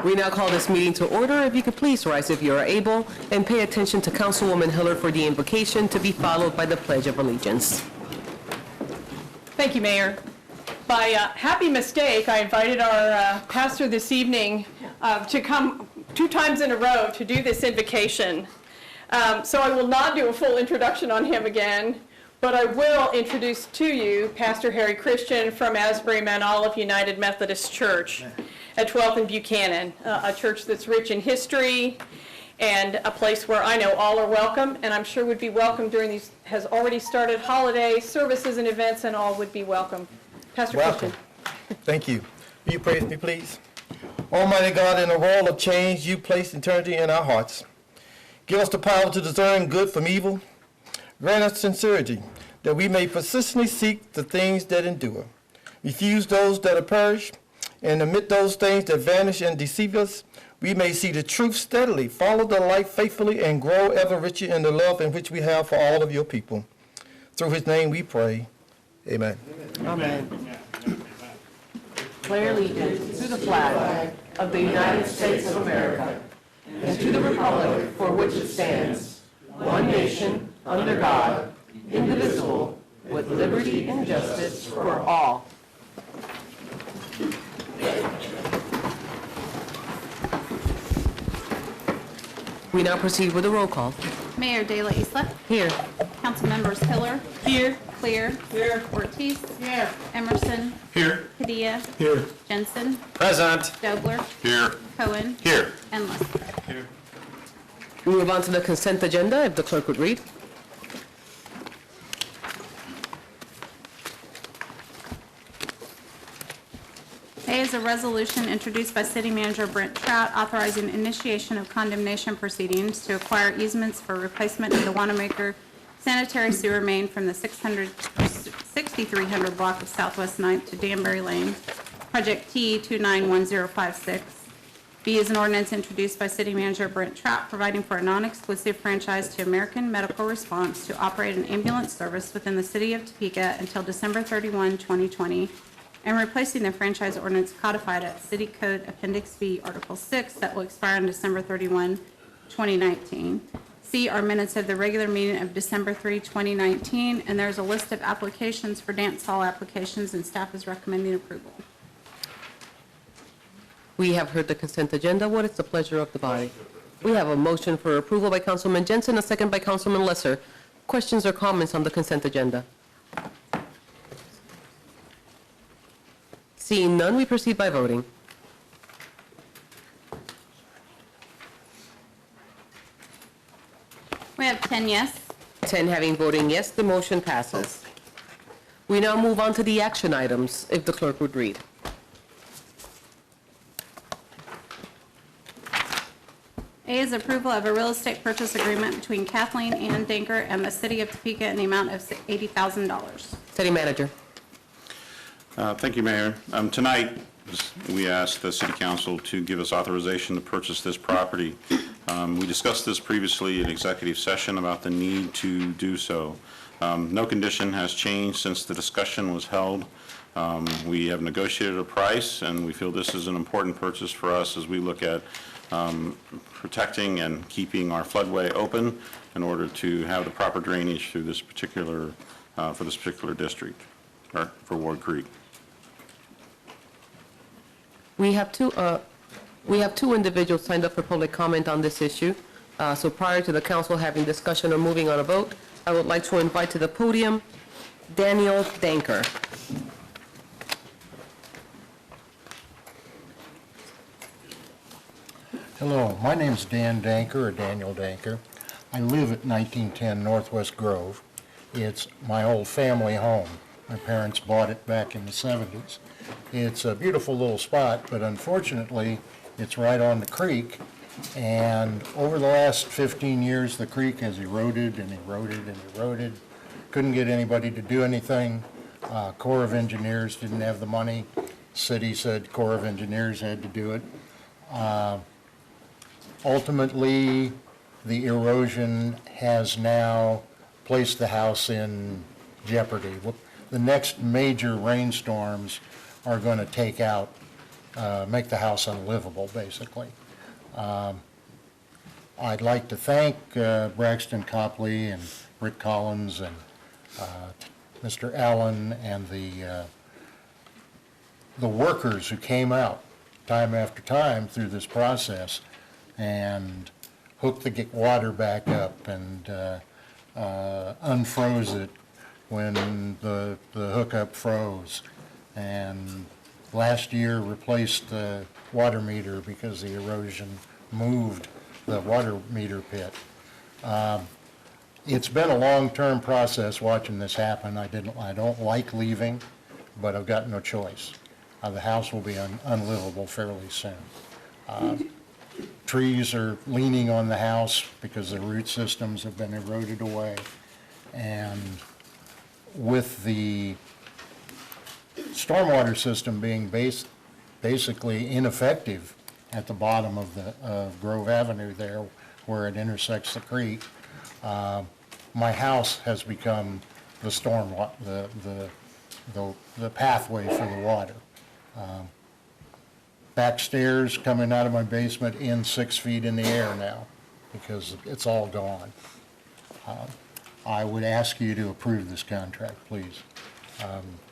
We now call this meeting to order. If you could please rise if you are able and pay attention to Councilwoman Hiller for the invocation to be followed by the Pledge of Allegiance. Thank you, Mayor. By happy mistake, I invited our pastor this evening to come 2 times in a row to do this invocation. So I will not do a full introduction on him again, but I will introduce to you Pastor Harry Christian from Asbury Mount Olive United Methodist Church at 12th and Buchanan, a church that's rich in history and a place where I know all are welcome, and I'm sure would be welcome during these, has already started holiday services and events, and all would be welcome. Pastor Welcome. Christian. Thank you. Will you pray with me, please? Almighty God, in a world of change, you placed eternity in our hearts. Give us the power to discern good from evil. Grant us sincerity, that we may persistently seek the things that endure. Refuse those that are perished, and omit those things that vanish and deceive us. We may see the truth steadily, follow the light faithfully, and grow ever richer in the love in which we have for all of your people. Through his name we pray. Amen. Amen. Pledge allegiance to the flag of the United States of America and to the republic for which it stands, one nation, under God, indivisible, with liberty and justice for all. We now proceed with a roll call. Mayor De La Isla. Here. Council members Hiller. Here. Clear. Here. Ortiz. Here. Emerson. Here. Padilla. Here. Jensen. Present. Dobler. Here. Cohen. Here. And Lester. Here. We move on to the consent agenda, if the clerk would read. A is a resolution introduced by City Manager Brent Trout authorizing initiation of condemnation proceedings to acquire easements for replacement of the Wanamaker sanitary sewer main from the 6300 block of Southwest 9th to Danbury Lane, Project T 291056. B is an ordinance introduced by City Manager Brent Trout providing for a non-exclusive franchise to American Medical Response to operate an ambulance service within the City of Topeka until December 31, 2020, and replacing the franchise ordinance codified at City Code Appendix B, Article 6, that will expire on December 31, 2019. C are minutes of the regular meeting of December 3, 2019, and there's a list of applications for dance hall applications, and staff is recommending approval. We have heard the consent agenda. What is the pleasure of the body? We have a motion for approval by Councilman Jensen, a second by Councilman Lesser. Questions or comments on the consent agenda? Seeing none, we proceed by voting. We have 10 yes. 10 having voting yes, the motion passes. We now move on to the action items, if the clerk would read. A is approval of a real estate purchase agreement between Kathleen Ann Danker and the City of Topeka in the amount of $80,000. City Manager. Thank you, Mayor. Tonight, we asked the City Council to give us authorization to purchase this property. We discussed this previously in executive session about the need to do so. No condition has changed since the discussion was held. We have negotiated a price, and we feel this is an important purchase for us as we look at protecting and keeping our floodway open in order to have the proper drainage through this particular, for this particular district, or for Ward Creek. We have two individuals signed up for public comment on this issue. So prior to the council having discussion or moving on a vote, I would like to invite to the podium Daniel Danker. Hello, my name is Dan Danker, or Daniel Danker. I live at 1910 Northwest Grove. It's my old family home. My parents bought it back in the 70s. It's a beautiful little spot, but unfortunately, it's right on the creek. And over the last 15 years, the creek has eroded and eroded and eroded. Couldn't get anybody to do anything. Corps of Engineers didn't have the money. City said Corps of Engineers had to do it. Ultimately, the erosion has now placed the house in jeopardy. The next major rainstorms are going to take out make the house unlivable, basically. I'd like to thank Braxton Copley and Rick Collins and Mr. Allen and the workers who came out time after time through this process and hooked the water back up and unfroze it when the hookup froze. And last year replaced the water meter because the erosion moved the water meter pit. It's been a long-term process watching this happen. I don't like leaving, but I've got no choice. The house will be unlivable fairly soon. Trees are leaning on the house because the root systems have been eroded away. And with the stormwater system being basically ineffective at the bottom of Grove Avenue there, where it intersects the creek, my house has become the the pathway for the water. Back stairs coming out of my basement in 6 feet in the air now because it's all gone. I would ask you to approve this contract, please.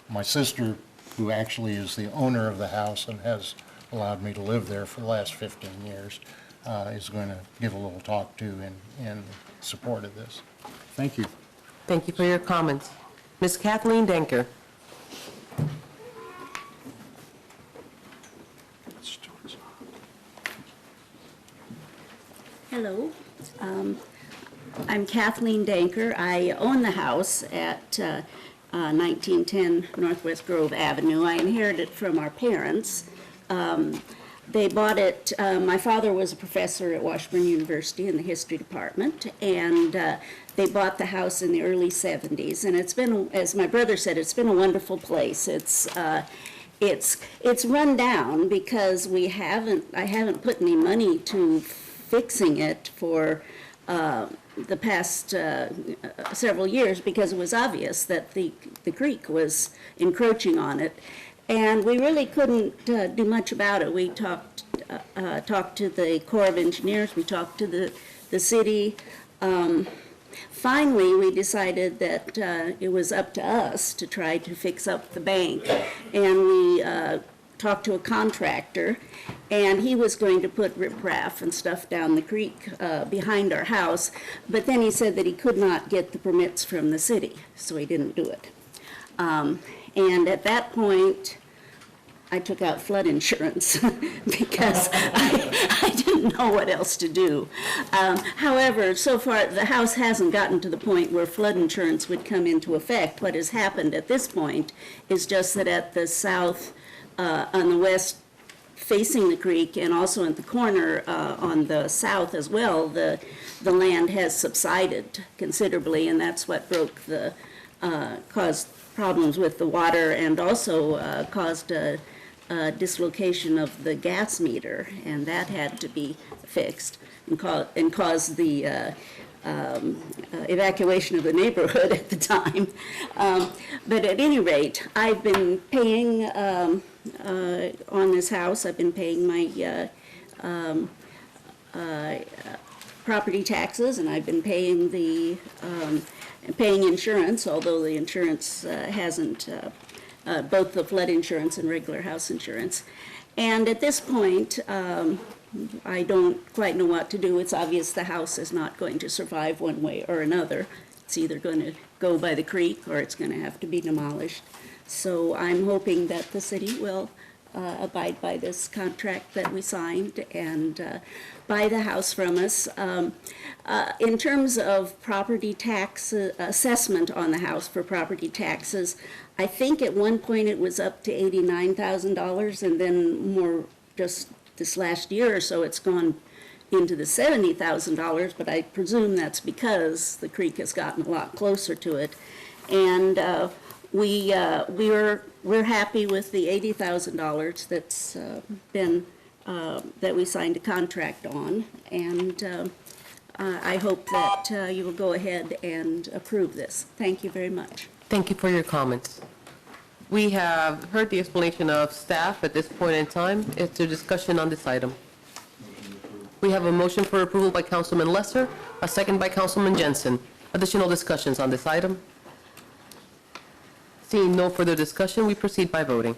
My sister, who actually is the owner of the house and has allowed me to live there for the last 15 years, is going to give a little talk to in support of this. Thank you. Thank you for your comments. Ms. Kathleen Denker. Hello. I'm Kathleen Danker. I own the house at 1910 Northwest Grove Avenue. I inherited it from our parents. They bought it, my father was a professor at Washburn University in the history department, and they bought the house in the early 70s. And it's been, as my brother said, it's been a wonderful place. It's run down because I haven't put any money to fixing it for the past several years because it was obvious that the creek was encroaching on it. And we really couldn't do much about it. We talked to the Corps of Engineers, we talked to the city. Finally, we decided that it was up to us to try to fix up the bank. And we talked to a contractor, and he was going to put riprap and stuff down the creek behind our house, but then he said that he could not get the permits from the city, so he didn't do it. And at that point, I took out flood insurance because I didn't know what else to do. However, so far, the house hasn't gotten to the point where flood insurance would come into effect. What has happened at this point is just that at the south, on the west facing the creek, and also at the corner on the south as well, the land has subsided considerably, and that's what caused problems with the water, and also caused a dislocation of the gas meter, and that had to be fixed and caused the evacuation of the neighborhood at the time. But at any rate, I've been paying on this house, I've been paying my property taxes, and I've been paying paying insurance, although the insurance hasn't, both the flood insurance and regular house insurance. And at this point, I don't quite know what to do. It's obvious the house is not going to survive one way or another. It's either going to go by the creek or it's going to have to be demolished. So I'm hoping that the city will abide by this contract that we signed and buy the house from us. In terms of property tax assessment on the house for property taxes, I think at one point it was up to $89,000, and then more just this last year or so it's gone into the $70,000, but I presume that's because the creek has gotten a lot closer to it. And we're happy with the $80,000 that's been that we signed a contract on, and I hope that you will go ahead and approve this. Thank you very much. Thank you for your comments. We have heard the explanation of staff at this point in time. Is there discussion on this item? We have a motion for approval by Councilman Lesser, a second by Councilman Jensen. Additional discussions on this item? Seeing no further discussion, we proceed by voting.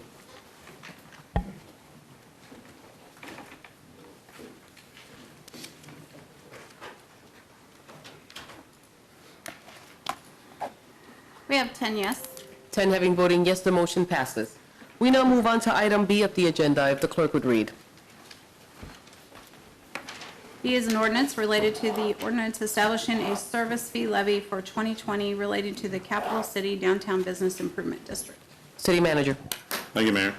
We have 10 yes. 10 having voting yes, the motion passes. We now move on to item B of the agenda, if the clerk would read. B is an ordinance related to the ordinance establishing a service fee levy for 2020 related to the Capital City Downtown Business Improvement District. City Manager. Thank you, Mayor.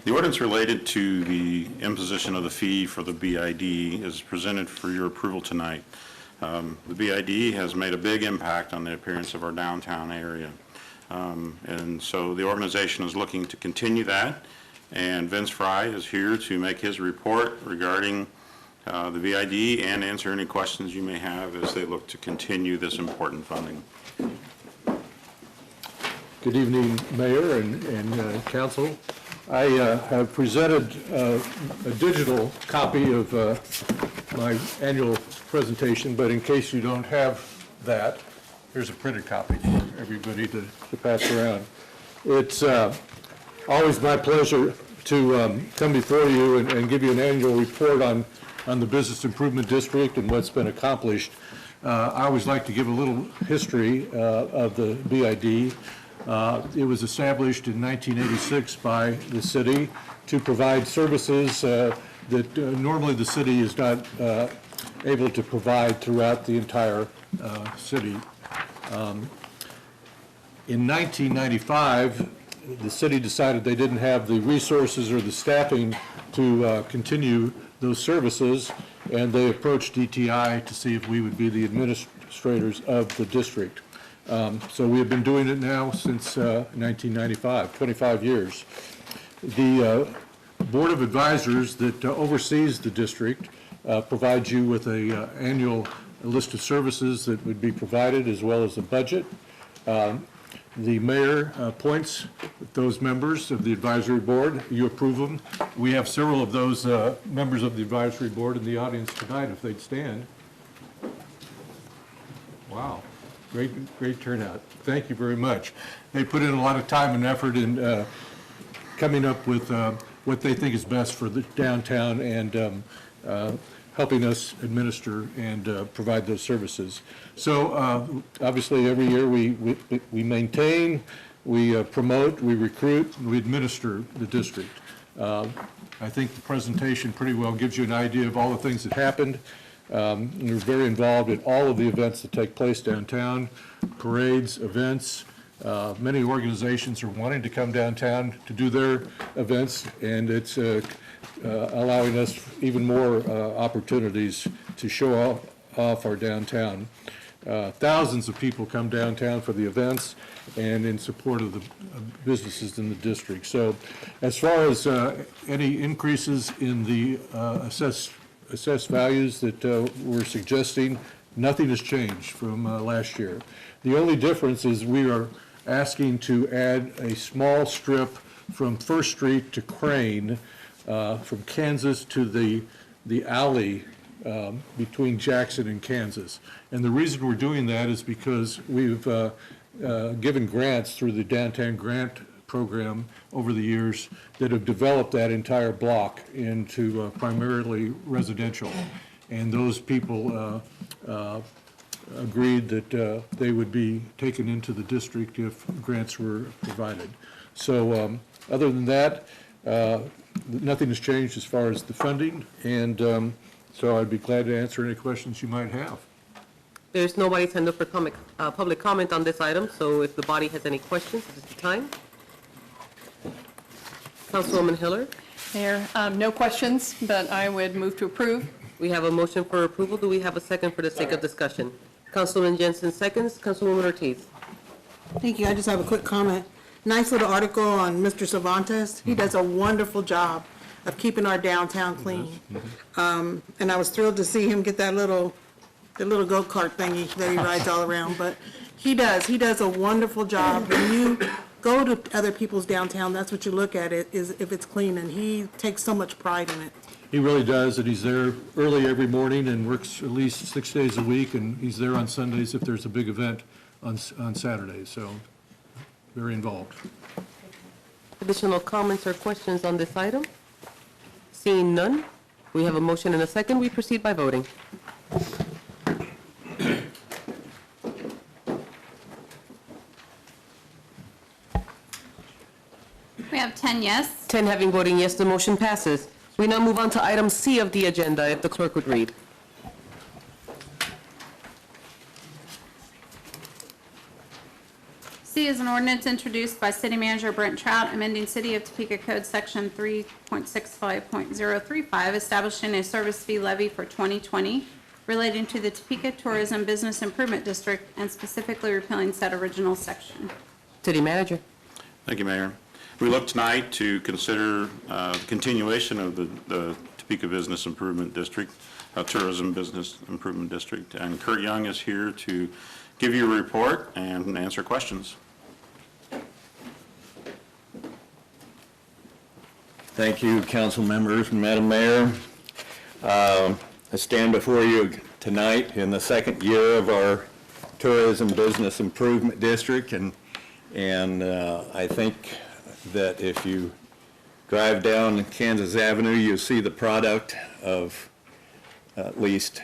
The ordinance related to the imposition of the fee for the BID is presented for your approval tonight. The BID has made a big impact on the appearance of our downtown area. And so the organization is looking to continue that, and Vince Fry is here to make his report regarding the BID and answer any questions you may have as they look to continue this important funding. Good evening, Mayor and Council. I have presented a digital copy of my annual presentation, but in case you don't have that, here's a printed copy for everybody to pass around. It's always my pleasure to come before you and give you an annual report on the Business Improvement District and what's been accomplished. I always like to give a little history of the BID. It was established in 1986 by the city to provide services that normally the city is not able to provide throughout the entire city. In 1995, the city decided they didn't have the resources or the staffing to continue those services, and they approached DTI to see if we would be the administrators of the district. So we have been doing it now since 1995, 25 years. The Board of Advisors that oversees the district provides you with an annual list of services that would be provided, as well as a budget. The mayor appoints those members of the advisory board. You approve them. We have several of those members of the advisory board in the audience tonight, if they'd stand. Wow, great turnout. Thank you very much. They put in a lot of time and effort in coming up with what they think is best for the downtown and helping us administer and provide those services. So obviously every year we maintain, we promote, we recruit, and we administer the district. I think the presentation pretty well gives you an idea of all the things that happened. We're very involved in all of the events that take place downtown, parades, events. Many organizations are wanting to come downtown to do their events, and it's allowing us even more opportunities to show off our downtown. Thousands of people come downtown for the events and in support of the businesses in the district. So as far as any increases in the assessed values that we're suggesting, nothing has changed from last year. The only difference is we are asking to add a small strip from First Street to Crane, from Kansas to the alley between Jackson and Kansas. And the reason we're doing that is because we've given grants through the Downtown Grant Program over the years that have developed that entire block into primarily residential. And those people agreed that they would be taken into the district if grants were provided. So other than that, nothing has changed as far as the funding, and so I'd be glad to answer any questions you might have. There's nobody signed up for public comment on this item, so if the body has any questions, this is the time. Councilwoman Hiller, Mayor, no questions, but I would move to approve. we have a motion for approval. Do we have a second for the sake of discussion? Councilman Jensen seconds. Councilwoman Ortiz. Thank you. I just have a quick comment. Nice little article on Mr. Cervantes. He does a wonderful job of keeping our downtown clean. And I was thrilled to see him get the little go-kart thingy that he rides all around. But he does a wonderful job. When you go to other people's downtown, that's what you look at, it is if it's clean, and he takes so much pride in it. He really does, and he's there early every morning and works at least 6 days a week, and he's there on Sundays if there's a big event on Saturdays, so very involved. Additional comments or questions on this item? Seeing none, we have a motion and a second. We proceed by voting. We have 10 yes. 10 having voting yes, the motion passes. We now move on to item C of the agenda, if the clerk would read. C is an ordinance introduced by City Manager Brent Trout, amending City of Topeka Code Section 3.65.035, establishing a service fee levy for 2020 relating to the Topeka Tourism Business Improvement District and specifically repealing said original section. City Manager. Thank you, Mayor. We look tonight to consider the continuation of the Topeka Business Improvement District, Tourism Business Improvement District, and Kurt Young is here to give you a report and answer questions. Thank you, council members and Madam Mayor. I stand before you tonight in the second year of our Tourism Business Improvement District, and I think that if you drive down Kansas Avenue, you'll see the product of at least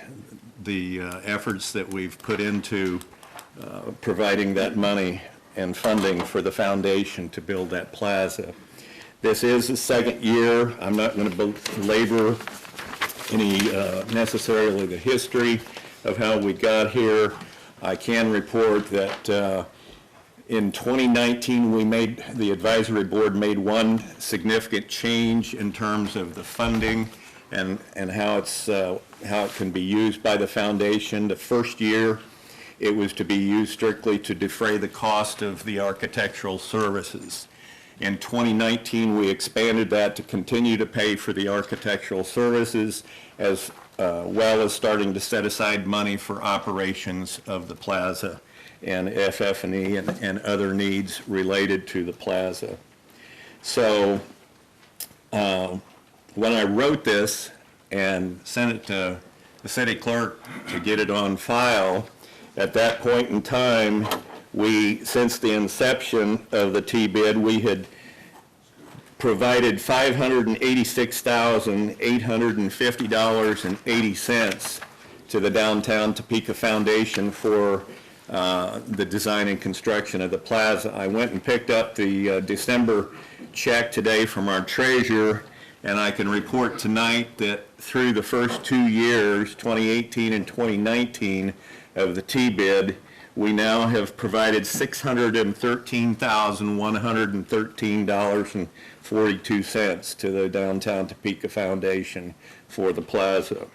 the efforts that we've put into providing that money and funding for the foundation to build that plaza. This is the second year. I'm not going to belabor any necessarily the history of how we got here. I can report that in 2019, the advisory board made one significant change in terms of the funding and how it can be used by the foundation. The first year, it was to be used strictly to defray the cost of the architectural services. In 2019, we expanded that to continue to pay for the architectural services as well as starting to set aside money for operations of the plaza and FF&E and other needs related to the plaza. So when I wrote this and sent it to the city clerk to get it on file, at that point in time, since the inception of the T-bid, we had provided $586,850.80 to the Downtown Topeka Foundation for the design and construction of the plaza. I went and picked up the December check today from our treasurer, and I can report tonight that through the first 2 years, 2018 and 2019, of the T-bid, we now have provided $613,113.42 to the Downtown Topeka Foundation for the plaza.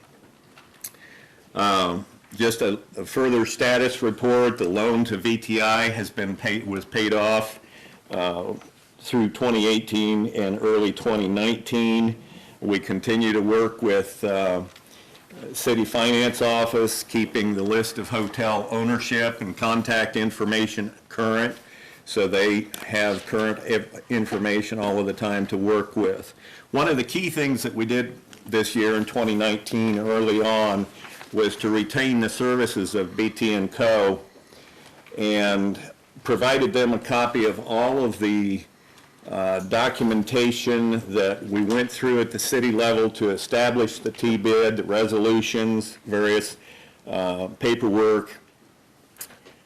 Just a further status report: the loan to VTI was paid off through 2018 and early 2019. We continue to work with City Finance Office, keeping the list of hotel ownership and contact information current, so they have current information all of the time to work with. One of the key things that we did this year in 2019 early on was to retain the services of BT & Co. and provided them a copy of all of the documentation that we went through at the city level to establish the T-bid, the resolutions, various paperwork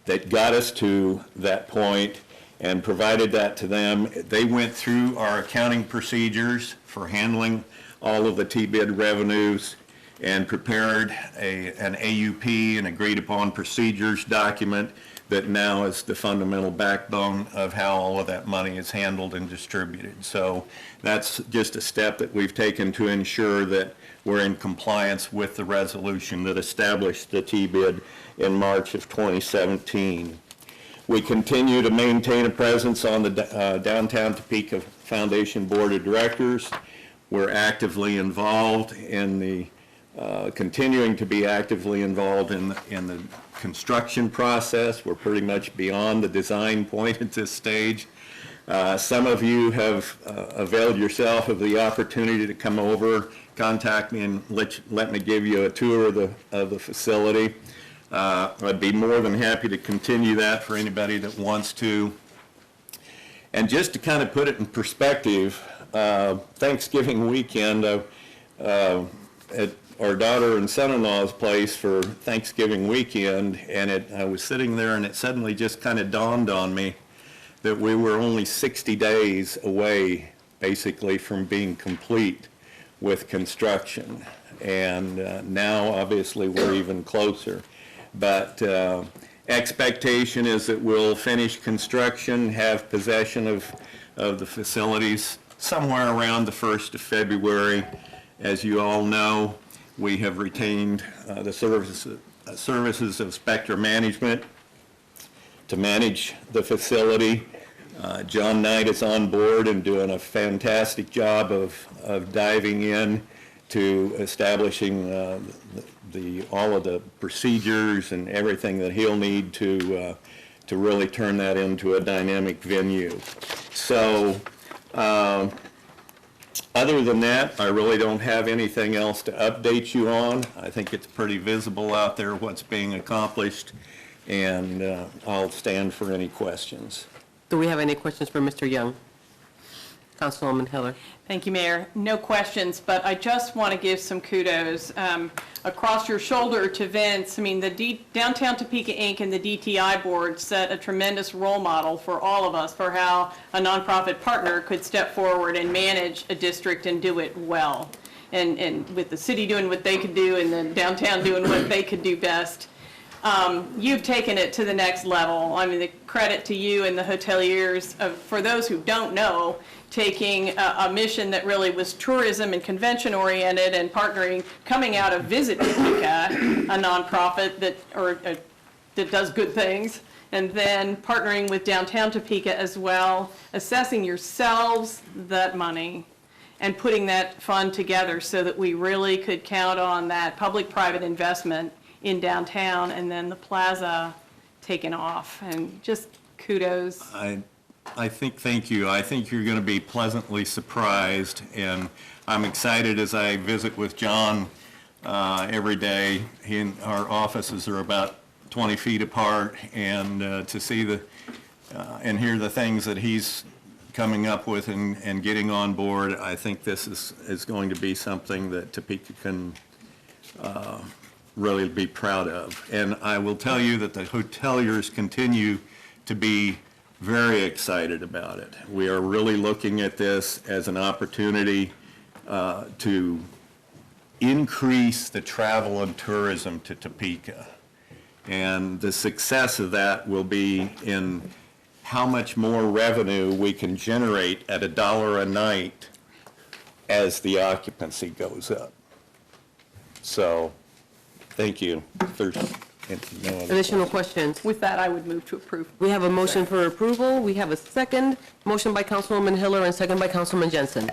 that got us to that point, and provided that to them. They went through our accounting procedures for handling all of the T-bid revenues and prepared an AUP, an agreed upon procedures document, that now is the fundamental backbone of how all of that money is handled and distributed. So that's just a step that we've taken to ensure that we're in compliance with the resolution that established the T-bid in March of 2017. We continue to maintain a presence on the Downtown Topeka Foundation Board of Directors. We're actively involved in the continuing to be actively involved in the construction process. We're pretty much beyond the design point at this stage. Some of you have availed yourself of the opportunity to come over, contact me, and let me give you a tour of the facility. I'd be more than happy to continue that for anybody that wants to. And just to kind of put it in perspective, Thanksgiving weekend, at our daughter and son-in-law's place for Thanksgiving weekend, and I was sitting there and it suddenly just kind of dawned on me that we were only 60 days away, basically, from being complete with construction. And now, obviously, we're even closer. But expectation is that we'll finish construction, have possession of the facilities somewhere around the 1st of February. As you all know, we have retained the services of Spectra Management to manage the facility. John Knight is on board and doing a fantastic job of diving in to establishing all of the procedures and everything that he'll need to really turn that into a dynamic venue. So other than that, I really don't have anything else to update you on. I think it's pretty visible out there what's being accomplished, and I'll stand for any questions. Do we have any questions for Mr. Young? Councilwoman Heller. Thank you, Mayor. No questions, but I just want to give some kudos across your shoulder to Vince. I mean, the Downtown Topeka Inc. and the DTI board set a tremendous role model for all of us for how a nonprofit partner could step forward and manage a district and do it well. And with the city doing what they could do and the downtown doing what they could do best. You've taken it to the next level. I mean, the credit to you and the hoteliers. For those who don't know, taking a mission that really was tourism and convention oriented and partnering, coming out of Visit Topeka, a nonprofit that does good things, and then partnering with Downtown Topeka as well, assessing yourselves that money and putting that fund together so that we really could count on that public-private investment in downtown and then the plaza taking off. And just kudos. I think, thank you. I think you're going to be pleasantly surprised, and I'm excited as I visit with John every day. He and our offices are about 20 feet apart, and to see and hear the things that he's coming up with and getting on board, I think this is going to be something that Topeka can really be proud of. And I will tell you that the hoteliers continue to be very excited about it. We are really looking at this as an opportunity to increase the travel and tourism to Topeka. And the success of that will be in how much more revenue we can generate at $1 a night as the occupancy goes up. So, thank you. There's no other Additional questions? With that, I would move to approve. We have a motion for approval. We have a second. Motion by Councilwoman Hiller and second by Councilman Jensen.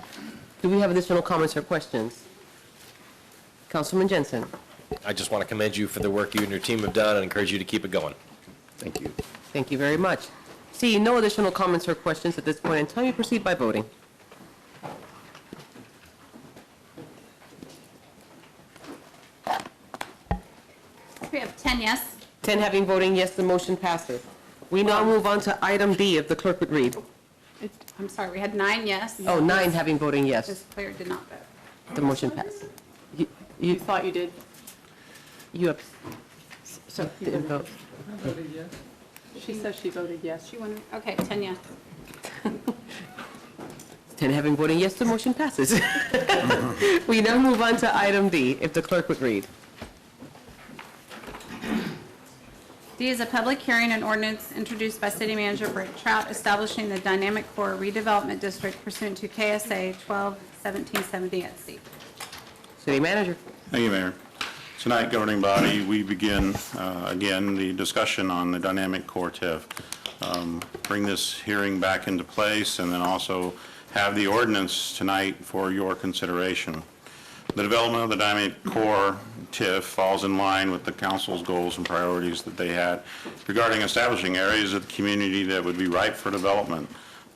Do we have additional comments or questions? Councilman Jensen. I just want to commend you for the work you and your team have done and encourage you to keep it going. Thank you. Thank you very much. Seeing no additional comments or questions at this point in time, we proceed by voting. We have 10 yes. 10 having voting yes, the motion passes. We now move on to item D, if the clerk would read. I'm sorry, we had 9 yes. Oh, 9 having voting yes, Ms. Claire did not vote. the motion passed. You thought you did? You So didn't vote. she says she voted yes. She wanted, okay, 10 yes. 10 having voting yes, the motion passes. We now move on to item D, if the clerk would read. D is a public hearing and ordinance introduced by City Manager Brent Trout establishing the Dynamic Core Redevelopment District pursuant to KSA 12-1770 at C. City Manager. Thank you, Mayor. Tonight, governing body, we begin, again, the discussion on the dynamic core TIF. Bring this hearing back into place and then also have the ordinance tonight for your consideration. The development of the dynamic core TIF falls in line with the council's goals and priorities that they had regarding establishing areas of the community that would be ripe for development.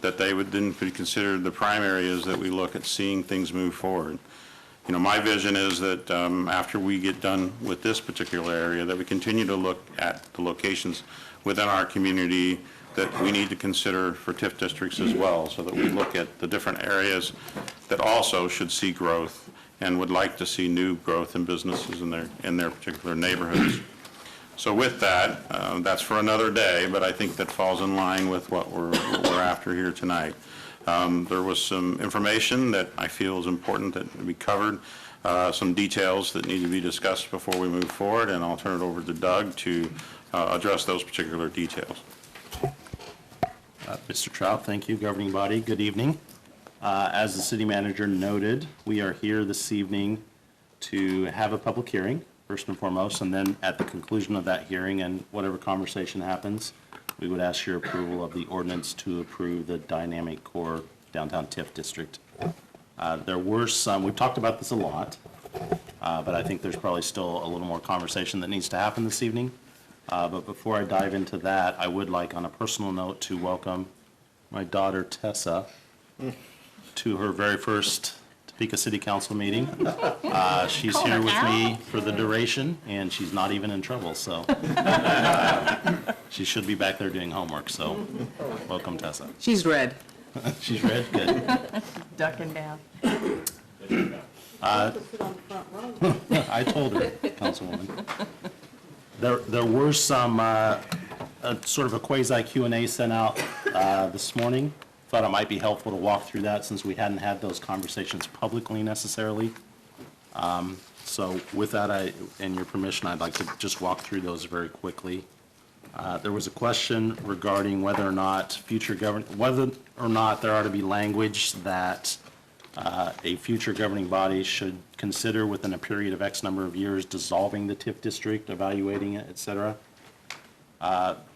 that they would then be considered the prime areas that we look at seeing things move forward. You know, my vision is that after we get done with this particular area, that we continue to look at the locations within our community that we need to consider for TIF districts as well, so that we look at the different areas that also should see growth and would like to see new growth in businesses in their particular neighborhoods. So with that, that's for another day, but I think that falls in line with what we're after here tonight. There was some information that I feel is important that we covered, some details that need to be discussed before we move forward, and I'll turn it over to Doug to address those particular details. Mr. Trout, thank you. Governing body, good evening. As the city manager noted, we are here this evening to have a public hearing, first and foremost, and then at the conclusion of that hearing and whatever conversation happens, we would ask your approval of the ordinance to approve the dynamic core downtown TIF district. There were some, we've talked about this a lot, but I think there's probably still a little more conversation that needs to happen this evening. But before I dive into that, I would like, on a personal note, to welcome my daughter Tessa to her very first Topeka City Council meeting. She's here with me for the duration, and she's not even in trouble, so she should be back there doing homework, so welcome, Tessa. She's red. She's red? Good. Ducking down. I told her, Councilwoman. There were some, sort of a quasi Q&A sent out this morning. Thought it might be helpful to walk through that since we hadn't had those conversations publicly necessarily. So with that, and your permission, I'd like to just walk through those very quickly. There was a question regarding whether or not whether or not there ought to be language that a future governing body should consider within a period of X number of years dissolving the TIF district, evaluating it, et cetera.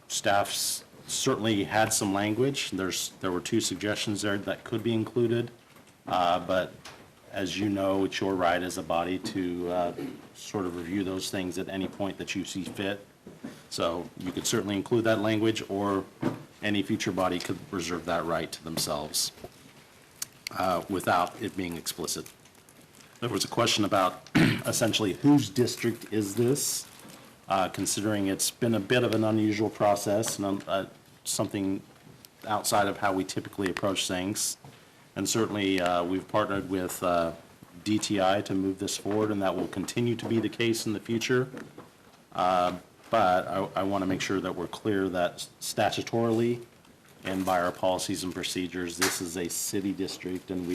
Staff's certainly had some language. There were two suggestions there that could be included, but as you know, it's your right as a body to sort of review those things at any point that you see fit. So you could certainly include that language, or any future body could reserve that right to themselves without it being explicit. There was a question about essentially whose district is this, considering it's been a bit of an unusual process and something outside of how we typically approach things. And certainly we've partnered with DTI to move this forward, and that will continue to be the case in the future. But I want to make sure that we're clear that statutorily and by our policies and procedures, this is a city district, and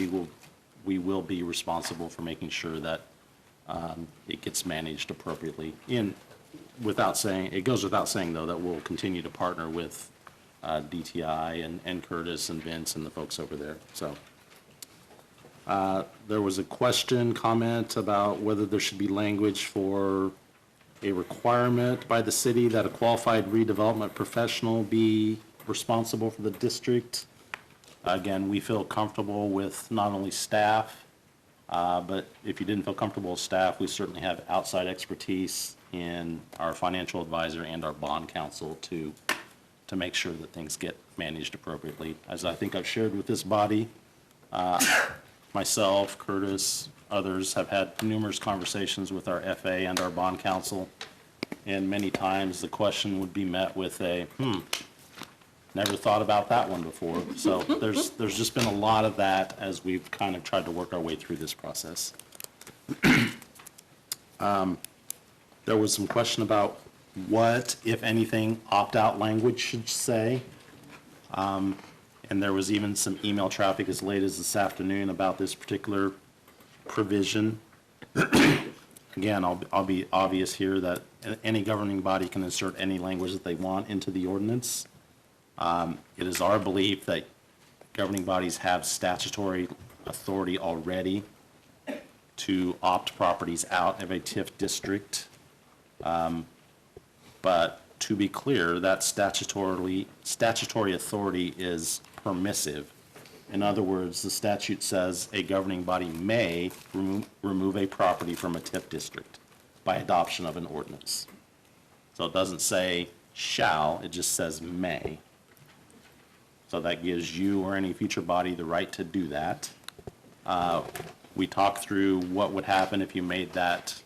we will be responsible for making sure that it gets managed appropriately. It goes without saying, though, that we'll continue to partner with DTI and Curtis and Vince and the folks over there. So there was a comment about whether there should be language for a requirement by the city that a qualified redevelopment professional be responsible for the district. Again, we feel comfortable with not only staff, but if you didn't feel comfortable with staff, we certainly have outside expertise in our financial advisor and our bond counsel to make sure that things get managed appropriately. As I think I've shared with this body, myself, Curtis, others have had numerous conversations with our FA and our bond counsel, and many times the question would be met with a, never thought about that one before. So there's just been a lot of that as we've kind of tried to work our way through this process. There was some question about what, if anything, opt-out language should say. And there was even some email traffic as late as this afternoon about this particular provision. Again, I'll be obvious here that any governing body can insert any language that they want into the ordinance. It is our belief that governing bodies have statutory authority already to opt properties out of a TIF district. But to be clear, that statutory authority is permissive. In other words, the statute says a governing body may remove a property from a TIF district by adoption of an ordinance. So it doesn't say shall, it just says may. So that gives you or any future body the right to do that. We talked through what would happen if you made that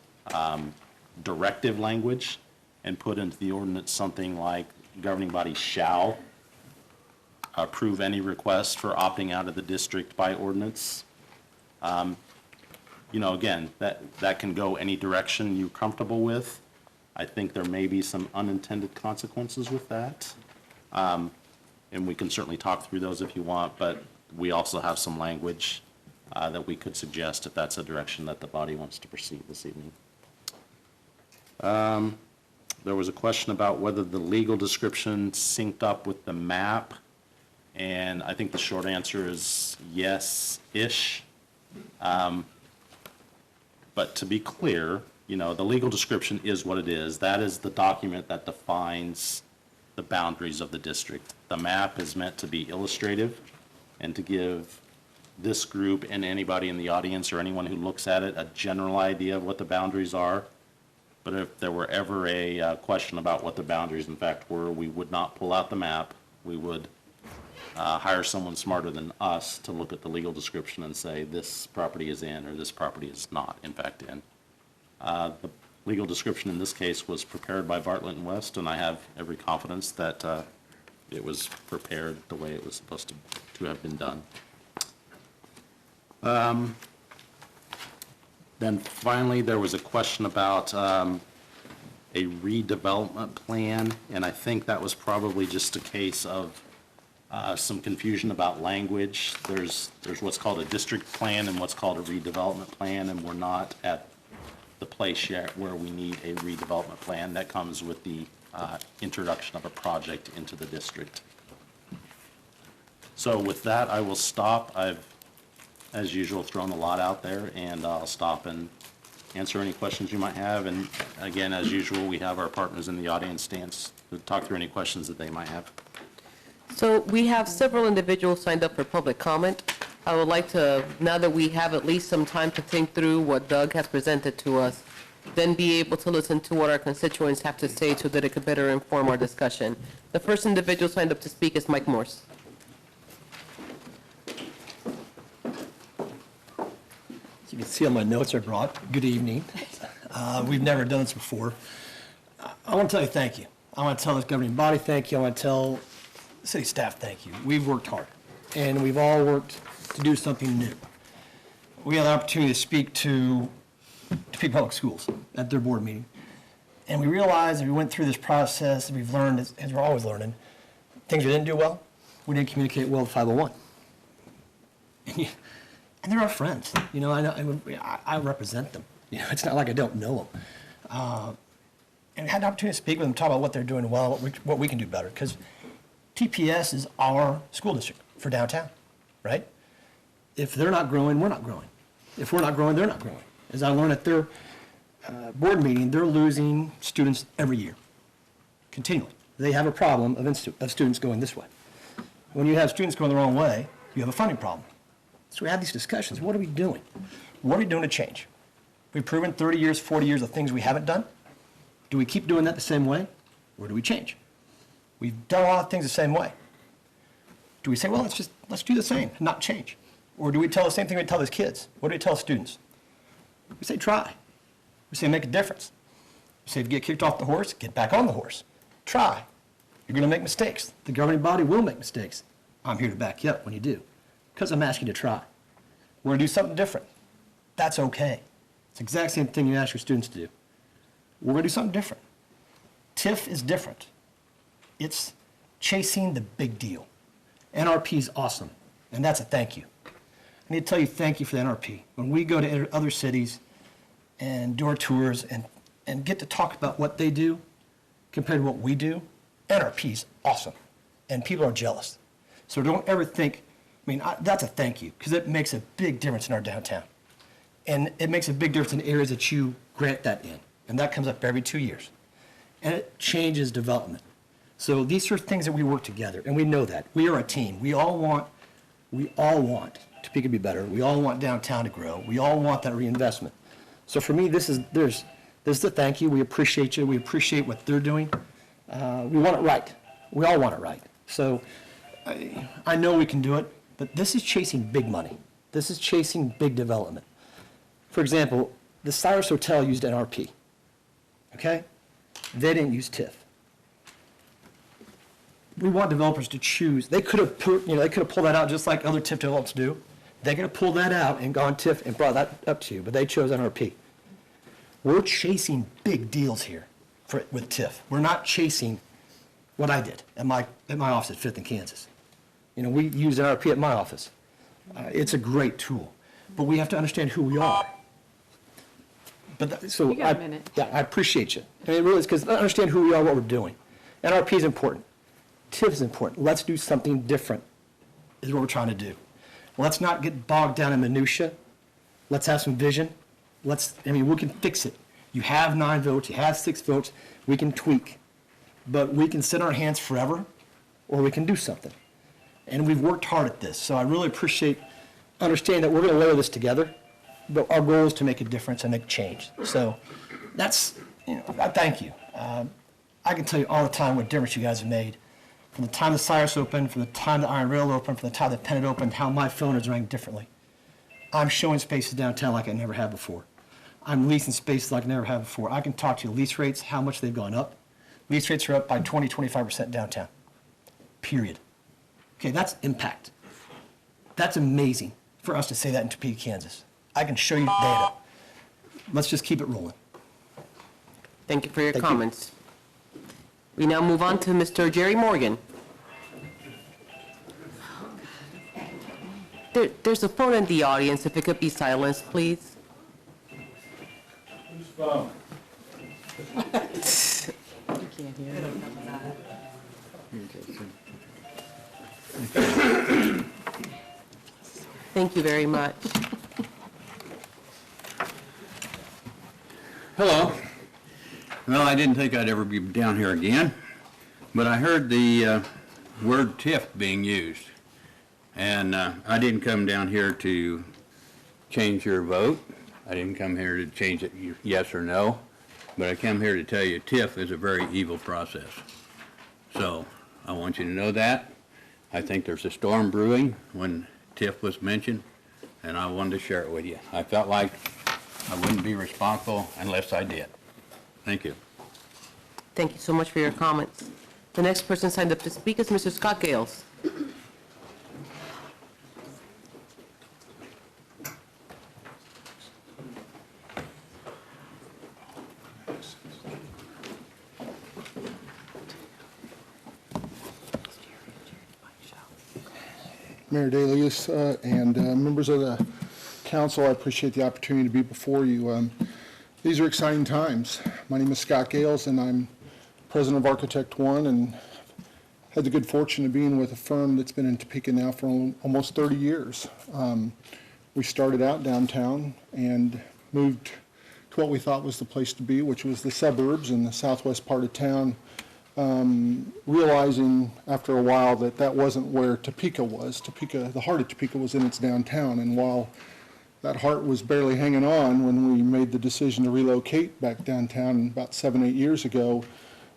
directive language and put into the ordinance something like governing body shall approve any request for opting out of the district by ordinance. You know, again, that can go any direction you're comfortable with. I think there may be some unintended consequences with that. And we can certainly talk through those if you want, but we also have some language that we could suggest if that's a direction that the body wants to proceed this evening. There was a question about whether the legal description synced up with the map, and I think the short answer is yes-ish. But to be clear, you know, the legal description is what it is. That is the document that defines the boundaries of the district. The map is meant to be illustrative and to give this group and anybody in the audience or anyone who looks at it a general idea of what the boundaries are. But if there were ever a question about what the boundaries in fact were, we would not pull out the map. We would hire someone smarter than us to look at the legal description and say this property is in or this property is not in fact in. The legal description in this case was prepared by Bartlett and West, and I have every confidence that it was prepared the way it was supposed to have been done. Then finally, there was a question about a redevelopment plan, and I think that was probably just a case of some confusion about language. There's what's called a district plan and what's called a redevelopment plan, and we're not at the place yet where we need a redevelopment plan. That comes with the introduction of a project into the district. So with that, I will stop. I've, as usual, thrown a lot out there, and I'll stop and answer any questions you might have. And again, as usual, we have our partners in the audience to talk through any questions that they might have. So we have several individuals signed up for public comment. I would like to, now that we have at least some time to think through what Doug has presented to us, then be able to listen to what our constituents have to say so that it could better inform our discussion. The first individual signed up to speak is Mike Morse. As you can see on my notes I brought, good evening. We've never done this before. I want to tell you thank you. I want to tell this governing body thank you. I want to tell city staff thank you. We've worked hard, and we've all worked to do something new. We had the opportunity to speak to Topeka Public Schools at their board meeting, and we realized as we went through this process, we've learned, as we're always learning, things we didn't do well. We didn't communicate well with 501. And they're our friends. You know, I represent them. You know, it's not like I don't know them. And had the opportunity to speak with them, talk about what they're doing well, what we can do better. Because TPS is our school district for downtown, right? If they're not growing, we're not growing. If we're not growing, they're not growing. As I learned at their board meeting, they're losing students every year, continually. They have a problem of students going this way. When you have students going the wrong way, you have a funding problem. So we have these discussions. What are we doing? What are we doing to change? We've proven 30 years, 40 years of things we haven't done. Do we keep doing that the same way, or do we change? We've done a lot of things the same way. Do we say, well, let's do the same and not change? Or do we tell the same thing we tell those kids? What do we tell students? We say, try. We say, make a difference. We say, if you get kicked off the horse, get back on the horse. Try. You're going to make mistakes. The governing body will make mistakes. I'm here to back you up when you do, because I'm asking you to try. We're going to do something different. That's okay. It's the exact same thing you ask your students to do. We're going to do something different. TIF is different. It's chasing the big deal. NRP is awesome, and that's a thank you. I need to tell you thank you for the NRP. When we go to other cities and do our tours and get to talk about what they do compared to what we do, NRP is awesome, and people are jealous. So don't ever think, that's a thank you, because it makes a big difference in our downtown. And it makes a big difference in areas that you grant that in, and that comes up every 2 years. And it changes development. So these are things that we work together, and we know that. We are a team. We all want Topeka to be better. We all want downtown to grow. We all want that reinvestment. So for me, this is the thank you. We appreciate you. We appreciate what they're doing. We want it right. We all want it right. So I know we can do it, but this is chasing big money. This is chasing big development. For example, the Cyrus Hotel used NRP, okay? They didn't use TIF. We want developers to choose. They could have they could have pulled that out just like other TIF developers do. They could have pulled that out and gone TIF and brought that up to you, but they chose NRP. We're chasing big deals here with TIF. We're not chasing what I did at my office at 5th and Kansas. We use NRP at my office. It's a great tool, but we have to understand who we are. So You got a minute. Yeah, I appreciate you. It really is, because I understand who we are, what we're doing. NRP is important. TIF is important. Let's do something different, is what we're trying to do. Let's not get bogged down in minutia. Let's have some vision. We can fix it. You have 9 votes, you have 6 votes, we can tweak. But we can sit on our hands forever, or we can do something. And we've worked hard at this, so I really appreciate understanding that we're going to layer this together, but our goal is to make a difference and make change. So that's, I thank you. I can tell you all the time what difference you guys have made. From the time the Cyrus opened, from the time the Iron Rail opened, from the time the Pennant opened, how my phone is rang differently. I'm showing spaces downtown like I never have before. I'm leasing spaces like I never have before. I can talk to you lease rates, how much they've gone up. Lease rates are up by 20, 25% downtown, period. Okay, that's impact. That's amazing for us to say that in Topeka, Kansas. I can show you data. Let's just keep it rolling. Thank you for your Thank you. comments. We now move on to Mr. Jerry Morgan. There's a phone in the audience. If it could be silenced, please. Whose phone? Thank you very much. Hello. Well, I didn't think I'd ever be down here again, but I heard the word TIF being used. And I didn't come down here to change your vote. I didn't come here to change it yes or no, but I came here to tell you TIF is a very evil process. So I want you to know that. I think there's a storm brewing when TIF was mentioned, and I wanted to share it with you. I felt like I wouldn't be responsible unless I did. Thank you. Thank you so much for your comments. The next person signed up to speak is Mr. Scott Gales. Mayor DeLeus and members of the council, I appreciate the opportunity to be before you. These are exciting times. My name is Scott Gales, and I'm president of Architect One, and had the good fortune of being with a firm that's been in Topeka now for almost 30 years. We started out downtown and moved to what we thought was the place to be, which was the suburbs in the southwest part of town, realizing after a while that that wasn't where Topeka was. Topeka, the heart of Topeka was in its downtown, and while that heart was barely hanging on when we made the decision to relocate back downtown about 7, 8 years ago,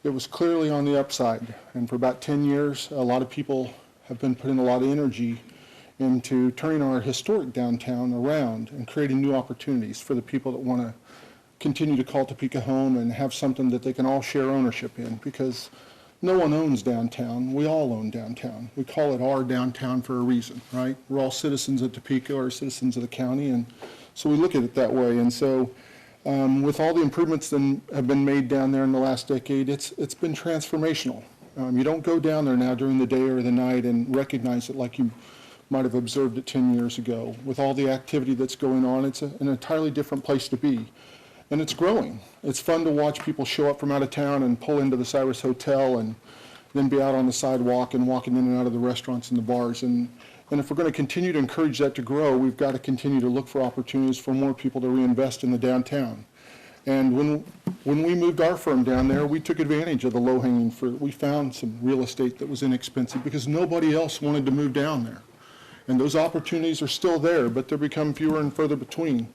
it was clearly on the upside. And for about 10 years, a lot of people have been putting a lot of energy into turning our historic downtown around and creating new opportunities for the people that want to continue to call Topeka home and have something that they can all share ownership in, because no one owns downtown. We all own downtown. We call it our downtown for a reason, right? We're all citizens of Topeka or citizens of the county, and so we look at it that way. And so with all the improvements that have been made down there in the last decade, it's been transformational. You don't go down there now during the day or the night and recognize it like you might have observed it 10 years ago. With all the activity that's going on, it's an entirely different place to be. And it's growing. It's fun to watch people show up from out of town and pull into the Cyrus Hotel and then be out on the sidewalk and walking in and out of the restaurants and the bars. And if we're going to continue to encourage that to grow, we've got to continue to look for opportunities for more people to reinvest in the downtown. And when we moved our firm down there, we took advantage of the low-hanging fruit. We found some real estate that was inexpensive because nobody else wanted to move down there. And those opportunities are still there, but they're become fewer and further between.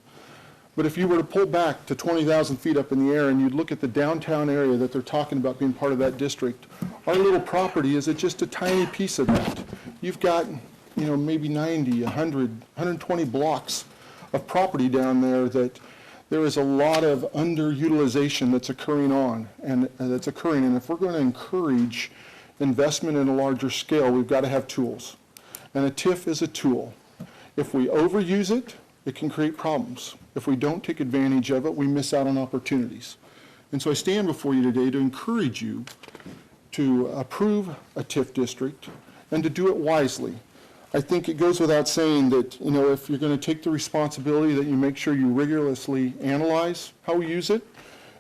But if you were to pull back to 20,000 feet up in the air and you'd look at the downtown area that they're talking about being part of that district, our little property is just a tiny piece of that. you've got, maybe 90, 100, 120 blocks of property down there that there is a lot of underutilization that's occurring and if we're going to encourage investment in a larger scale, we've got to have tools. And a TIF is a tool. If we overuse it, it can create problems. If we don't take advantage of it, we miss out on opportunities. And so I stand before you today to encourage you to approve a TIF district and to do it wisely. I think it goes without saying that, if you're going to take the responsibility, that you make sure you rigorously analyze how we use it,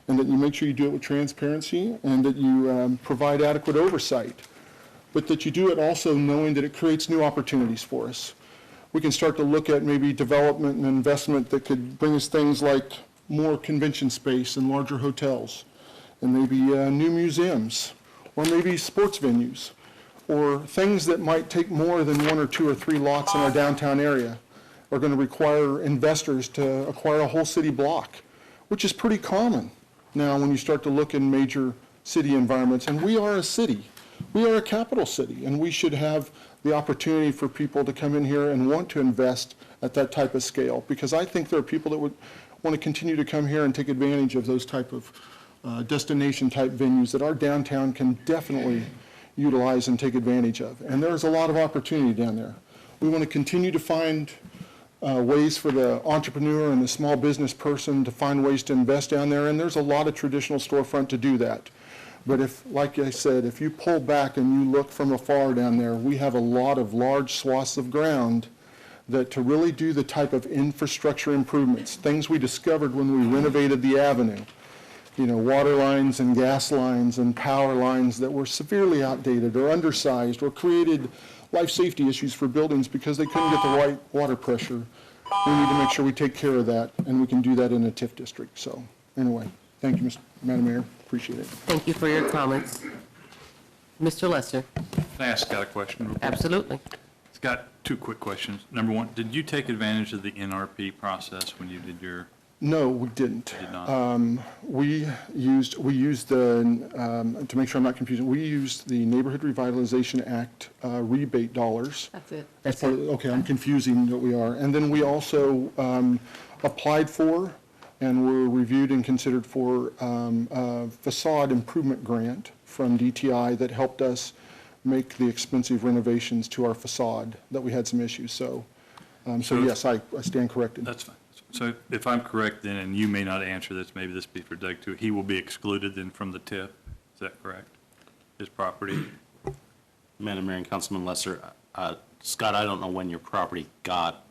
and that you make sure you do it with transparency, and that you provide adequate oversight, but that you do it also knowing that it creates new opportunities for us. We can start to look at maybe development and investment that could bring us things like more convention space and larger hotels, and maybe new museums, or maybe sports venues, or things that might take more than 1 or 2 or 3 lots in our downtown area are going to require investors to acquire a whole city block, which is pretty common now when you start to look in major city environments. And we are a city. We are a capital city, and we should have the opportunity for people to come in here and want to invest at that type of scale, because I think there are people that would want to continue to come here and take advantage of those type of destination-type venues that our downtown can definitely utilize and take advantage of. And there's a lot of opportunity down there. We want to continue to find ways for the entrepreneur and the small business person to find ways to invest down there, and there's a lot of traditional storefront to do that. But if, like I said, if you pull back and you look from afar down there, we have a lot of large swaths of ground that to really do the type of infrastructure improvements, things we discovered when we renovated the avenue, water lines and gas lines and power lines that were severely outdated or undersized or created life safety issues for buildings because they couldn't get the right water pressure. We need to make sure we take care of that, and we can do that in a TIF district. So anyway, thank you, Madam Mayor. Appreciate it. Thank you for your comments. Mr. Lester? Can I ask Scott a question? Real quick? Absolutely. Scott, 2 quick questions. Number 1, did you take advantage of the NRP process when you did your? No, we didn't. Did not. We used the, to make sure I'm not confusing, we used the Neighborhood Revitalization Act rebate dollars. That's it. That's it. Okay, I'm confusing what we are. And then we also applied for and were reviewed and considered for a facade improvement grant from DTI that helped us make the expensive renovations to our facade that we had some issues. So yes, I stand corrected. That's fine. So if I'm correct then, and you may not answer this, maybe this be for Doug too, he will be excluded then from the TIF, is that correct? His property? Madam Mayor and Councilman Lesser, Scott, I don't know when your property got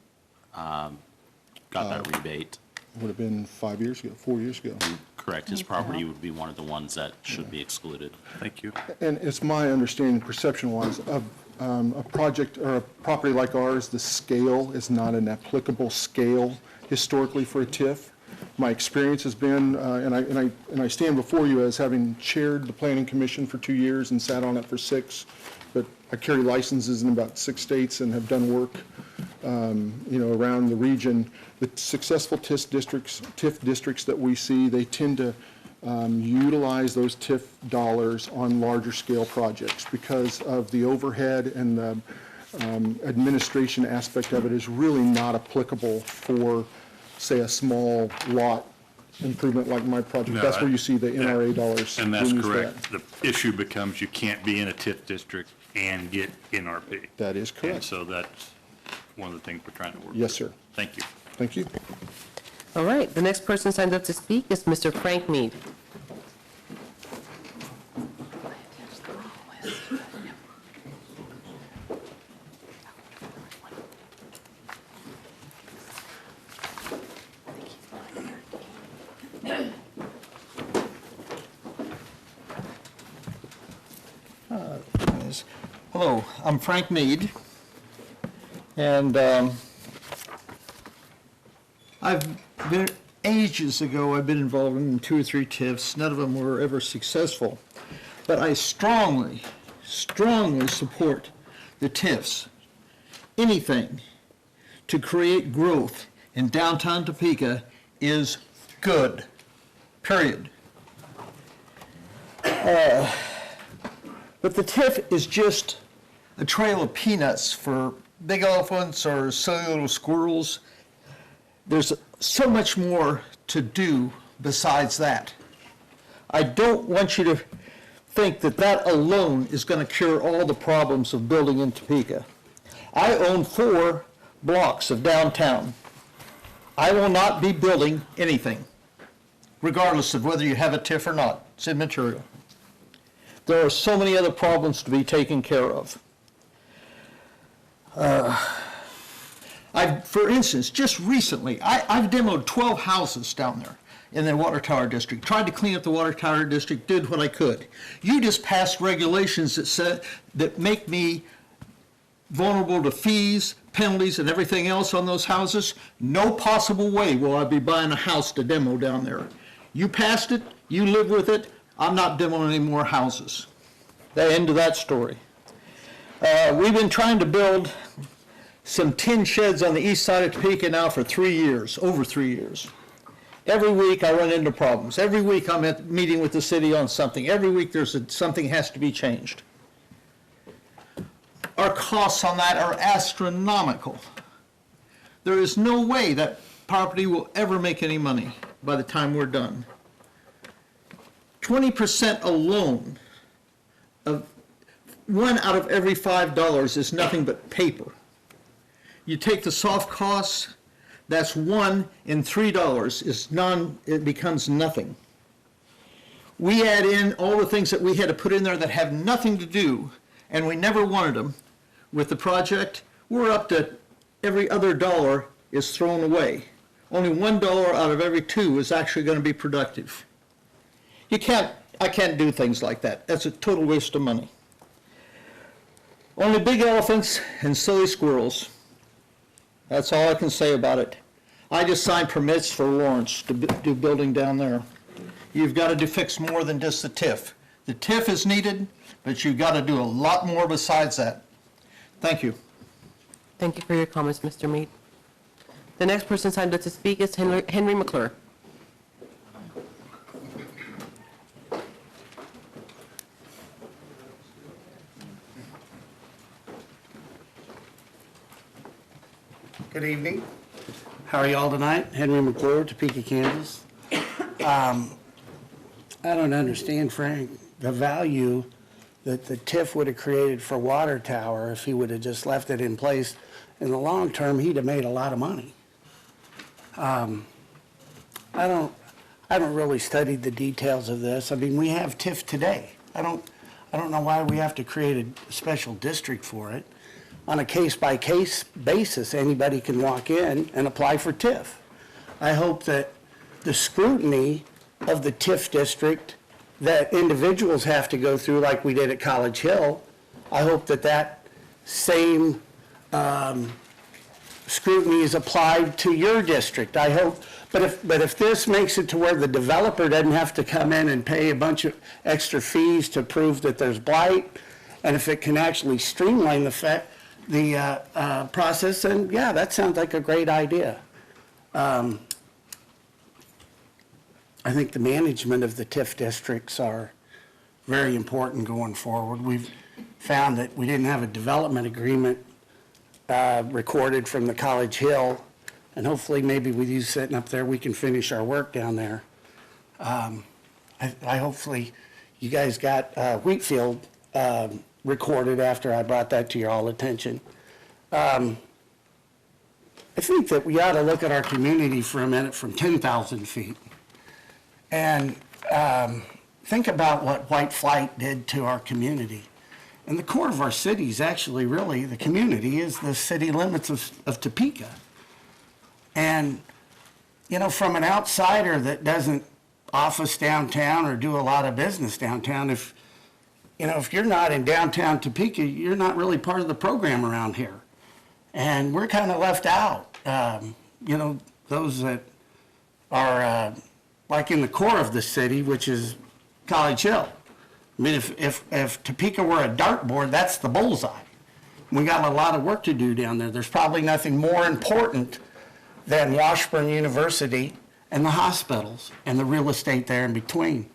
that rebate. Would have been 5 years ago, 4 years ago. Correct, his property would be one of the ones that should be excluded. Thank you. And it's my understanding, perception-wise, of a project or a property like ours, the scale is not an applicable scale historically for a TIF. My experience has been, and I stand before you as having chaired the Planning Commission for 2 years and sat on it for 6, but I carry licenses in about 6 states and have done work, around the region. The successful TIF districts that we see, they tend to utilize those TIF dollars on larger scale projects because of the overhead and the administration aspect of it is really not applicable for, say, a small lot improvement like my project. No, That's where you see the NRA dollars. And that's being used for correct. The issue becomes you can't be in a TIF district and get NRP. That is correct. And so that's one of the things we're trying to work. Yes, sir. Thank you. Thank you. All right, the next person signed up to speak is Mr. Frank Mead. Hello, I'm Frank Mead, and ages ago I've been involved in 2 or 3 TIFs. None of them were ever successful, but I strongly support the TIFs. Anything to create growth in downtown Topeka is good, period. But the TIF is just a trail of peanuts for big elephants or silly little squirrels. There's so much more to do besides that. I don't want you to think that that alone is going to cure all the problems of building in Topeka. I own 4 blocks of downtown. I will not be building anything, regardless of whether you have a TIF or not. It's immaterial. There are so many other problems to be taken care of. For instance, just recently, I've demoed 12 houses down there in the water tower district, tried to clean up the water tower district, did what I could. You just passed regulations that make me vulnerable to fees, penalties, and everything else on those houses. No possible way will I be buying a house to demo down there. You passed it, you live with it, I'm not demoing any more houses. The end of that story. We've been trying to build some tin sheds on the east side of Topeka now for 3 years, over 3 years. Every week I run into problems. Every week I'm at meeting with the city on something. Every week something has to be changed. Our costs on that are astronomical. There is no way that property will ever make any money by the time we're done. 20% alone of $1 out of every $5 is nothing but paper. You take the soft costs, that's $1 in $3 it becomes nothing. We add in all the things that we had to put in there that have nothing to do, and we never wanted them, with the project. We're up to every other dollar is thrown away. Only $1 out of every 2 is actually going to be productive. I can't do things like that. That's a total waste of money. Only big elephants and silly squirrels. That's all I can say about it. I just signed permits for Lawrence to do building down there. You've got to fix more than just the TIF. The TIF is needed, but you've got to do a lot more besides that. Thank you. Thank you for your comments, Mr. Mead. The next person signed up to speak is Henry McClure. Good evening. How are y'all tonight? Henry McClure, Topeka, Kansas. I don't understand, Frank, the value that the TIF would have created for Water Tower if he would have just left it in place. In the long term, he'd have made a lot of money. I haven't really studied the details of this. I mean, we have TIF today. I don't know why we have to create a special district for it. On a case-by-case basis, anybody can walk in and apply for TIF. I hope that the scrutiny of the TIF district that individuals have to go through, like we did at College Hill, I hope that that same scrutiny is applied to your district. I hope, but if this makes it to where the developer doesn't have to come in and pay a bunch of extra fees to prove that there's blight, and if it can actually streamline the process, then yeah, that sounds like a great idea. I think the management of the TIF districts are very important going forward. We've found that we didn't have a development agreement recorded from the College Hill, and hopefully maybe with you sitting up there, we can finish our work down there. I hopefully you guys got Wheatfield recorded after I brought that to your all attention. I think that we ought to look at our community for a minute from 10,000 feet and think about what white flight did to our community. And the core of our city is actually really, the community is the city limits of Topeka. And, you know, from an outsider that doesn't office downtown or do a lot of business downtown, if you're not in downtown Topeka, you're not really part of the program around here. And we're kind of left out. Those that are like in the core of the city, which is College Hill. I mean, if Topeka were a dartboard, that's the bullseye. We got a lot of work to do down there. There's probably nothing more important than Washburn University and the hospitals and the real estate there in between.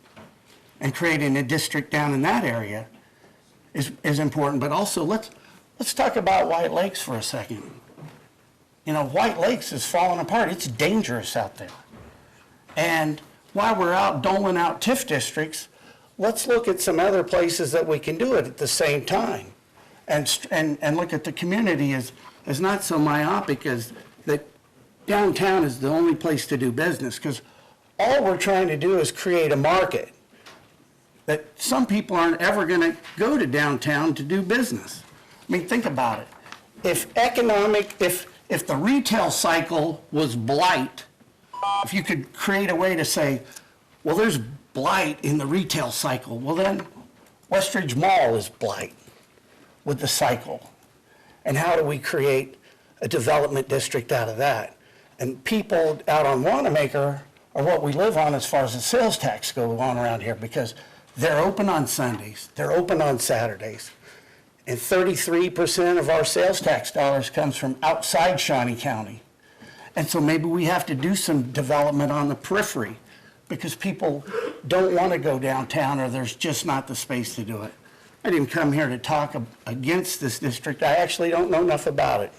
And creating a district down in that area is important. But also, let's talk about White Lakes for a second. You know, White Lakes is falling apart. It's dangerous out there. And while we're out doling out TIF districts, let's look at some other places that we can do it at the same time. And look at the community as not so myopic as that downtown is the only place to do business, because all we're trying to do is create a market that some people aren't ever going to go to downtown to do business. I mean, think about it. If the retail cycle was blight, if you could create a way to say, well, there's blight in the retail cycle, well then Westridge Mall is blight with the cycle. And how do we create a development district out of that? And people out on Wanamaker are what we live on as far as the sales tax go on around here, because they're open on Sundays, they're open on Saturdays. And 33% of our sales tax dollars comes from outside Shawnee County. And so maybe we have to do some development on the periphery, because people don't want to go downtown, or there's just not the space to do it. I didn't come here to talk against this district. I actually don't know enough about it.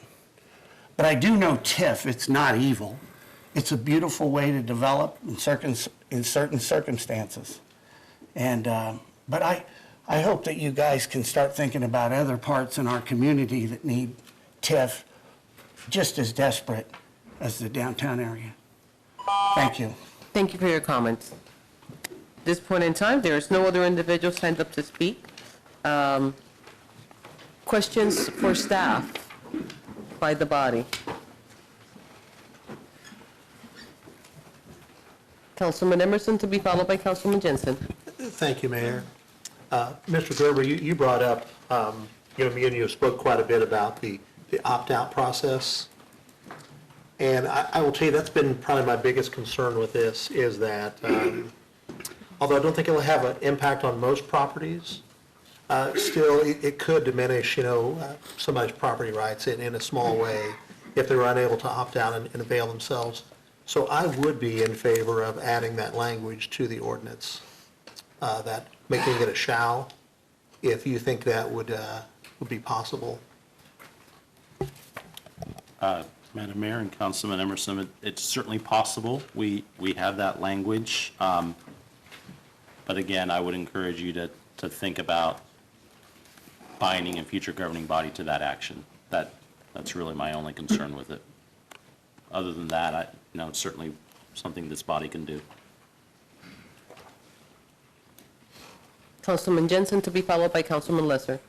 But I do know TIF, it's not evil. It's a beautiful way to develop in certain circumstances. And, but I hope that you guys can start thinking about other parts in our community that need TIF just as desperate as the downtown area. Thank you. Thank you for your comments. At this point in time, there is no other individual signed up to speak. Questions for staff by the body? Councilman Emerson, to be followed by Councilman Jensen. Thank you, Mayor. Mr. Gerber, you brought up, me and you spoke quite a bit about the opt-out process. And I will tell you, that's been probably my biggest concern with this, is that although I don't think it'll have an impact on most properties, still it could diminish, somebody's property rights in a small way if they were unable to opt out and avail themselves. So I would be in favor of adding that language to the ordinance, that making it a shall, if you think that would be possible. Madam Mayor and Councilman Emerson, it's certainly possible. We have that language. But again, I would encourage you to think about binding a future governing body to that action. That's really my only concern with it. Other than that, it's certainly something this body can do. Councilman Jensen, to be followed by Councilman Lesser.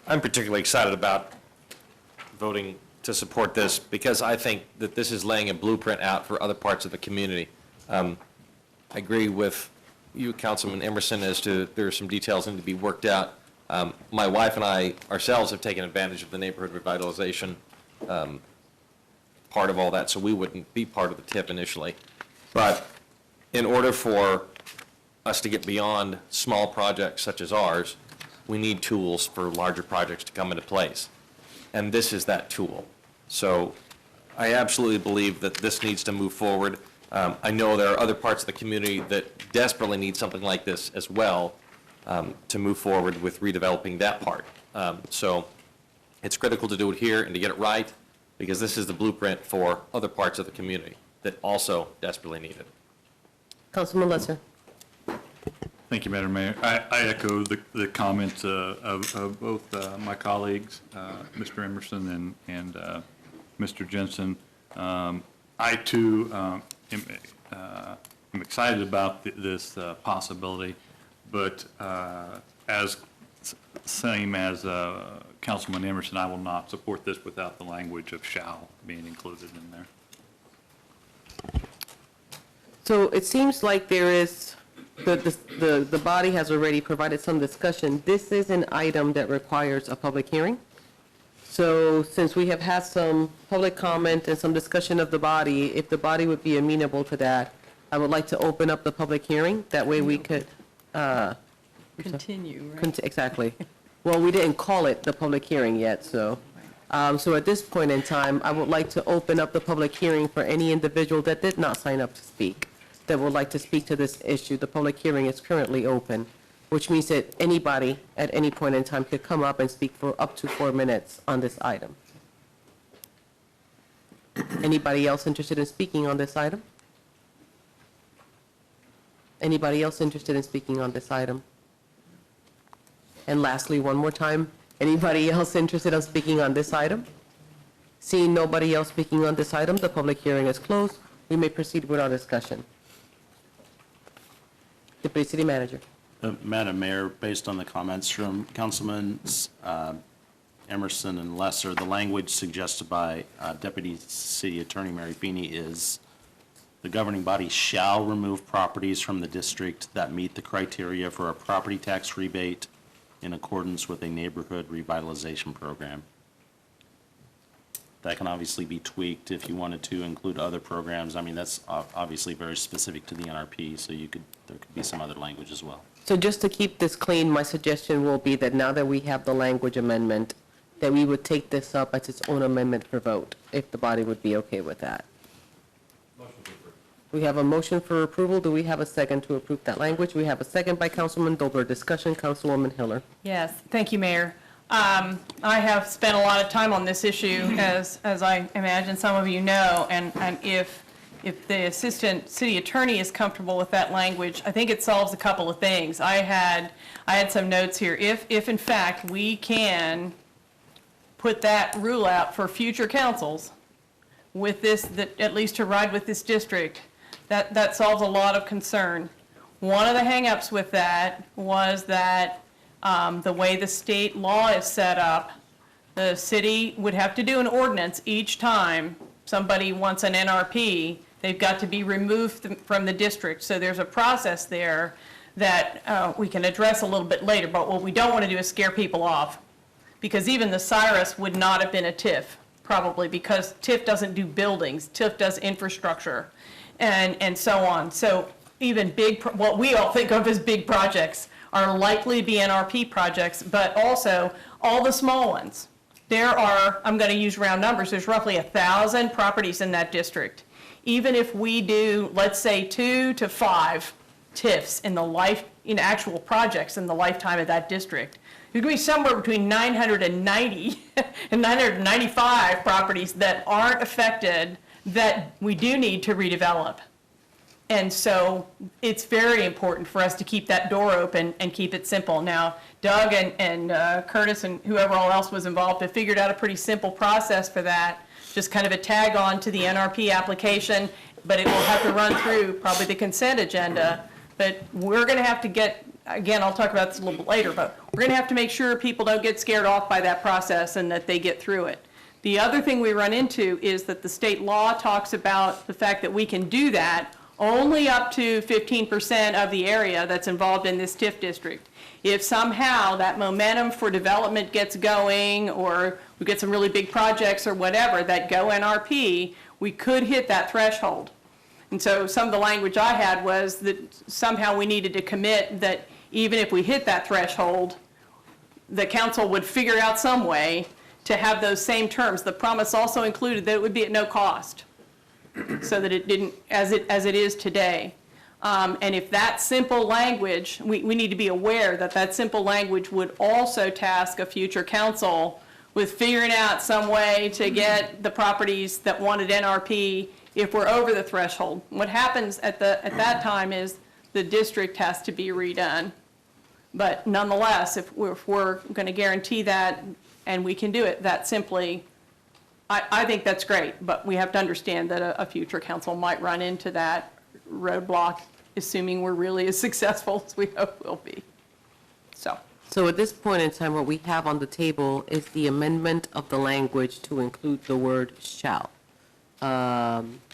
I'm particularly excited about voting to support this because I think that this is laying a blueprint out for other parts of the community. I agree with you, Councilman Emerson, as to there are some details that need to be worked out. My wife and I ourselves have taken advantage of the neighborhood revitalization part of all that, so we wouldn't be part of the TIP initially. But in order for us to get beyond small projects such as ours, we need tools for larger projects to come into place. And this is that tool. So I absolutely believe that this needs to move forward. I know there are other parts of the community that desperately need something like this as well to move forward with redeveloping that part. So it's critical to do it here and to get it right, because this is the blueprint for other parts of the community that also desperately need it. Councilman Lesser. Thank you, Madam Mayor. I echo the comments of both my colleagues, Mr. Emerson and Mr. Jensen. I, too, am excited about this possibility, but same as Councilman Emerson, I will not support this without the language of shall being included in there. So it seems like there is, the body has already provided some discussion. This is an item that requires a public hearing. So since we have had some public comment and some discussion of the body, if the body would be amenable to that, I would like to open up the public hearing. That way we could Continue, right? Exactly. Well, we didn't call it the public hearing yet, so. So at this point in time, I would like to open up the public hearing for any individual that did not sign up to speak, that would like to speak to this issue. The public hearing is currently open. which means that anybody at any point in time could come up and speak for up to 4 minutes on this item. Anybody else interested in speaking on this item? Anybody else interested in speaking on this item? And lastly, one more time, anybody else interested in speaking on this item? Seeing nobody else speaking on this item, the public hearing is closed. We may proceed with our discussion. Deputy City Manager. Madam Mayor, based on the comments from Councilman Emerson and Lesser, the language suggested by Deputy City Attorney Mary Feeney is the governing body shall remove properties from the district that meet the criteria for a property tax rebate in accordance with a neighborhood revitalization program. That can obviously be tweaked if you wanted to include other programs. I mean, that's obviously very specific to the NRP, so there could be some other language as well. So just to keep this clean, my suggestion will be that now that we have the language amendment, that we would take this up as its own amendment for vote, if the body would be okay with that. We have a motion for approval. Do we have a second to approve that language? We have a second by Councilman Dobler. Discussion, Councilwoman Hiller. Yes, thank you, Mayor. I have spent a lot of time on this issue, as I imagine some of you know, and if the Assistant City Attorney is comfortable with that language, I think it solves a couple of things. I had some notes here. If in fact we can put that rule out for future councils with this, that at least to ride with this district, that solves a lot of concern. One of the hangups with that was that the way the state law is set up, the city would have to do an ordinance each time somebody wants an NRP. They've got to be removed from the district. So there's a process there that we can address a little bit later. But what we don't want to do is scare people off, because even the Cyrus would not have been a TIF, probably, because TIF doesn't do buildings. TIF does infrastructure and so on. So even what we all think of as big projects are likely to be NRP projects, but also all the small ones. There are, I'm going to use round numbers, there's roughly 1,000 properties in that district. Even if we do, let's say, 2 to 5 TIFs in actual projects in the lifetime of that district, there's going to be somewhere between 990 and 995 properties that aren't affected that we do need to redevelop. And so it's very important for us to keep that door open and keep it simple. Now, Doug and Curtis and whoever all else was involved have figured out a pretty simple process for that, just kind of a tag on to the NRP application, but it will have to run through probably the consent agenda. But we're going to have to get, again, I'll talk about this a little bit later, but we're going to have to make sure people don't get scared off by that process and that they get through it. The other thing we run into is that the state law talks about the fact that we can do that only up to 15% of the area that's involved in this TIF district. If somehow that momentum for development gets going, or we get some really big projects or whatever that go NRP, we could hit that threshold. And so some of the language I had was that somehow we needed to commit that even if we hit that threshold, the council would figure out some way to have those same terms. The promise also included that it would be at no cost, so that it didn't, as it is today. And if that simple language, we need to be aware that that simple language would also task a future council with figuring out some way to get the properties that wanted NRP if we're over the threshold. What happens at that time is the district has to be redone. But nonetheless, if we're going to guarantee that, and we can do it that simply, I think that's great, but we have to understand that a future council might run into that roadblock, assuming we're really as successful as we hope we'll be. So at this point in time, what we have on the table is the amendment of the language to include the word shall.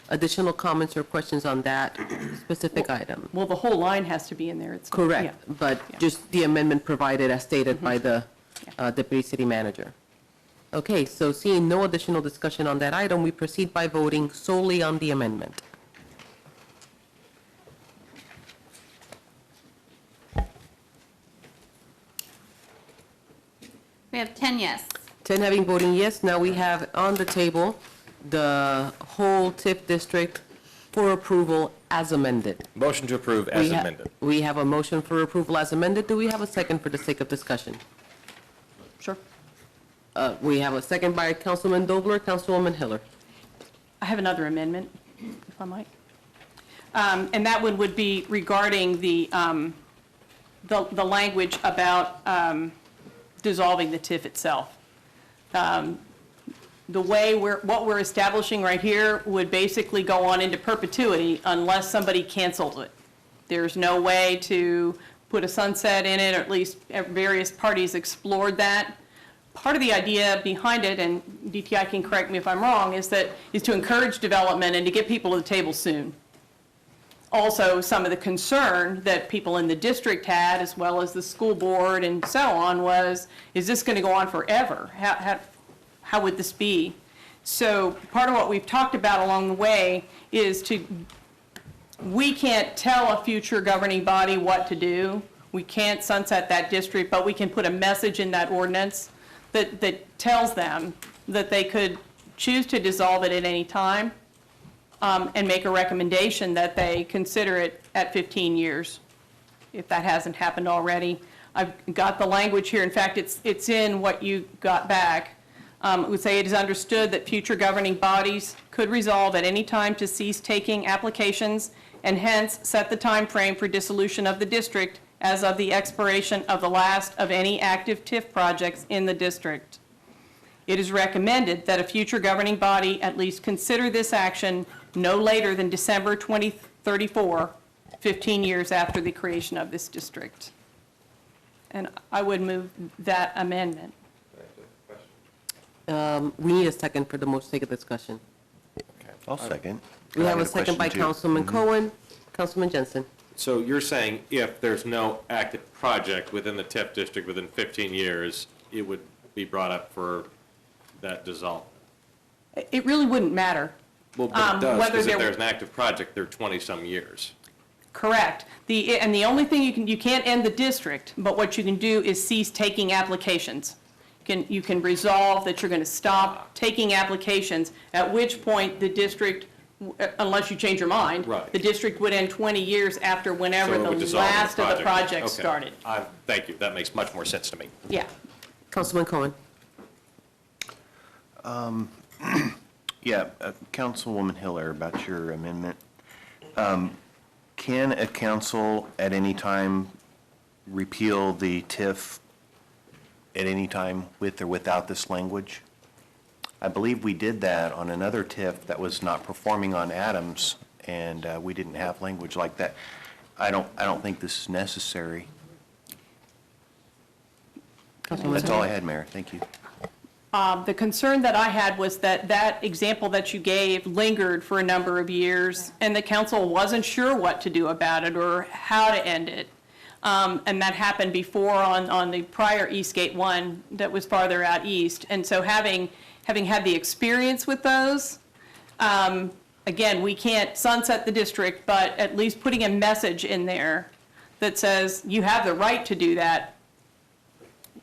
Additional comments or questions on that specific item? Well, the whole line has to be in there. It's correct, yeah. But just the amendment provided as stated by the Deputy City Manager. Okay, so seeing no additional discussion on that item, we proceed by voting solely on the amendment. We have 10 yes. 10 having voting yes. Now we have on the table the whole TIF district for approval as amended. Motion to approve as amended. We have a motion for approval as amended. Do we have a second for the sake of discussion? Sure. We have a second by Councilman Dobler, Councilwoman Hiller. I have another amendment, if I might. And that one would be regarding the language about dissolving the TIF itself. The way what we're establishing right here would basically go on into perpetuity unless somebody cancels it. There's no way to put a sunset in it, or at least various parties explored that. Part of the idea behind it, and DTI can correct me if I'm wrong, is to encourage development and to get people to the table soon. Also, some of the concern that people in the district had, as well as the school board and so on, was, is this going to go on forever? How would this be? So part of what we've talked about along the way is we can't tell a future governing body what to do. We can't sunset that district, but we can put a message in that ordinance that tells them that they could choose to dissolve it at any time, and make a recommendation that they consider it at 15 years, if that hasn't happened already. I've got the language here. In fact, it's in what you got back. It would say it is understood that future governing bodies could resolve at any time to cease taking applications and hence set the time frame for dissolution of the district as of the expiration of the last of any active TIF projects in the district. It is recommended that a future governing body at least consider this action no later than December 2034, 15 years after the creation of this district. And I would move that amendment. We need a second for the sake of discussion. I'll second. We have a second by Councilman Cohen, Councilman Jensen. So you're saying if there's no active project within the TIF district within 15 years, it would be brought up for that dissolve? It really wouldn't matter. Well, but it does, because if there- there's an active project, they're 20-some years. Correct. And the only thing you can't end the district, but what you can do is cease taking applications. You can resolve that you're going to stop taking applications, at which point the district, unless you change your mind, Right. the district would end 20 years after whenever So it would the dissolve last of the project Okay. started. Thank you. That makes much more sense to me. Yeah. Councilman Cohen. Yeah, Councilwoman Hiller, about your amendment. Can a council at any time repeal the TIF at any time with or without this language? I believe we did that on another TIF that was not performing on Adams, and we didn't have language like that. I don't think this is necessary. That's all I had, Mayor. Thank you. The concern that I had was that example that you gave lingered for a number of years, and the council wasn't sure what to do about it or how to end it. And that happened before on the prior Eastgate one that was farther out east. And so having had the experience with those, again, we can't sunset the district, but at least putting a message in there that says you have the right to do that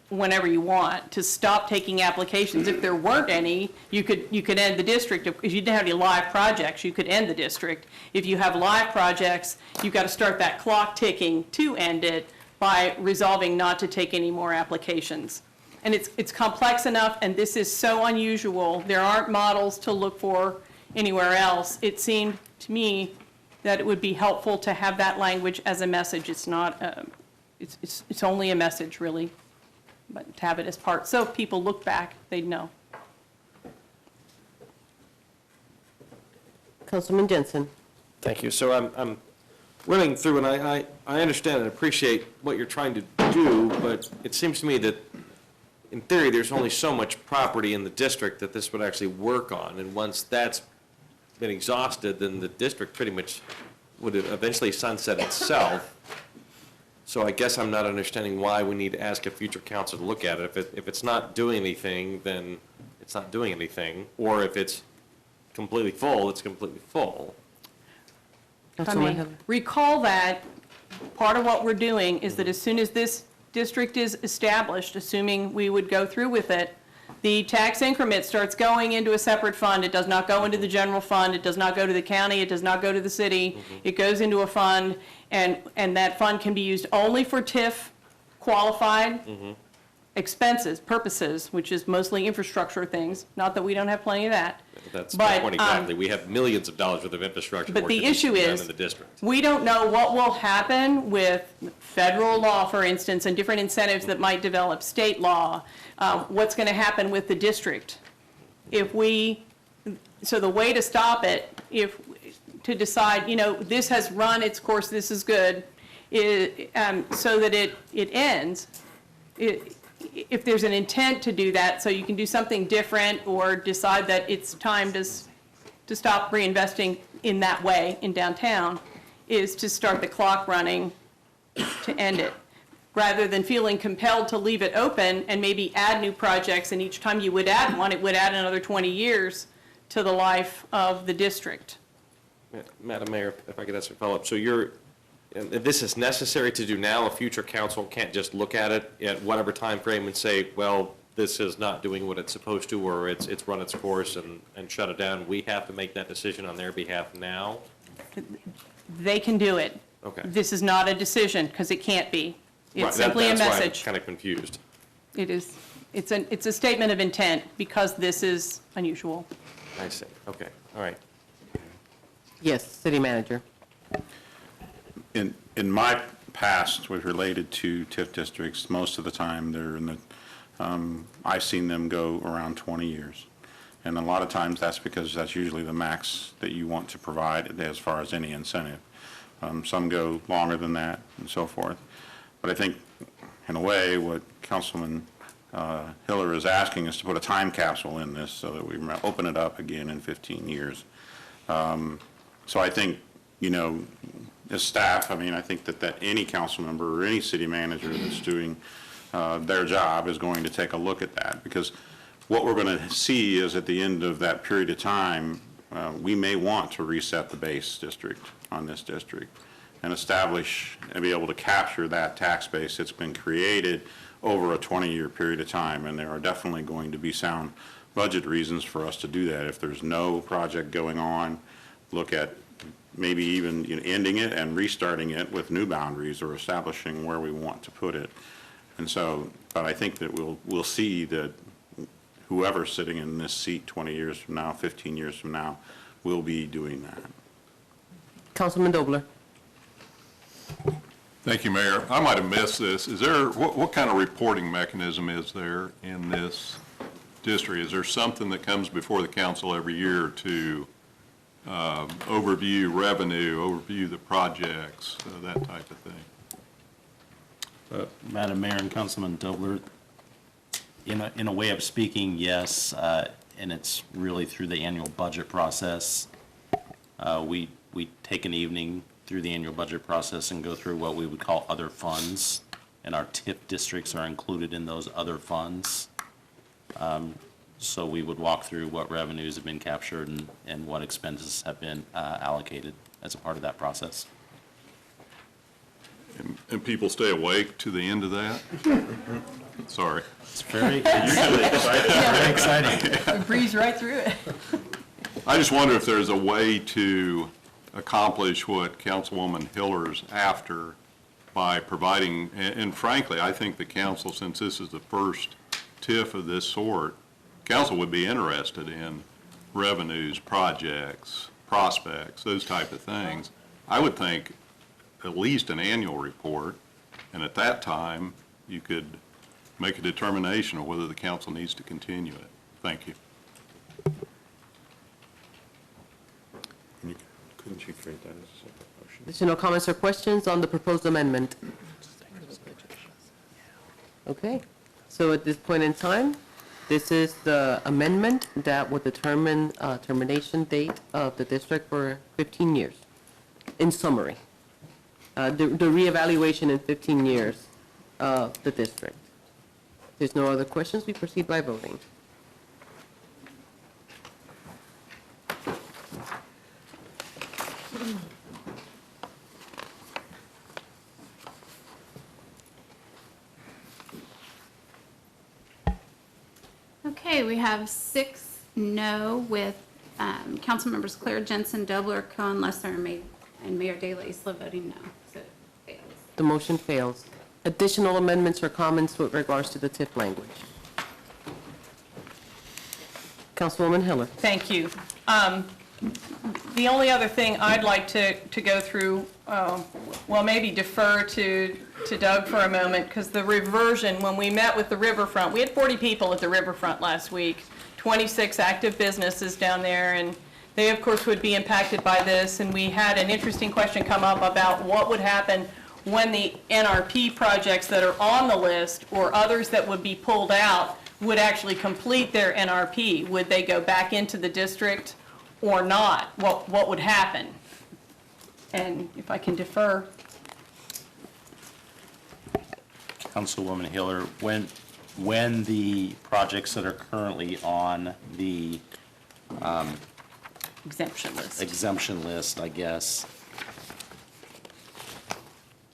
whenever you want, to stop taking applications. If there weren't any, you could end the district. If you didn't have any live projects, you could end the district. If you have live projects, you've got to start that clock ticking to end it by resolving not to take any more applications. And it's complex enough, and this is so unusual. There aren't models to look for anywhere else. It seemed to me that it would be helpful to have that language as a message. It's not, it's only a message, really. But to have it as part, so if people look back, they'd know. Councilman Jensen. Thank you. So I'm running through, and I understand and appreciate what you're trying to do, but it seems to me that, in theory, there's only so much property in the district that this would actually work on, and once that's been exhausted, then the district pretty much would eventually sunset itself. So I guess I'm not understanding why we need to ask a future council to look at it. If it's not doing anything, then it's not doing anything. Or if it's completely full, it's completely full. If I may recall that part of what we're doing is that as soon as this district is established, assuming we would go through with it, the tax increment starts going into a separate fund. It does not go into the general fund. It does not go to the county. It does not go to the city. It goes into a fund, and that fund can be used only for TIF qualified expenses, purposes, which is mostly infrastructure things. Not that we don't have plenty of that. That's But, the point exactly. We have millions of dollars worth of infrastructure but work the that needs to issue be done is, in the district. we don't know what will happen with federal law, for instance, and different incentives that might develop state law. What's going to happen with the district? So the way to stop it, to decide, this has run its course, this is good, so that it ends. If there's an intent to do that, so you can do something different or decide that it's time to stop reinvesting in that way in downtown, is to start the clock running to end it, rather than feeling compelled to leave it open and maybe add new projects, and each time you would add one, it would add another 20 years to the life of the district. Madam Mayor, if I could ask a follow-up. So this is necessary to do now. A future council can't just look at it at whatever time frame and say, well, this is not doing what it's supposed to, or it's run its course and shut it down. We have to make that decision on their behalf now? They can do it. Okay. This is not a decision, because it can't be. Right, It's simply a that's why I'm message. kind of confused. It is, it's a statement of intent, because this is unusual. I see. Okay. All right. Yes, city manager. In my past, with related to TIF districts, most of the time, they're in the, I've seen them go around 20 years. And a lot of times, that's because that's usually the max that you want to provide as far as any incentive. Some go longer than that, and so forth. But I think, in a way, what Councilman Hiller is asking is to put a time capsule in this so that we open it up again in 15 years. So I think, as staff, I think that any council member or any city manager that's doing their job is going to take a look at that, because what we're going to see is at the end of that period of time, we may want to reset the base district on this district and establish and be able to capture that tax base that's been created over a 20-year period of time. And there are definitely going to be sound budget reasons for us to do that. If there's no project going on, look at maybe even ending it and restarting it with new boundaries or establishing where we want to put it. And so, but I think that we'll see that whoever's sitting in this seat 20 years from now, 15 years from now, will be doing that. Councilman Dobler. Thank you, Mayor. I might have missed this. Is there, what kind of reporting mechanism is there in this district? Is there something that comes before the council every year to overview revenue, overview the projects, that type of thing? Madam Mayor and Councilman Dobler, in a way of speaking, yes, and it's really through the annual budget process. We take an evening through the annual budget process and go through what we would call other funds, and our TIF districts are included in those other funds. So we would walk through what revenues have been captured and what expenses have been allocated as a part of that process. And people stay awake to the end of that? Sorry. It's very exciting. We breeze right through it. I just wonder if there's a way to accomplish what Councilwoman Hiller's after by providing, and frankly, I think the council, since this is the first TIF of this sort, council would be interested in revenues, projects, prospects, those type of things. I would think at least an annual report, and at that time, you could make a determination of whether the council needs to continue it. Thank you. Couldn't you create that as a separate motion? Additional comments or questions on the proposed amendment? Okay, so at this point in time, this is the amendment that would determine termination date of the district for 15 years. In summary, the reevaluation in 15 years of the district. If there's no other questions, we proceed by voting. Okay, we have 6 no with council members Claire Jensen, Dobler, Cohen, Lesser, and Mayor De La Isla voting no. So it fails. The motion fails. Additional amendments or comments with regards to the TIF language? Councilwoman Hiller. Thank you. The only other thing I'd like to go through, well, maybe defer to Doug for a moment, because the reversion, when we met with the riverfront, we had 40 people at the riverfront last week, 26 active businesses down there, and they, of course, would be impacted by this. And we had an interesting question come up about what would happen when the NRP projects that are on the list or others that would be pulled out would actually complete their NRP. Would they go back into the district or not? What would happen? And if I can defer. Councilwoman Hiller, when the projects that are currently on the exemption list, I guess,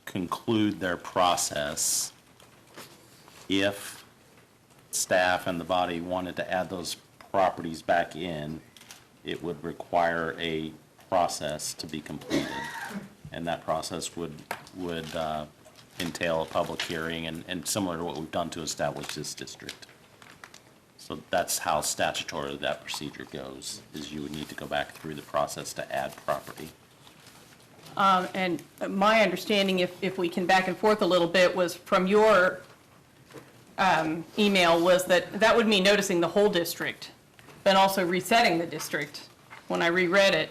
conclude their process, if staff and the body wanted to add those properties back in, it would require a process to be completed. And that process would entail a public hearing and similar to what we've done to establish this district. So that's how statutorily that procedure goes, is you would need to go back through the process to add property. And my understanding, if we can back and forth a little bit, was from your email, was that would mean noticing the whole district, but also resetting the district when I reread it,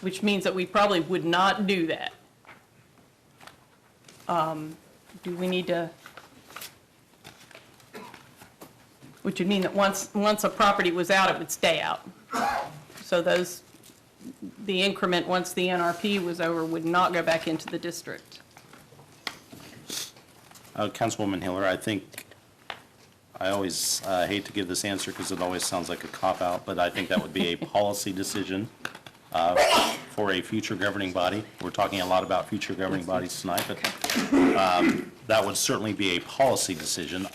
which means that we probably would not do that. Do we need to, which would mean that once a property was out, it would stay out. So the increment, once the NRP was over, would not go back into the district. Councilwoman Hiller, I think, I always hate to give this answer because it always sounds like a cop-out, but I think that would be a policy decision for a future governing body. We're talking a lot about future governing bodies tonight, but that would certainly be a policy decision.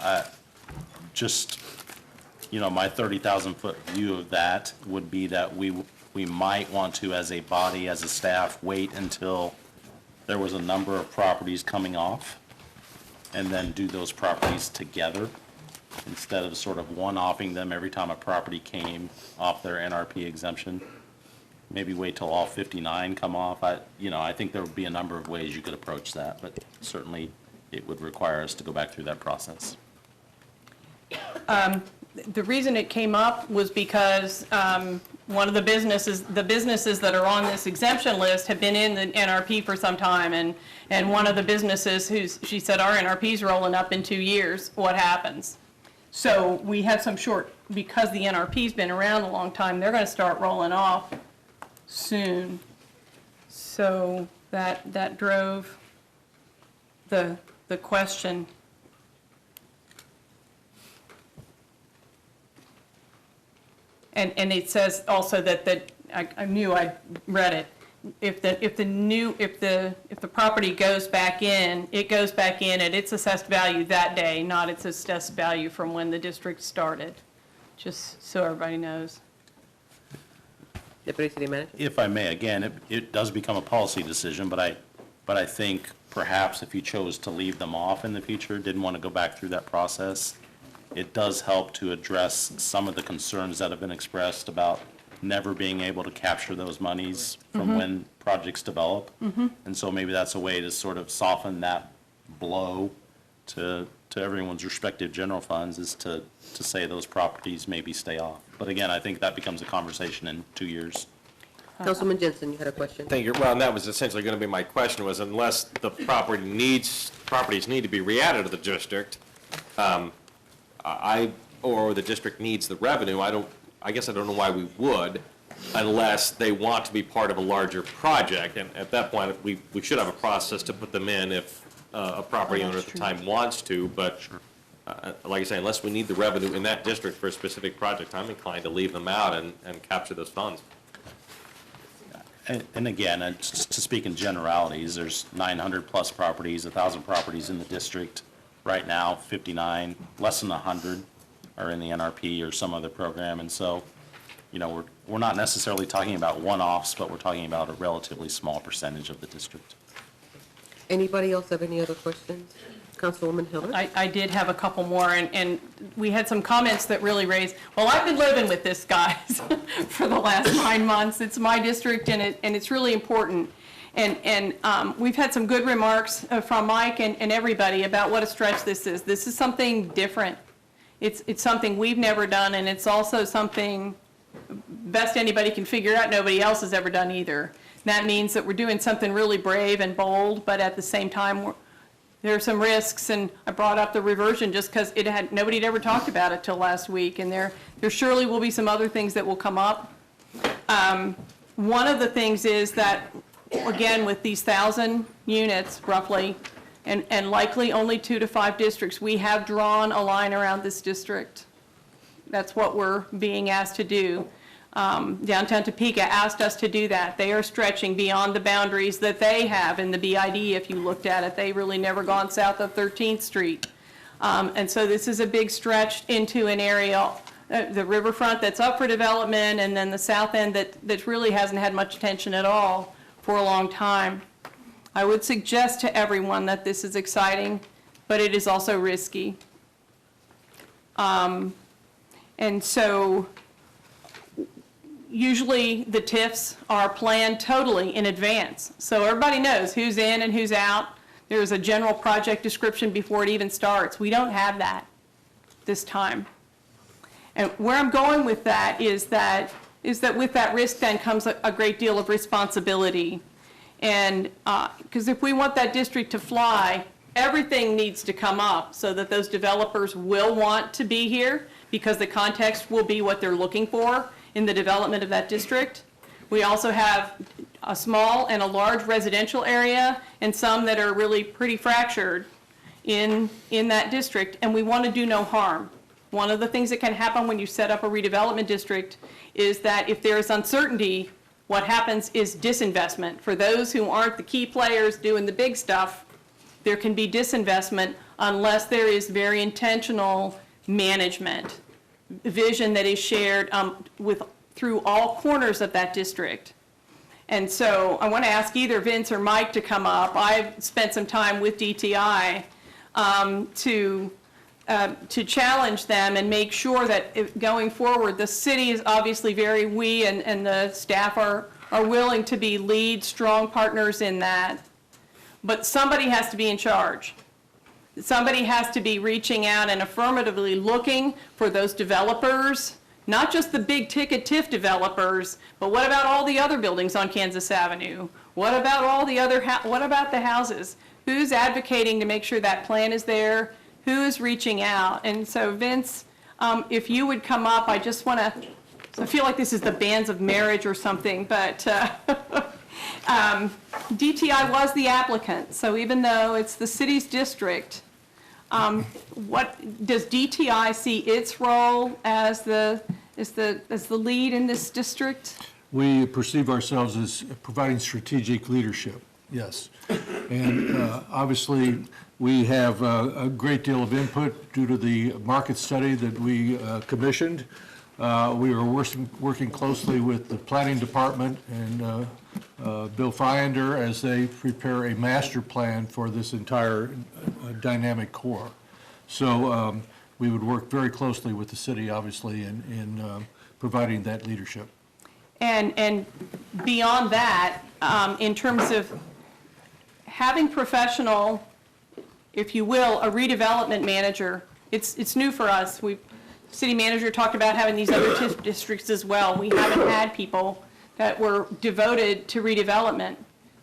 Just, my 30,000-foot view of that would be that we might want to, as a body, as a staff, wait until there was a number of properties coming off and then do those properties together instead of sort of one-offing them every time a property came off their NRP exemption. Maybe wait till all 59 come off. I think there would be a number of ways you could approach that, but certainly it would require us to go back through that process. The reason it came up was because one of the businesses that are on this exemption list have been in the NRP for some time, and one of the businesses she said, our NRP's rolling up in 2 years, what happens? So we have some because the NRP's been around a long time, they're going to start rolling off soon. So that drove the question. And it says also that I knew I read it. If the property goes back in, it goes back in at its assessed value that day, not its assessed value from when the district started. Just so everybody knows. Deputy City Manager. If I may, again, it does become a policy decision, but I think perhaps if you chose to leave them off in the future, didn't want to go back through that process, it does help to address some of the concerns that have been expressed about never being able to capture those monies from when projects develop. And so maybe that's a way to sort of soften that blow to everyone's respective general funds, is to say those properties maybe stay off. But again, I think that becomes a conversation in 2 years. Councilman Jensen, you had a question? Thank you. Well, and that was essentially going to be my question, was unless the properties need to be re-added to the district, or the district needs the revenue, I guess I don't know why we would, unless they want to be part of a larger project. And at that point, we should have a process to put them in if a property owner at the time wants to. But like I say, unless we need the revenue in that district for a specific project, I'm inclined to leave them out and capture those funds. And again, to speak in generalities, there's 900-plus properties, 1,000 properties in the district. Right now, 59, less than 100 are in the NRP or some other program. And so, we're not necessarily talking about one-offs, but we're talking about a relatively small percentage of the district. Anybody else have any other questions? Councilwoman Hiller? I did have a couple more, and we had some comments that really raised, well, I've been living with this, guys, for the last 9 months. It's my district, and it's really important. And we've had some good remarks from Mike and everybody about what a stretch this is. This is something different. It's something we've never done, and it's also something best anybody can figure out nobody else has ever done either. That means that we're doing something really brave and bold, but at the same time, there are some risks, and I brought up the reversion just because nobody had ever talked about it till last week, and there surely will be some other things that will come up. One of the things is that, again, with these 1,000 units roughly, and likely only 2 to 5 districts, we have drawn a line around this district. That's what we're being asked to do. Downtown Topeka asked us to do that. They are stretching beyond the boundaries that they have in the BID. If you looked at it, they really never gone south of 13th Street. And so this is a big stretch into an area, the riverfront that's up for development, and then the south end that really hasn't had much attention at all for a long time. I would suggest to everyone that this is exciting, but it is also risky. And so usually the TIFs are planned totally in advance. So everybody knows who's in and who's out. There's a general project description before it even starts. We don't have that this time. And where I'm going with that is that with that risk then comes a great deal of responsibility. And because if we want that district to fly, everything needs to come up so that those developers will want to be here, because the context will be what they're looking for in the development of that district. We also have a small and a large residential area, and some that are really pretty fractured in that district, and we want to do no harm. One of the things that can happen when you set up a redevelopment district is that if there is uncertainty, what happens is disinvestment. For those who aren't the key players doing the big stuff, there can be disinvestment unless there is very intentional management, vision that is shared through all corners of that district. And so I want to ask either Vince or Mike to come up. I've spent some time with DTI to challenge them and make sure that going forward, the city is obviously we and the staff are willing to be lead, strong partners in that. But somebody has to be in charge. Somebody has to be reaching out and affirmatively looking for those developers, not just the big ticket TIF developers, but what about all the other buildings on Kansas Avenue? What about all the other, what about the houses? Who's advocating to make sure that plan is there? Who is reaching out? And so Vince, if you would come up, I just want to, I feel like this is the bands of marriage or something, but DTI was the applicant. So even though it's the city's district, what does DTI see its role as the lead in this district? We perceive ourselves as providing strategic leadership, yes. And obviously, we have a great deal of input due to the market study that we commissioned. We are working closely with the planning department and Bill Feinder as they prepare a master plan for this entire dynamic core. So we would work very closely with the city, obviously, in providing that leadership. And beyond that, in terms of having professional, if you will, a redevelopment manager, it's new for us. City manager talked about having these other TIF districts as well. We haven't had people that were devoted to redevelopment.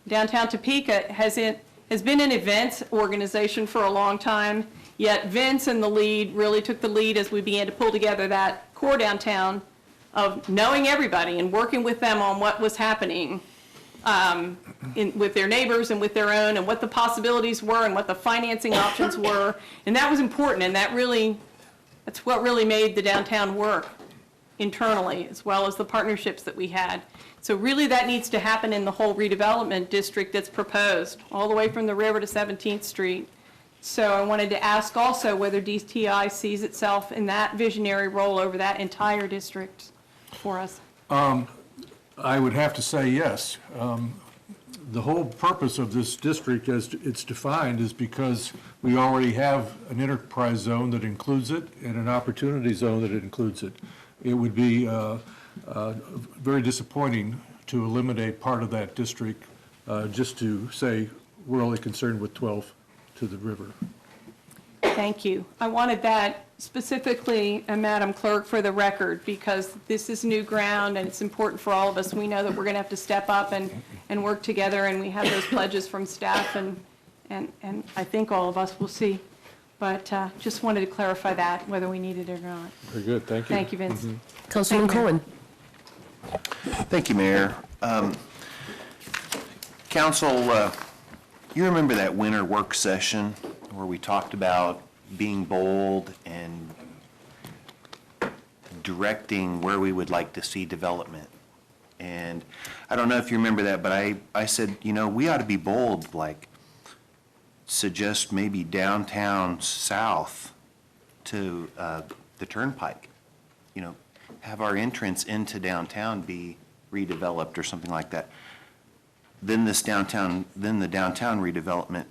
Downtown Topeka has been an events organization for a long time, yet Vince and the lead really took the lead as we began to pull together that core downtown of knowing everybody and working with them on what was happening with their neighbors and with their own, and what the possibilities were and what the financing options were. And that was important, and that's what really made the downtown work internally, as well as the partnerships that we had. So really that needs to happen in the whole redevelopment district that's proposed, all the way from the river to 17th Street. So I wanted to ask also whether DTI sees itself in that visionary role over that entire district for us. I would have to say yes. The whole purpose of this district, as it's defined, is because we already have an enterprise zone that includes it and an opportunity zone that includes it. It would be very disappointing to eliminate part of that district just to say we're only concerned with 12 to the river. Thank you. I wanted that specifically, Madam Clerk, for the record, because this is new ground and it's important for all of us. We know that we're going to have to step up and work together, and we have those pledges from staff, and I think all of us will see. But just wanted to clarify that, whether we need it or not. Very good, thank you. Thank you, Vince. Councilman Cohen. Thank you, Mayor. Council, you remember that winter work session where we talked about being bold and directing where we would like to see development? And I don't know if you remember that, but I said, you know, we ought to be bold, like suggest maybe downtown south to the Turnpike. You know, have our entrance into downtown be redeveloped or something like that. Then the downtown redevelopment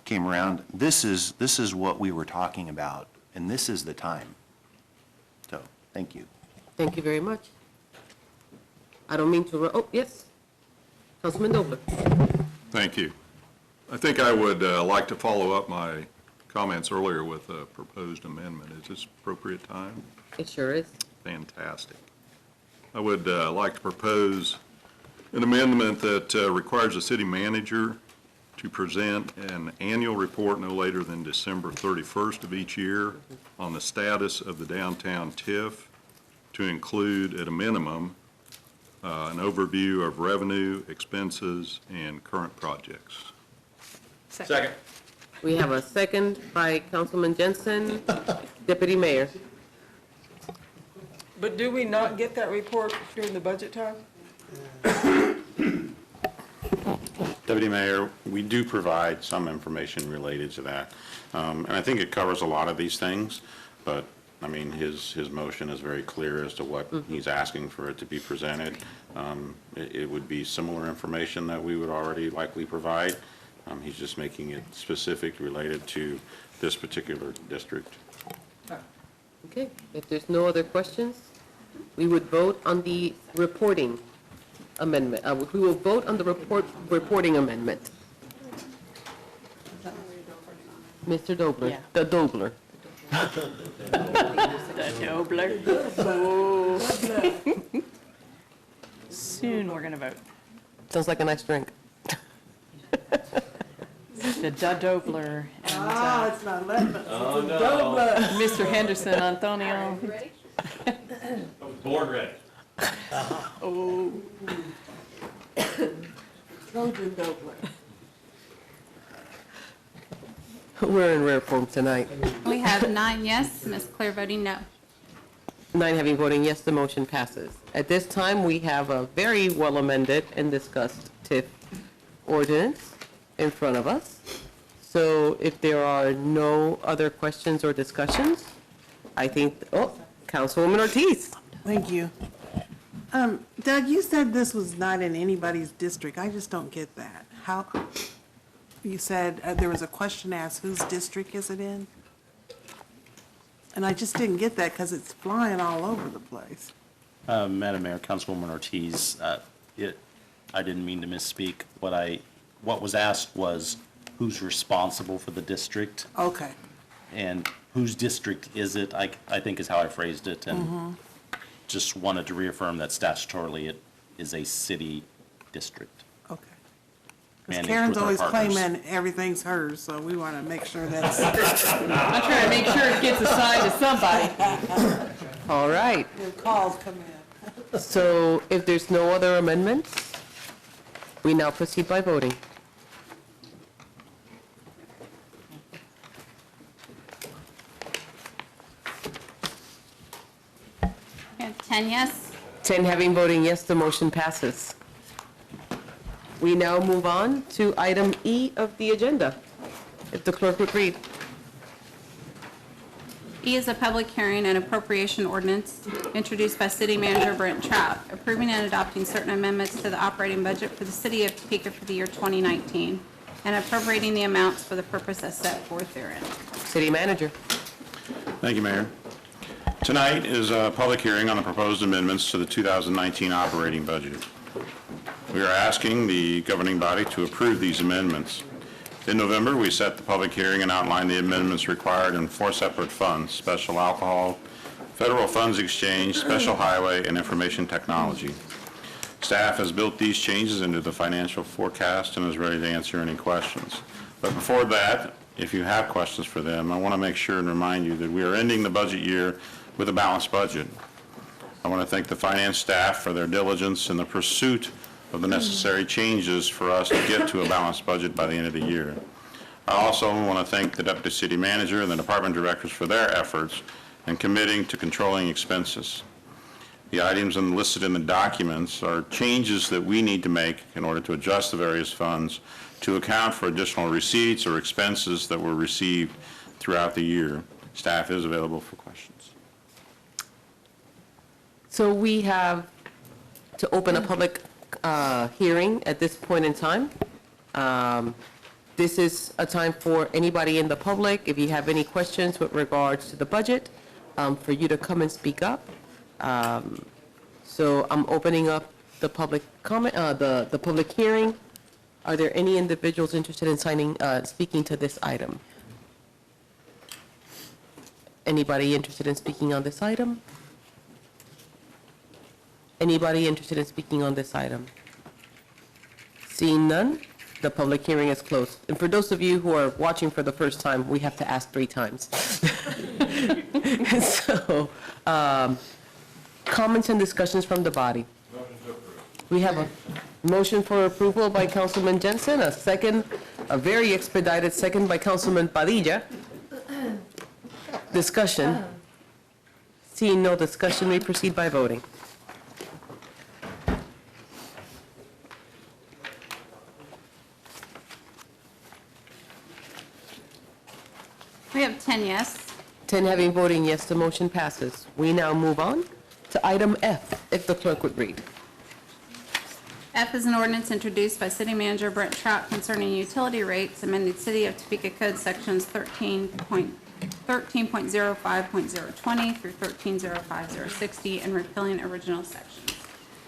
came around. This is what we were talking about, and this is the time. So, thank you. Thank you very much. I don't mean to, oh, yes. Councilman Dobler. Thank you. I think I would like to follow up my comments earlier with a proposed amendment. Is this appropriate time? It sure is. Fantastic. I would like to propose an amendment that requires the city manager to present an annual report no later than December 31st of each year on the status of the downtown TIF, to include at a minimum an overview of revenue, expenses, and current projects. Second. We have a second by Councilman Jensen. Deputy Mayor. But do we not get that report during the budget time? Deputy Mayor, we do provide some information related to that. And I think it covers a lot of these things, but, I mean, his motion is very clear as to what he's asking for it to be presented. It would be similar information that we would already likely provide. He's just making it specific related to this particular district. Okay, if there's no other questions, we would vote on the reporting amendment. We will vote on the reporting amendment. Mr. Dobler. Yeah. The Dobler. The Dobler. Oh. Soon we're going to vote. Sounds like a nice drink. The Dobler. And, It's not lemon. Oh, no. Mr. Henderson, Antonio. I was born ready. Oh. Trojan Dobler. We're in rare form tonight. We have 9 yes, Ms. Claire voting no. 9 having voting yes, the motion passes. At this time, we have a very well amended and discussed TIF ordinance in front of us. So if there are no other questions or discussions, I think, oh, Councilwoman Ortiz. Thank you. Doug, you said this was not in anybody's district. I just don't get that. How, you said there was a question asked, whose district is it in? And I just didn't get that because it's flying all over the place. Madam Mayor, Councilwoman Ortiz, I didn't mean to misspeak. What was asked was who's responsible for the district, Okay. and whose district is it, I think is how I phrased it, and just wanted to reaffirm that statutorily it is a city district. Okay. Because Managed Karen's with our always partners. claiming everything's hers, so we want to make sure that's. I'm trying to make sure it gets assigned to somebody. All right. Your calls come in. So if there's no other amendments, we now proceed by voting. We have 10 yes. 10 having voting yes, the motion passes. We now move on to item E of the agenda. if the clerk would read. E is a public hearing and appropriation ordinance introduced by City Manager Brent Trapp, approving and adopting certain amendments to the operating budget for the City of Topeka for the year 2019, and appropriating the amounts for the purpose as set forth therein. City Manager. Thank you, Mayor. Tonight is a public hearing on the proposed amendments to the 2019 operating budget. We are asking the governing body to approve these amendments. In November, we set the public hearing and outlined the amendments required in 4 separate funds: special alcohol, federal funds exchange, special highway, and information technology. Staff has built these changes into the financial forecast and is ready to answer any questions. But before that, if you have questions for them, I want to make sure and remind you that we are ending the budget year with a balanced budget. I want to thank the finance staff for their diligence in the pursuit of the necessary changes for us to get to a balanced budget by the end of the year. I also want to thank the Deputy City Manager and the Department Directors for their efforts in committing to controlling expenses. The items listed in the documents are changes that we need to make in order to adjust the various funds to account for additional receipts or expenses that were received throughout the year. Staff is available for questions. So we have to open a public hearing at this point in time. This is a time for anybody in the public, if you have any questions with regards to the budget, for you to come and speak up. So I'm opening up the public comment, the public hearing. Are there any individuals interested in speaking to this item? Anybody interested in speaking on this item? Anybody interested in speaking on this item? Seeing none, the public hearing is closed. And for those of you who are watching for the first time, we have to ask 3 times. So, comments and discussions from the body. We have a motion for approval by Councilman Jensen, a second, a very expedited second by Councilman Padilla. Discussion. Seeing no discussion, we proceed by voting. We have 10 yes. 10 having voting yes, the motion passes. We now move on to item F, if the clerk would read. F is an ordinance introduced by City Manager Brent Trapp concerning utility rates, amended City of Topeka Code Sections 13.05.020 through 13.05060, and repealing original sections.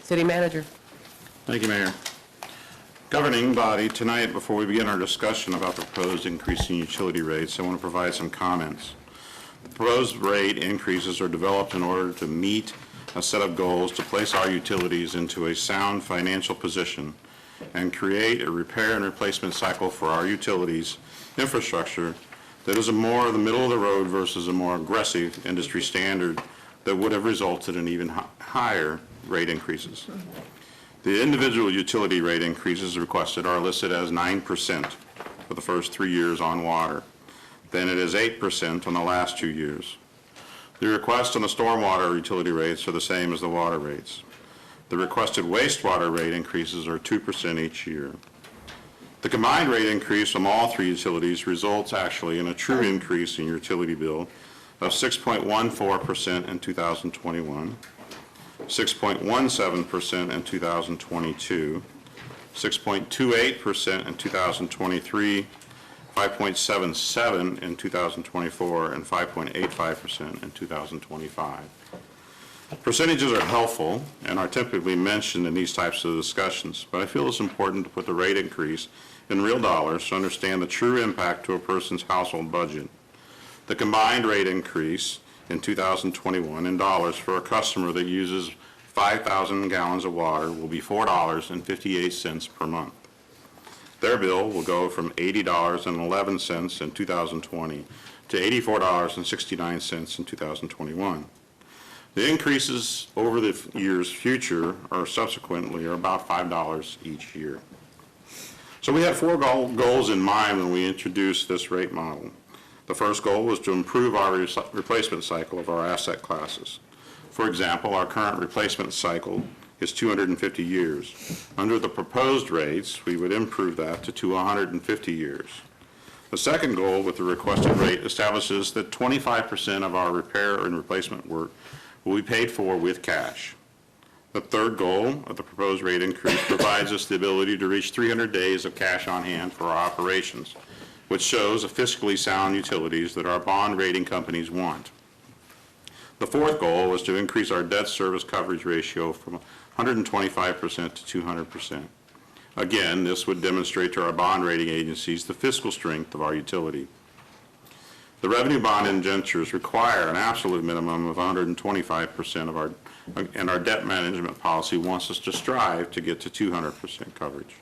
City Manager. Thank you, Mayor. Governing body, tonight, before we begin our discussion about the proposed increase in utility rates, I want to provide some comments. The proposed rate increases are developed in order to meet a set of goals to place our utilities into a sound financial position and create a repair and replacement cycle for our utilities infrastructure that is a more the middle of the road versus a more aggressive industry standard that would have resulted in even higher rate increases. The individual utility rate increases requested are listed as 9% for the first 3 years on water. Then it is 8% on the last 2 years. The request on the stormwater utility rates are the same as the water rates. The requested wastewater rate increases are 2% each year. The combined rate increase from all 3 utilities results actually in a true increase in your utility bill of 6.14% in 2021, 6.17% in 2022, 6.28% in 2023, 5.77% in 2024, and 5.85% in 2025. Percentages are helpful and are typically mentioned in these types of discussions, but I feel it's important to put the rate increase in real dollars to understand the true impact to a person's household budget. The combined rate increase in 2021 in dollars for a customer that uses 5,000 gallons of water will be $4.58 per month. Their bill will go from $80.11 in 2020 to $84.69 in 2021. The increases over the years future are subsequently about $5 each year. So we had 4 goals in mind when we introduced this rate model. The first goal was to improve our replacement cycle of our asset classes. For example, our current replacement cycle is 250 years. Under the proposed rates, we would improve that to 150 years. The second goal with the requested rate establishes that 25% of our repair and replacement work will be paid for with cash. The third goal of the proposed rate increase provides us the ability to reach 300 days of cash on hand for our operations, which shows a fiscally sound utilities that our bond rating companies want. The fourth goal was to increase our debt service coverage ratio from 125% to 200%. Again, this would demonstrate to our bond rating agencies the fiscal strength of our utility. The revenue bond indentures require an absolute minimum of 125% of our, and our debt management policy wants us to strive to get to 200% coverage.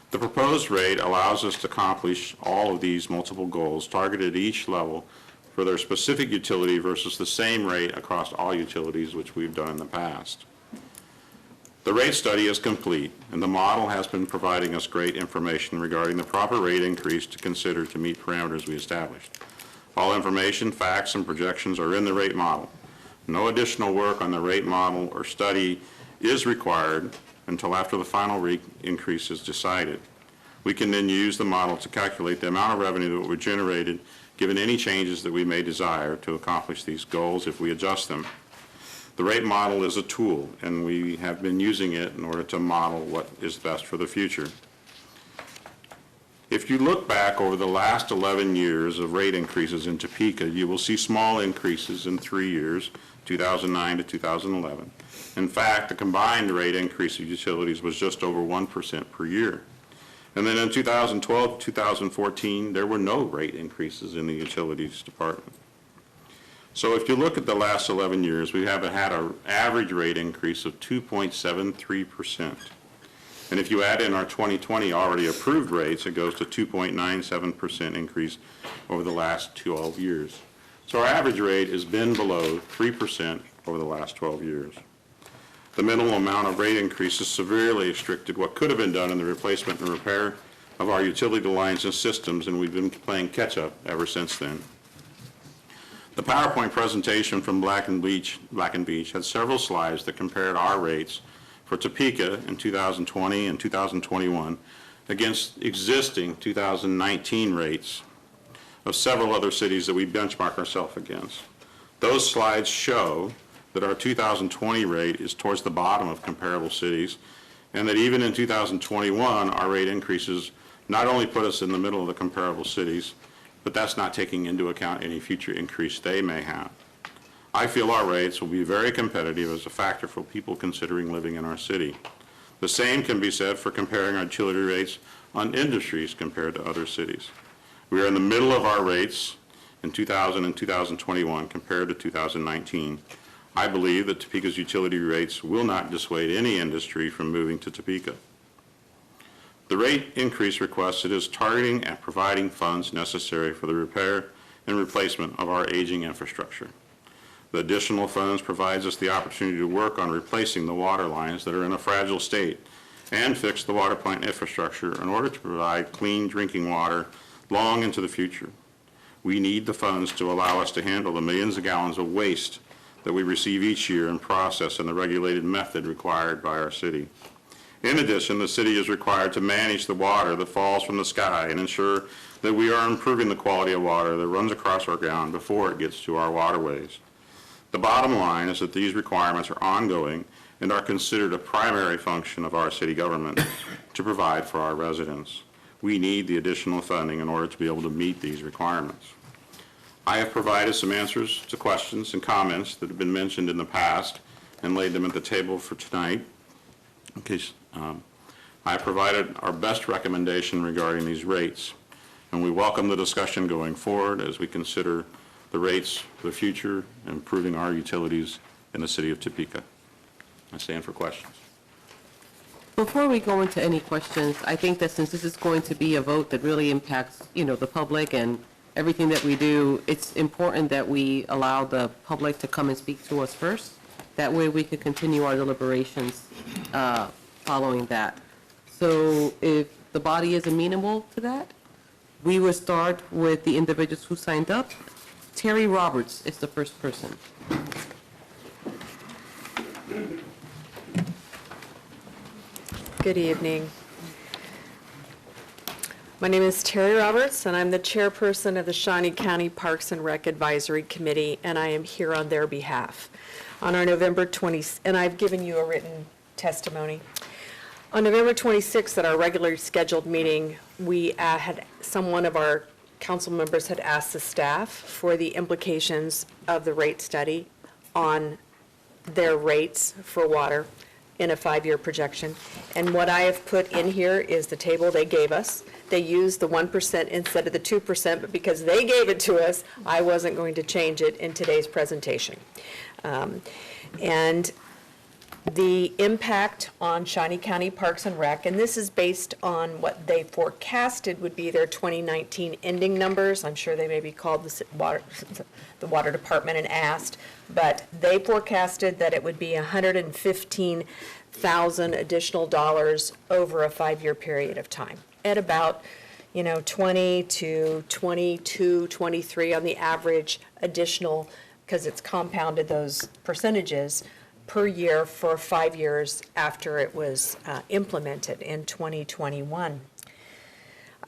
The proposed rate allows us to accomplish all of these multiple goals targeted at each level for their specific utility versus the same rate across all utilities, which we've done in the past. The rate study is complete, and the model has been providing us great information regarding the proper rate increase to consider to meet parameters we established. All information, facts, and projections are in the rate model. No additional work on the rate model or study is required until after the final rate increase is decided. We can then use the model to calculate the amount of revenue that were generated given any changes that we may desire to accomplish these goals if we adjust them. The rate model is a tool, and we have been using it in order to model what is best for the future. If you look back over the last 11 years of rate increases in Topeka, you will see small increases in 3 years, 2009 to 2011. In fact, the combined rate increase of utilities was just over 1% per year. And then in 2012 to 2014, there were no rate increases in the utilities department. So if you look at the last 11 years, we have had an average rate increase of 2.73%. And if you add in our 2020 already approved rates, it goes to 2.97% increase over the last 12 years. So our average rate has been below 3% over the last 12 years. The minimum amount of rate increases severely restricted what could have been done in the replacement and repair of our utility lines and systems, and we've been playing catch-up ever since then. The PowerPoint presentation from Black and Beach had several slides that compared our rates for Topeka in 2020 and 2021 against existing 2019 rates of several other cities that we benchmark ourselves against. Those slides show that our 2020 rate is towards the bottom of comparable cities, and that even in 2021, our rate increases not only put us in the middle of the comparable cities, but that's not taking into account any future increase they may have. I feel our rates will be very competitive as a factor for people considering living in our city. The same can be said for comparing our utility rates on industries compared to other cities. We are in the middle of our rates in 2000 and 2021 compared to 2019. I believe that Topeka's utility rates will not dissuade any industry from moving to Topeka. The rate increase requested is targeting and providing funds necessary for the repair and replacement of our aging infrastructure. The additional funds provides us the opportunity to work on replacing the water lines that are in a fragile state and fix the water plant infrastructure in order to provide clean drinking water long into the future. We need the funds to allow us to handle the millions of gallons of waste that we receive each year and process in the regulated method required by our city. In addition, the city is required to manage the water that falls from the sky and ensure that we are improving the quality of water that runs across our ground before it gets to our waterways. The bottom line is that these requirements are ongoing and are considered a primary function of our city government to provide for our residents. We need the additional funding in order to be able to meet these requirements. I have provided some answers to questions and comments that have been mentioned in the past and laid them at the table for tonight. In case, I have provided our best recommendation regarding these rates, and we welcome the discussion going forward as we consider the rates for the future and improving our utilities in the city of Topeka. I stand for questions. Before we go into any questions, I think that since this is going to be a vote that really impacts, the public and everything that we do, it's important that we allow the public to come and speak to us first. That way we could continue our deliberations following that. So if the body is amenable to that, we will start with the individuals who signed up. Terry Roberts is the first person. Good evening. My name is Terry Roberts, and I'm the chairperson of the Shawnee County Parks and Rec Advisory Committee, and I am here on their behalf. On our November 20th, and I've given you a written testimony. On November 26th, at our regularly scheduled meeting, we one of our council members had asked the staff for the implications of the rate study on their rates for water in a 5-year projection. And what I have put in here is the table they gave us. They used the 1% instead of the 2%, but because they gave it to us, I wasn't going to change it in today's presentation. And the impact on Shawnee County Parks and Rec, and this is based on what they forecasted would be their 2019 ending numbers. I'm sure they maybe called the water department and asked, but they forecasted that it would be $115,000 additional dollars over a 5-year period of time, at about 20 to 22, 23 on the average additional, because it's compounded those percentages per year for 5 years after it was implemented in 2021.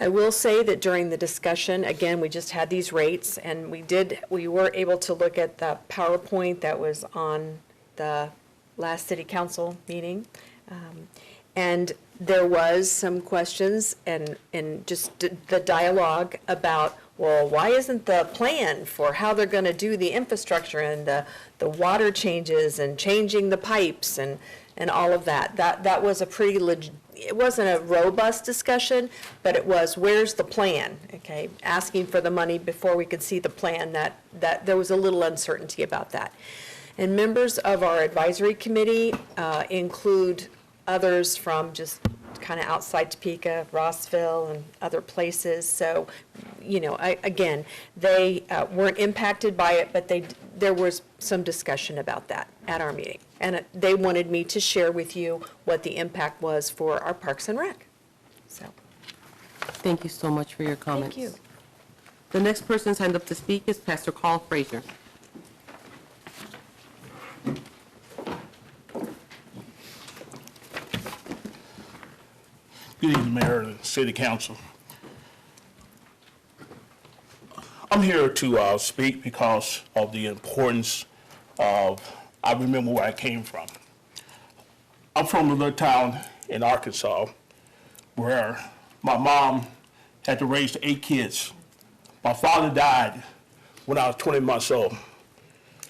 I will say that during the discussion, again, we just had these rates, and we were able to look at the PowerPoint that was on the last city council meeting. And there was some questions and just the dialogue about, well, why isn't the plan for how they're going to do the infrastructure and the water changes and changing the pipes and all of that? That was a pretty it wasn't a robust discussion, but it was, where's the plan? Okay, asking for the money before we could see the plan, that there was a little uncertainty about that. And members of our advisory committee include others from just kind of outside Topeka, Rossville, and other places. So, again, they weren't impacted by it, but there was some discussion about that at our meeting. And they wanted me to share with you what the impact was for our Parks and Rec. So, Thank you so much for your comments. thank you. The next person signed up to speak is Pastor Carl Frazier. Good evening, Mayor and City Council. I'm here to speak because of the importance of, I remember where I came from. I'm from a little town in Arkansas where my mom had to raise 8 kids. My father died when I was 20 months old.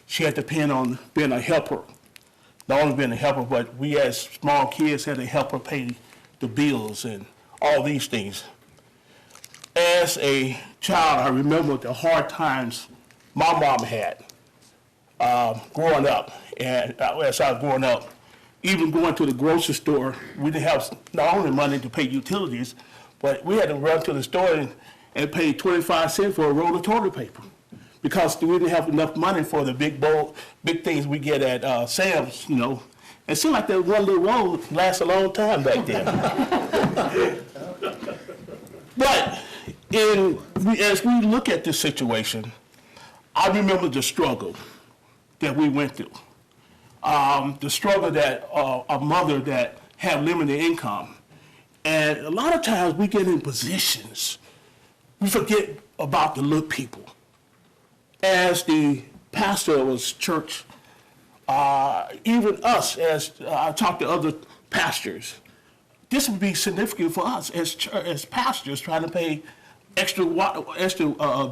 She had to depend on being a helper. Not only being a helper, but we as small kids had to help her pay the bills and all these things. As a child, I remember the hard times my mom had growing up. And as I was growing up, even going to the grocery store, we didn't have not only money to pay utilities, but we had to run to the store and pay 25 cents for a roll of toilet paper because we didn't have enough money for the big things we get at Sam's, It seemed like that one little roll lasts a long time back then. But as we look at this situation, I remember the struggle that we went through. The struggle that a mother that had limited income. And a lot of times we get in positions, we forget about the little people. As the pastor of his church, even us, as I talk to other pastors, this would be significant for us as pastors trying to pay extra water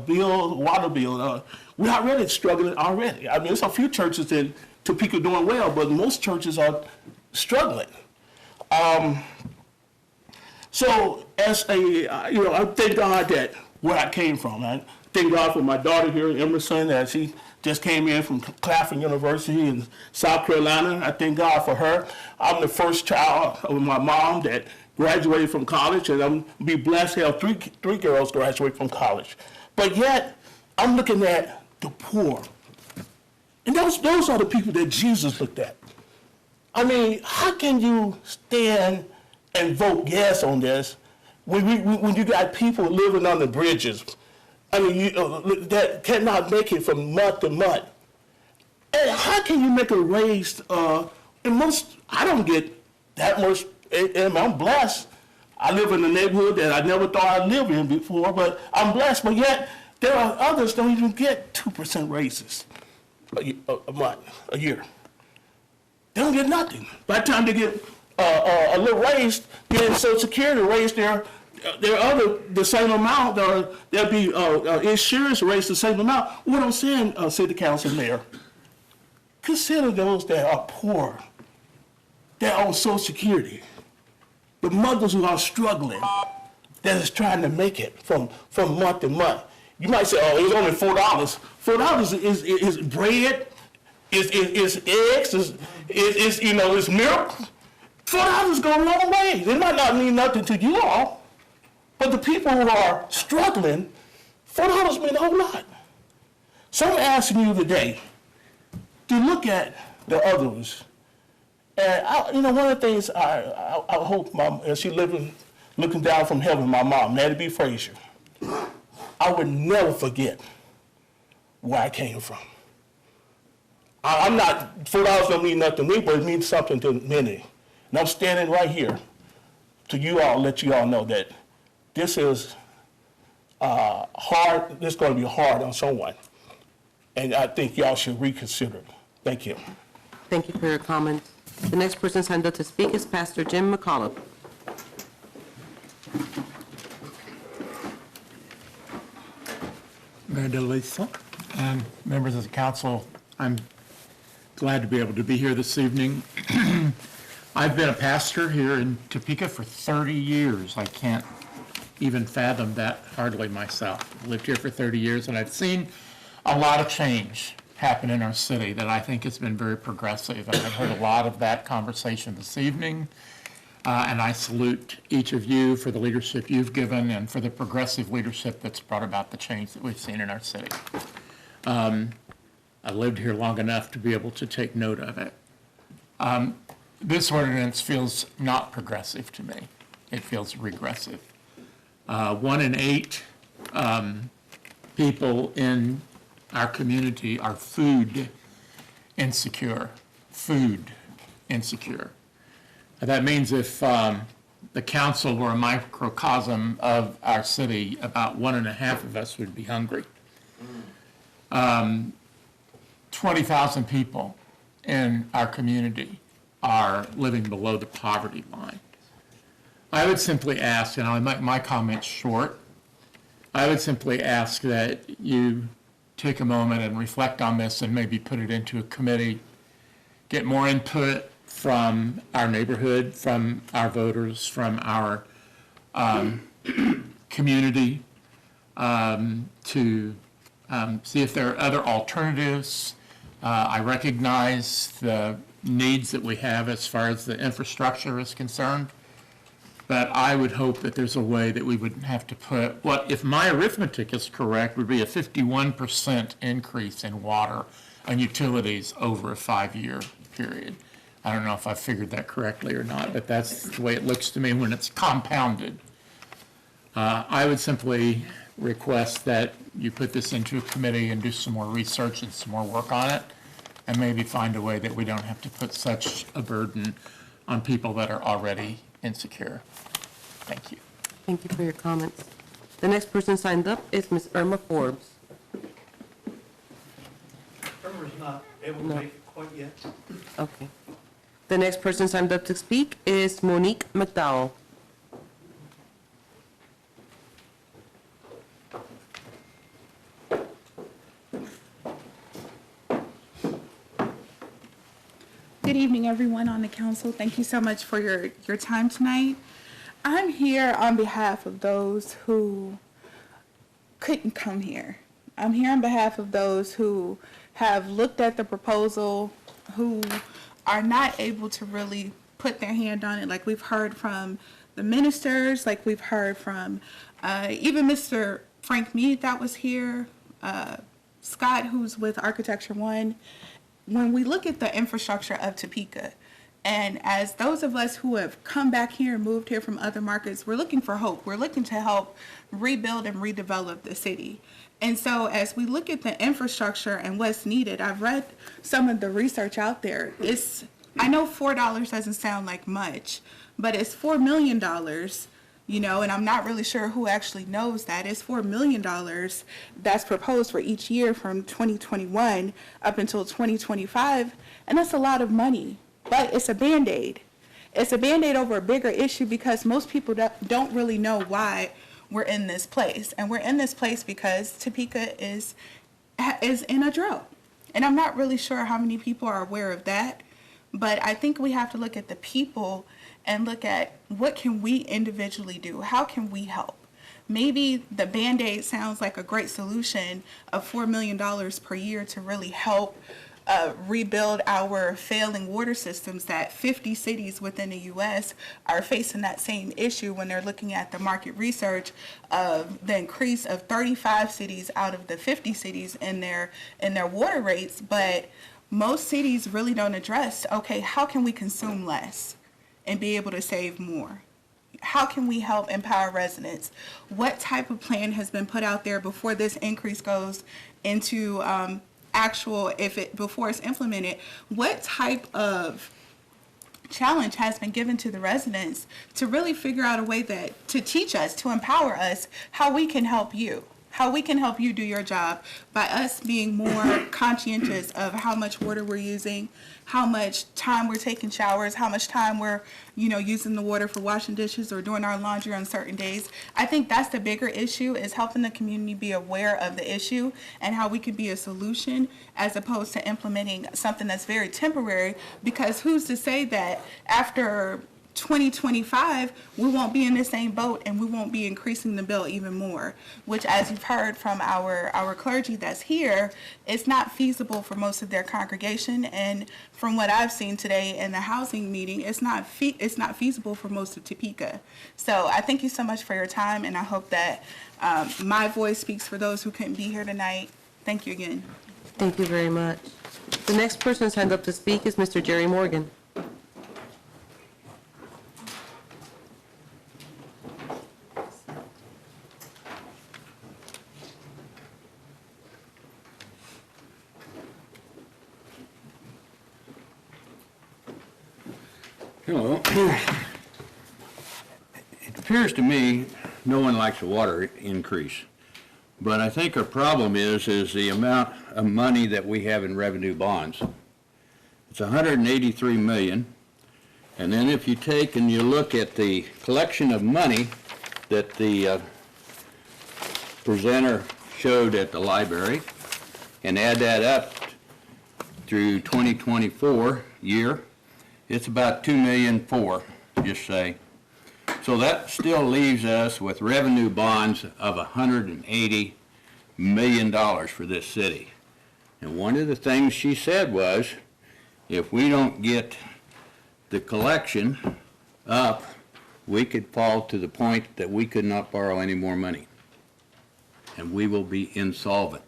bill. We're already struggling already. I mean, there's a few churches in Topeka doing well, but most churches are struggling. So as I thank God that where I came from. I thank God for my daughter here, Emerson, as she just came in from Claflin University in South Carolina. I thank God for her. I'm the first child of my mom that graduated from college, and I'm be blessed to have three girls graduate from college. But yet, I'm looking at the poor. And those are the people that Jesus looked at. I mean, how can you stand and vote yes on this when you got people living on the bridges? I mean, that cannot make it from month to month. And how can you make a raise? I don't get that much, and I'm blessed. I live in a neighborhood that I never thought I'd live in before, but I'm blessed. But yet, there are others don't even get 2% raises a month, a year. They don't get nothing. By the time they get a little raise, then Social Security raise their other the same amount, or there'll be insurance raised the same amount. What I'm saying, City Council Mayor, consider those that are poor, that are on Social Security, the mothers who are struggling, that is trying to make it from month to month. You might say, oh, it was only $4. $4 is bread, is eggs, is milk. $4 go a long way. It might not mean nothing to you all, but the people who are struggling, $4 mean a whole lot. So I'm asking you today to look at the others. And one of the things I hope, as she looking down from heaven, my mom, Nettie B. Frazier, I would never forget where I came from. I'm not, $4 don't mean nothing to me, but it means something to many. And I'm standing right here to you all, let you all know that this is hard, this is going to be hard on someone. And I think y'all should reconsider it. Thank you. Thank you for your comments. The next person signed up to speak is Pastor Jim McCullough. Mayor DeLisa and members of the council, I'm glad to be able to be here this evening. I've been a pastor here in Topeka for 30 years. I can't even fathom that hardly myself. I've lived here for 30 years, and I've seen a lot of change happen in our city that I think has been very progressive. And I've heard a lot of that conversation this evening. And I salute each of you for the leadership you've given and for the progressive leadership that's brought about the change that we've seen in our city. I lived here long enough to be able to take note of it. This ordinance feels not progressive to me. It feels regressive. 1 in 8 people in our community are food insecure. Food insecure. That means if the council were a microcosm of our city, about 1.5 of us would be hungry. 20,000 people in our community are living below the poverty line. I would simply ask, and I'll make my comments short, I would simply ask that you take a moment and reflect on this and maybe put it into a committee, get more input from our neighborhood, from our voters, from our community, to see if there are other alternatives. I recognize the needs that we have as far as the infrastructure is concerned, but I would hope that there's a way that we wouldn't have to put what, if my arithmetic is correct, would be a 51% increase in water and utilities over a 5-year period. I don't know if I figured that correctly or not, but that's the way it looks to me when it's compounded. I would simply request that you put this into a committee and do some more research and some more work on it, and maybe find a way that we don't have to put such a burden on people that are already insecure. Thank you. Thank you for your comments. The next person signed up is Ms. Irma Forbes. Irma's not able to make it quite yet. Okay. The next person signed up to speak is Monique McDowell. Good evening, everyone on the council. Thank you so much for your time tonight. I'm here on behalf of those who couldn't come here. I'm here on behalf of those who have looked at the proposal, who are not able to really put their hand on it, like we've heard from the ministers, like we've heard from even Mr. Frank Mead that was here, Scott, who's with Architecture One. When we look at the infrastructure of Topeka, and as those of us who have come back here and moved here from other markets, we're looking for hope. We're looking to help rebuild and redevelop the city. And so as we look at the infrastructure and what's needed, I've read some of the research out there. I know $4 doesn't sound like much, but it's $4 million and I'm not really sure who actually knows that. It's $4 million that's proposed for each year from 2021 up until 2025, and that's a lot of money, but it's a Band-Aid. It's a Band-Aid over a bigger issue because most people don't really know why we're in this place. And we're in this place because Topeka is in a drought. And I'm not really sure how many people are aware of that, but I think we have to look at the people and look at what can we individually do? How can we help? Maybe the Band-Aid sounds like a great solution of $4 million per year to really help rebuild our failing water systems, that 50 cities within the U.S. are facing that same issue when they're looking at the market research of the increase of 35 cities out of the 50 cities in their water rates. But most cities really don't address, okay, how can we consume less and be able to save more? How can we help empower residents? What type of plan has been put out there before this increase goes into before it's implemented? What type of challenge has been given to the residents to really figure out a way to teach us, to empower us, how we can help you? How we can help you do your job by us being more conscientious of how much water we're using, how much time we're taking showers, how much time we're, using the water for washing dishes or doing our laundry on certain days. I think that's the bigger issue, is helping the community be aware of the issue and how we could be a solution as opposed to implementing something that's very temporary, because who's to say that after 2025, we won't be in the same boat and we won't be increasing the bill even more, which, as you've heard from our clergy that's here, it's not feasible for most of their congregation. And from what I've seen today in the housing meeting, it's not feasible for most of Topeka. So I thank you so much for your time, and I hope that my voice speaks for those who couldn't be here tonight. Thank you again. Thank you very much. The next person signed up to speak is Mr. Jerry Morgan. Hello. It appears to me no one likes a water increase, but I think our problem is the amount of money that we have in revenue bonds. It's $183 million, and then if you take and you look at the collection of money that the presenter showed at the library and add that up through 2024 year, it's about $2.4 million, just say. So that still leaves us with revenue bonds of $180 million for this city. And one of the things she said was, if we don't get the collection up, we could fall to the point that we could not borrow any more money. And we will be insolvent.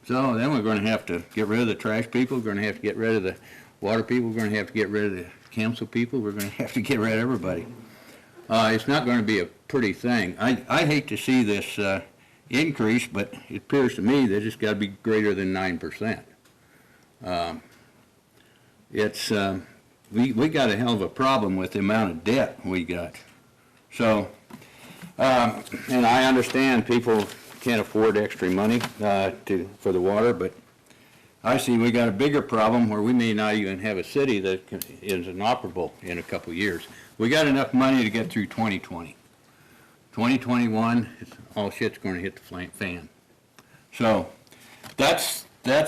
So then we're going to have to get rid of the trash people, we're going to have to get rid of the water people, we're going to have to get rid of the council people, we're going to have to get rid of everybody. It's not going to be a pretty thing. I hate to see this increase, but it appears to me that it's got to be greater than 9%. We got a hell of a problem with the amount of debt we got. So, and I understand people can't afford extra money for the water, but I see we got a bigger problem where we may not even have a city that is inoperable in a couple of years. We got enough money to get through 2020. 2021, all shit's going to hit the fan. So that's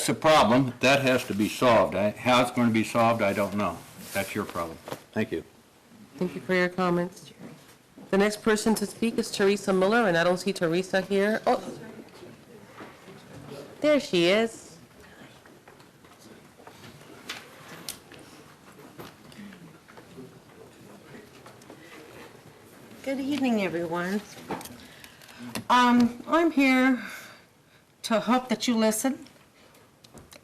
a problem. That has to be solved. How it's going to be solved, I don't know. That's your problem. Thank you. Thank you for your comments. The next person to speak is Teresa Miller, and I don't see Teresa here. Oh, there she is. Good evening, everyone. I'm here to hope that you listen.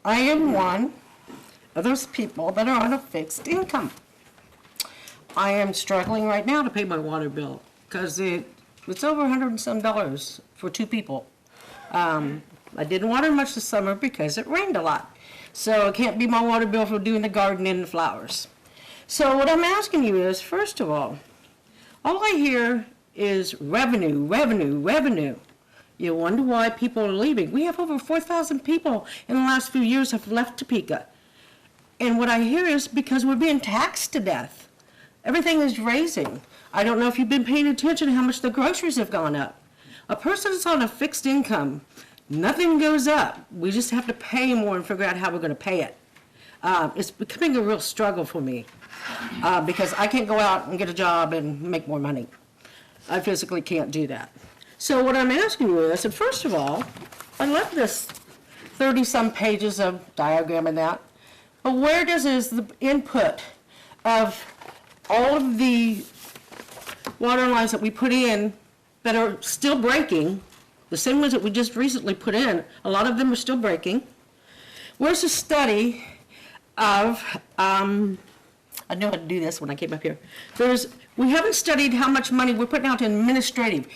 I am one of those people that are on a fixed income. I am struggling right now to pay my water bill because it's over $100 and some for two people. I didn't water much this summer because it rained a lot. So it can't be my water bill for doing the garden and the flowers. So what I'm asking you is, first of all, All I hear is revenue, revenue, revenue. You wonder why people are leaving. We have over 4,000 people in the last few years have left Topeka. And what I hear is because we're being taxed to death. Everything is raising. I don't know if you've been paying attention to how much the groceries have gone up. A person that's on a fixed income, nothing goes up. We just have to pay more and figure out how we're going to pay it. It's becoming a real struggle for me because I can't go out and get a job and make more money. I physically can't do that. So what I'm asking you is, and first of all, I love this 30-some pages of diagram and that, but where is the input of all of the water lines that we put in that are still breaking, the same ones that we just recently put in, a lot of them are still breaking. Where's the study of, I knew how to do this when I came up here. We haven't studied how much money we're putting out in administrative.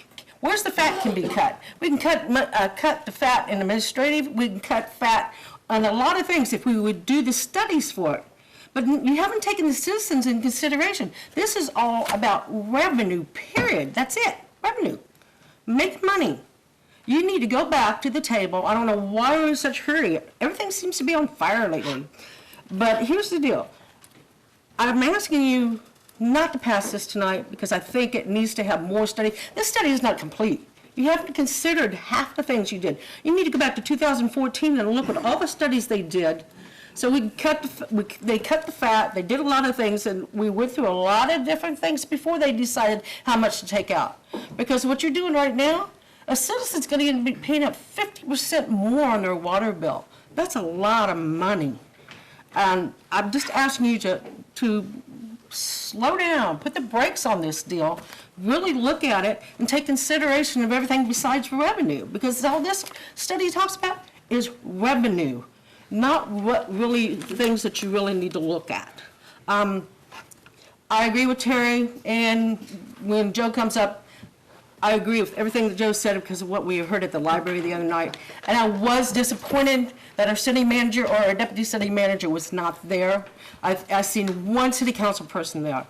Where's the fat can be cut? We can cut the fat in administrative, we can cut fat on a lot of things if we would do the studies for it. But you haven't taken the citizens in consideration. This is all about revenue, period. That's it, revenue. Make money. You need to go back to the table. I don't know why we're in such a hurry. Everything seems to be on fire lately. But here's the deal. I'm asking you not to pass this tonight because I think it needs to have more study. This study is not complete. You haven't considered half the things you did. You need to go back to 2014 and look at all the studies they did. So they cut the fat, they did a lot of things, and we went through a lot of different things before they decided how much to take out. Because what you're doing right now, a citizen's going to be paying up 50% more on their water bill. That's a lot of money. And I'm just asking you to slow down, put the brakes on this deal, really look at it, and take consideration of everything besides revenue. Because all this study talks about is revenue, not what really things that you really need to look at. I agree with Terry, and when Joe comes up, I agree with everything that Joe said because of what we heard at the library the other night. And I was disappointed that our city manager or our deputy city manager was not there. I've seen one city council person there.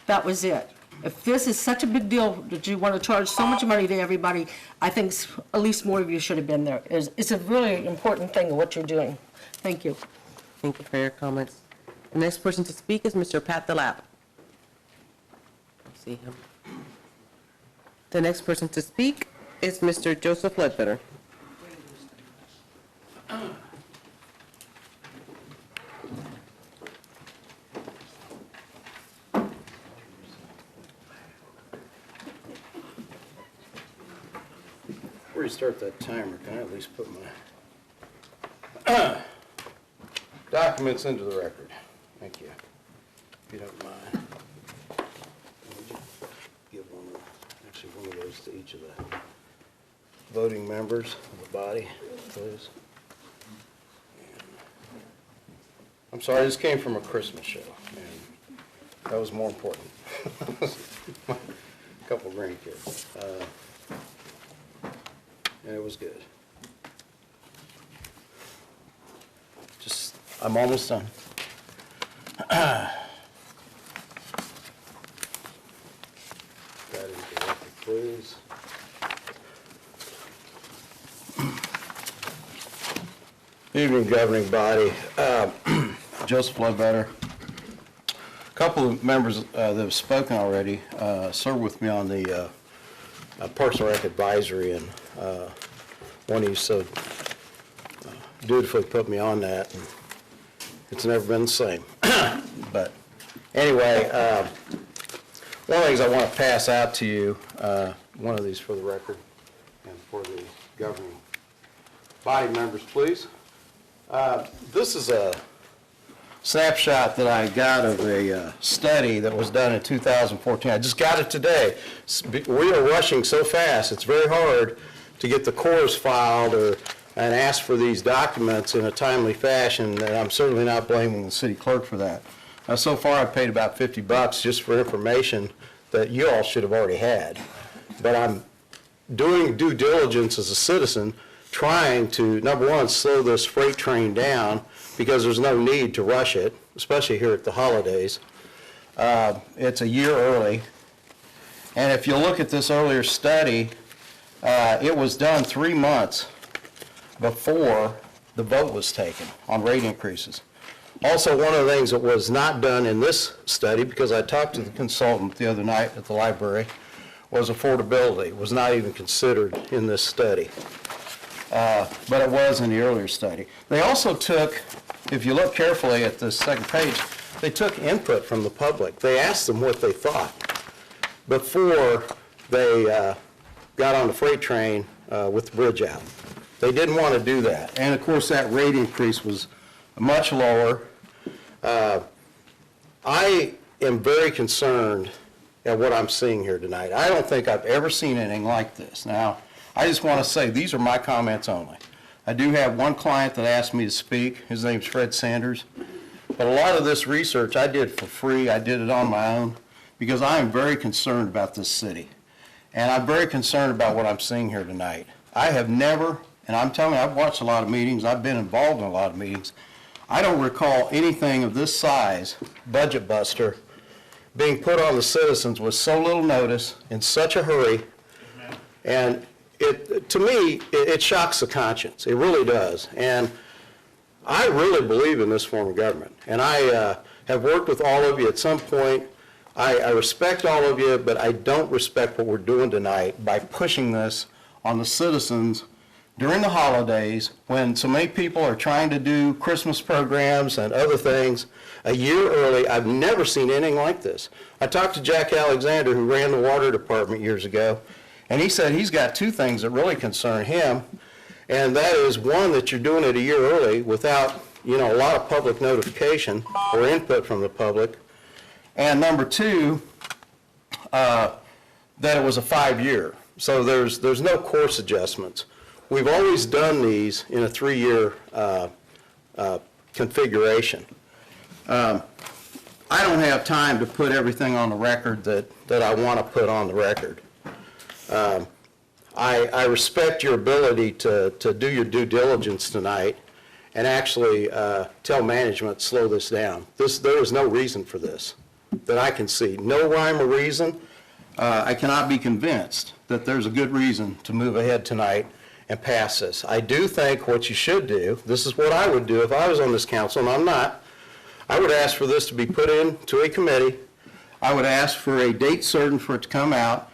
That was it. If this is such a big deal that you want to charge so much money to everybody, I think at least more of you should have been there. It's a really important thing of what you're doing. Thank you. Thank you for your comments. The next person to speak is Mr. Pat Delap. See him. The next person to speak is Mr. Joseph Ledbetter. Before you start that timer, can I at least put my documents into the record? Thank you. If you don't mind. Would you give one of those to each of the voting members of the body, please? I'm sorry, this came from a Christmas show, and that was more important. A couple grandkids. And it was good. I'm almost done. That into the record, please. Evening, governing body. Joseph Ledbetter. A couple of members that have spoken already served with me on the Parks and Rec Advisory, and one of you so dutifully put me on that, and it's never been the same. But anyway, one of the things I want to pass out to you, one of these for the record and for the governing body members, please. This is a snapshot that I got of a study that was done in 2014. I just got it today. We are rushing so fast, it's very hard to get the cores filed and ask for these documents in a timely fashion, and I'm certainly not blaming the city clerk for that. So far, I've paid about $50 just for information that you all should have already had. But I'm doing due diligence as a citizen, trying to, number one, slow this freight train down, because there's no need to rush it, especially here at the holidays. It's a year early, And if you look at this earlier study, it was done 3 months before the vote was taken on rate increases. Also, one of the things that was not done in this study, because I talked to the consultant the other night at the library, was affordability. It was not even considered in this study. But it was in the earlier study. They also took, if you look carefully at the second page, they took input from the public. They asked them what they thought before they got on the freight train with the bridge out. They didn't want to do that. And of course, that rate increase was much lower. I am very concerned at what I'm seeing here tonight. I don't think I've ever seen anything like this. Now, I just want to say, these are my comments only. I do have one client that asked me to speak. His name's Fred Sanders. But a lot of this research I did for free. I did it on my own because I am very concerned about this city. And I'm very concerned about what I'm seeing here tonight. I have never, and I'm telling you, I've watched a lot of meetings. I've been involved in a lot of meetings. I don't recall anything of this size, budget buster, being put on the citizens with so little notice, in such a hurry. And to me, it shocks the conscience. It really does. And I really believe in this form of government. And I have worked with all of you at some point. I respect all of you, but I don't respect what we're doing tonight by pushing this on the citizens during the holidays when so many people are trying to do Christmas programs and other things a year early. I've never seen anything like this. I talked to Jack Alexander, who ran the water department years ago, and he said he's got two things that really concern him, and that is, one, that you're doing it a year early without, a lot of public notification or input from the public, and number two, that it was a 5-year. So there's no course adjustments. We've always done these in a 3-year configuration. I don't have time to put everything on the record that I want to put on the record. I respect your ability to do your due diligence tonight and actually tell management, slow this down. There is no reason for this that I can see. No rhyme or reason. I cannot be convinced that there's a good reason to move ahead tonight and pass this. I do think what you should do, this is what I would do if I was on this council, and I'm not, I would ask for this to be put into a committee. I would ask for a date certain for it to come out,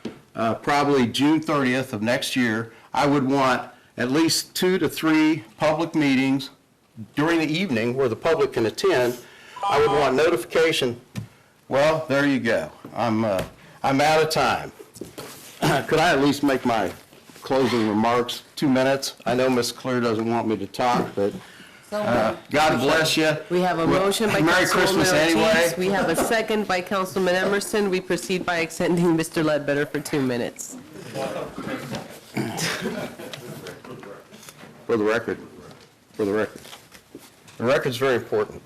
probably June 30th of next year. I would want at least 2 to 3 public meetings during the evening where the public can attend. I would want notification. Well, there you go. I'm out of time. Could I at least make my closing remarks? 2 minutes. I know Ms. Clear doesn't want me to talk, but God bless you. We have a motion by Merry Councilwoman Christmas anyway. Ortiz. We have a second by Councilman Emerson. We proceed by extending Mr. Ledbetter for 2 minutes. For the record. For the record. The record's very important.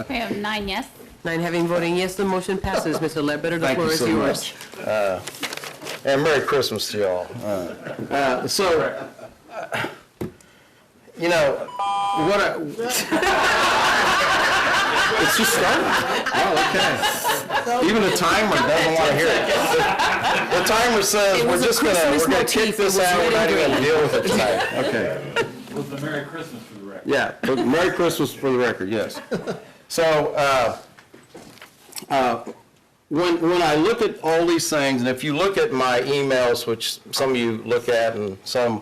We have 9 yes. 9 having voting yes, the motion passes. Mr. Ledbetter, the floor is yours. And Merry Christmas to you all. It's just starting. Oh, okay. Even the timer doesn't want to hear it. The timer says we're gonna kick this out. We're not even gonna deal with it tonight. Okay. It was a Merry Christmas for the record. Yeah, but Merry Christmas for the record, yes. So, when I look at all these things, and if you look at my emails, which some of you look at and some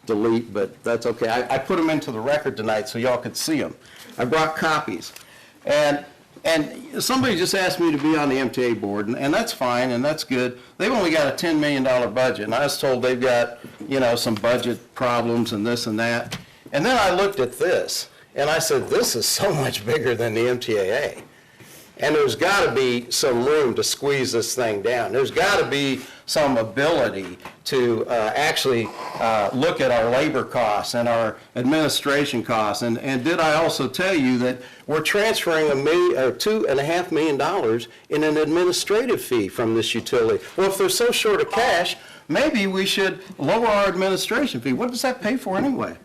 delete, but that's okay. I put them into the record tonight so y'all could see them. I brought copies. And somebody just asked me to be on the MTA board, and that's fine, and that's good. They've only got a $10 million budget, and I was told they've got, some budget problems and this and that. And then I looked at this, and I said, this is so much bigger than the MTAA. And there's got to be some room to squeeze this thing down. There's got to be some ability to actually look at our labor costs and our administration costs. And did I also tell you that we're transferring $2.5 million in an administrative fee from this utility? Well, if they're so short of cash, maybe we should lower our administration fee. What does that pay for anyway?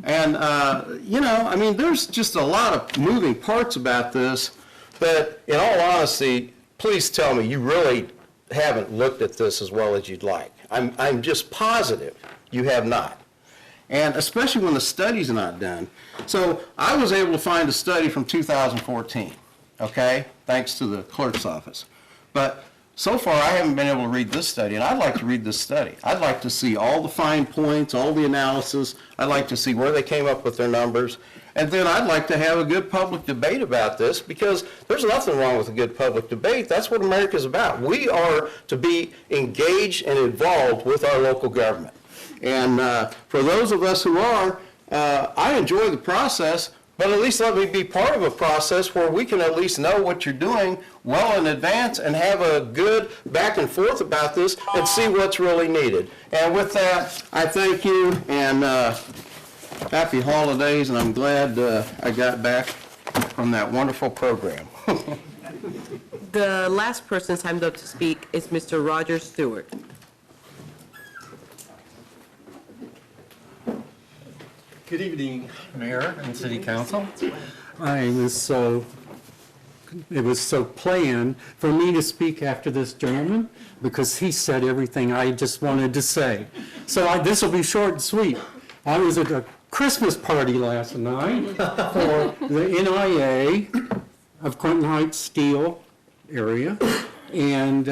And, there's just a lot of moving parts about this. But in all honesty, please tell me you really haven't looked at this as well as you'd like. I'm just positive you have not. And especially when the study's not done. So I was able to find a study from 2014, okay, thanks to the clerk's office. But so far, I haven't been able to read this study, and I'd like to read this study. I'd like to see all the fine points, all the analysis. I'd like to see where they came up with their numbers. And then I'd like to have a good public debate about this, because there's nothing wrong with a good public debate. That's what America's about. We are to be engaged and involved with our local government. And for those of us who are, I enjoy the process, but at least let me be part of a process where we can at least know what you're doing well in advance and have a good back and forth about this and see what's really needed. And with that, I thank you, and happy holidays, and I'm glad I got back from that wonderful program. The last person signed up to speak is Mr. Roger Stewart. Good evening, Mayor and City Council. It was so planned for me to speak after this gentleman because he said everything I just wanted to say. So this will be short and sweet. I was at a Christmas party last night for the NIA of Clinton Heights Steel area, and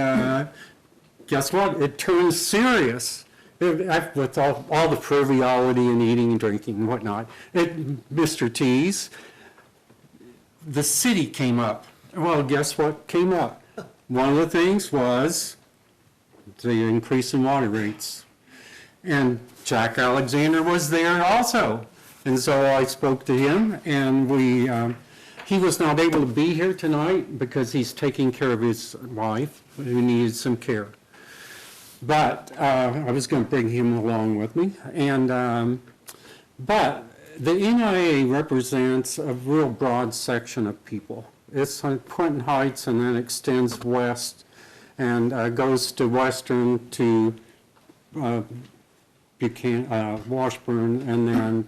guess what? It turned serious. With all the frivolity and eating and drinking and whatnot, Mr. T's, the city came up. Well, guess what came up? One of the things was the increase in water rates. And Jack Alexander was there also. And so I spoke to him, and he was not able to be here tonight because he's taking care of his wife who needed some care. But I was going to bring him along with me. And but the NIA represents a real broad section of people. It's on Clinton Heights and then extends west and goes to Western to Washburn and then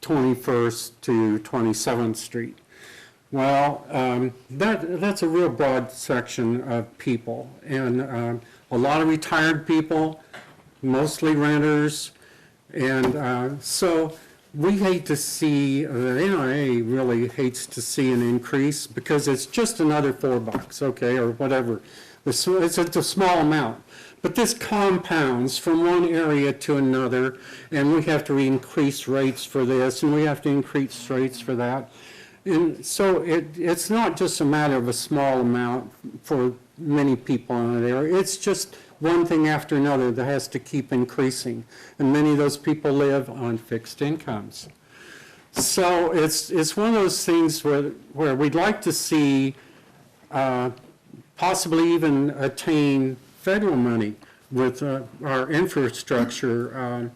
21st to 27th Street. Well, that's a real broad section of people. And a lot of retired people, mostly renters, and so we hate to see, the NIA really hates to see an increase because it's just another $4, okay, or whatever. It's a small amount. But this compounds from one area to another, and we have to increase rates for this, and we have to increase rates for that. And so it's not just a matter of a small amount for many people in that area. It's just one thing after another that has to keep increasing. And many of those people live on fixed incomes. So it's one of those things where we'd like to see possibly even attain federal money with our infrastructure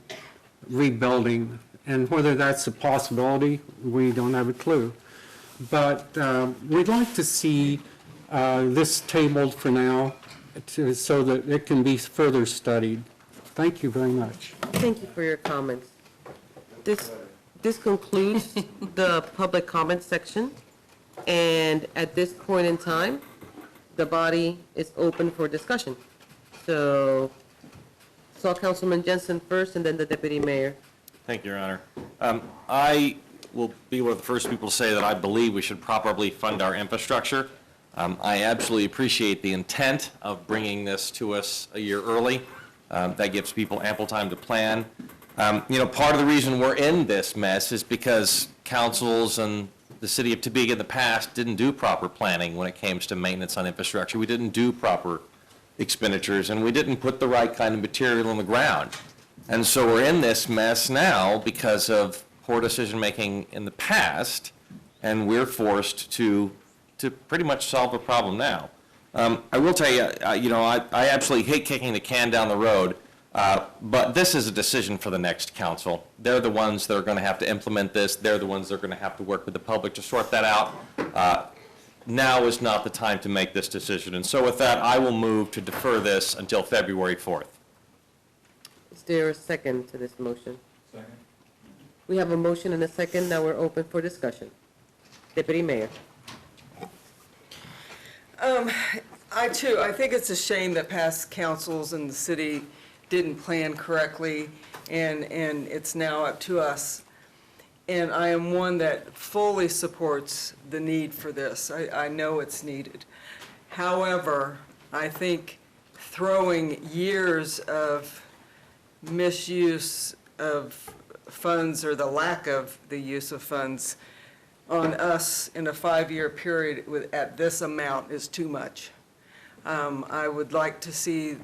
rebuilding. And whether that's a possibility, we don't have a clue. But we'd like to see this tabled for now so that it can be further studied. Thank you very much. Thank you for your comments. This concludes the public comment section. And at this point in time, the body is open for discussion. So, Councilman Jensen first and then the Deputy Mayor. Thank you, Your Honor. I will be one of the first people to say that I believe we should properly fund our infrastructure. I absolutely appreciate the intent of bringing this to us a year early. That gives people ample time to plan. Part of the reason we're in this mess is because councils and the city of Topeka in the past didn't do proper planning when it came to maintenance on infrastructure. We didn't do proper expenditures, and we didn't put the right kind of material on the ground. And so we're in this mess now because of poor decision-making in the past, and we're forced to pretty much solve the problem now. I will tell you, I absolutely hate kicking the can down the road, but this is a decision for the next council. They're the ones that are going to have to implement this. They're the ones that are going to have to work with the public to sort that out. Now is not the time to make this decision. And so with that, I will move to defer this until February 4th. Is there a second to this motion? Second. We have a motion and a second. Now we're open for discussion. Deputy Mayor. I too, I think it's a shame that past councils in the city didn't plan correctly, and it's now up to us. And I am one that fully supports the need for this. I know it's needed. However, I think throwing years of misuse of funds or the lack of the use of funds on us in a 5-year period at this amount is too much. I would like to see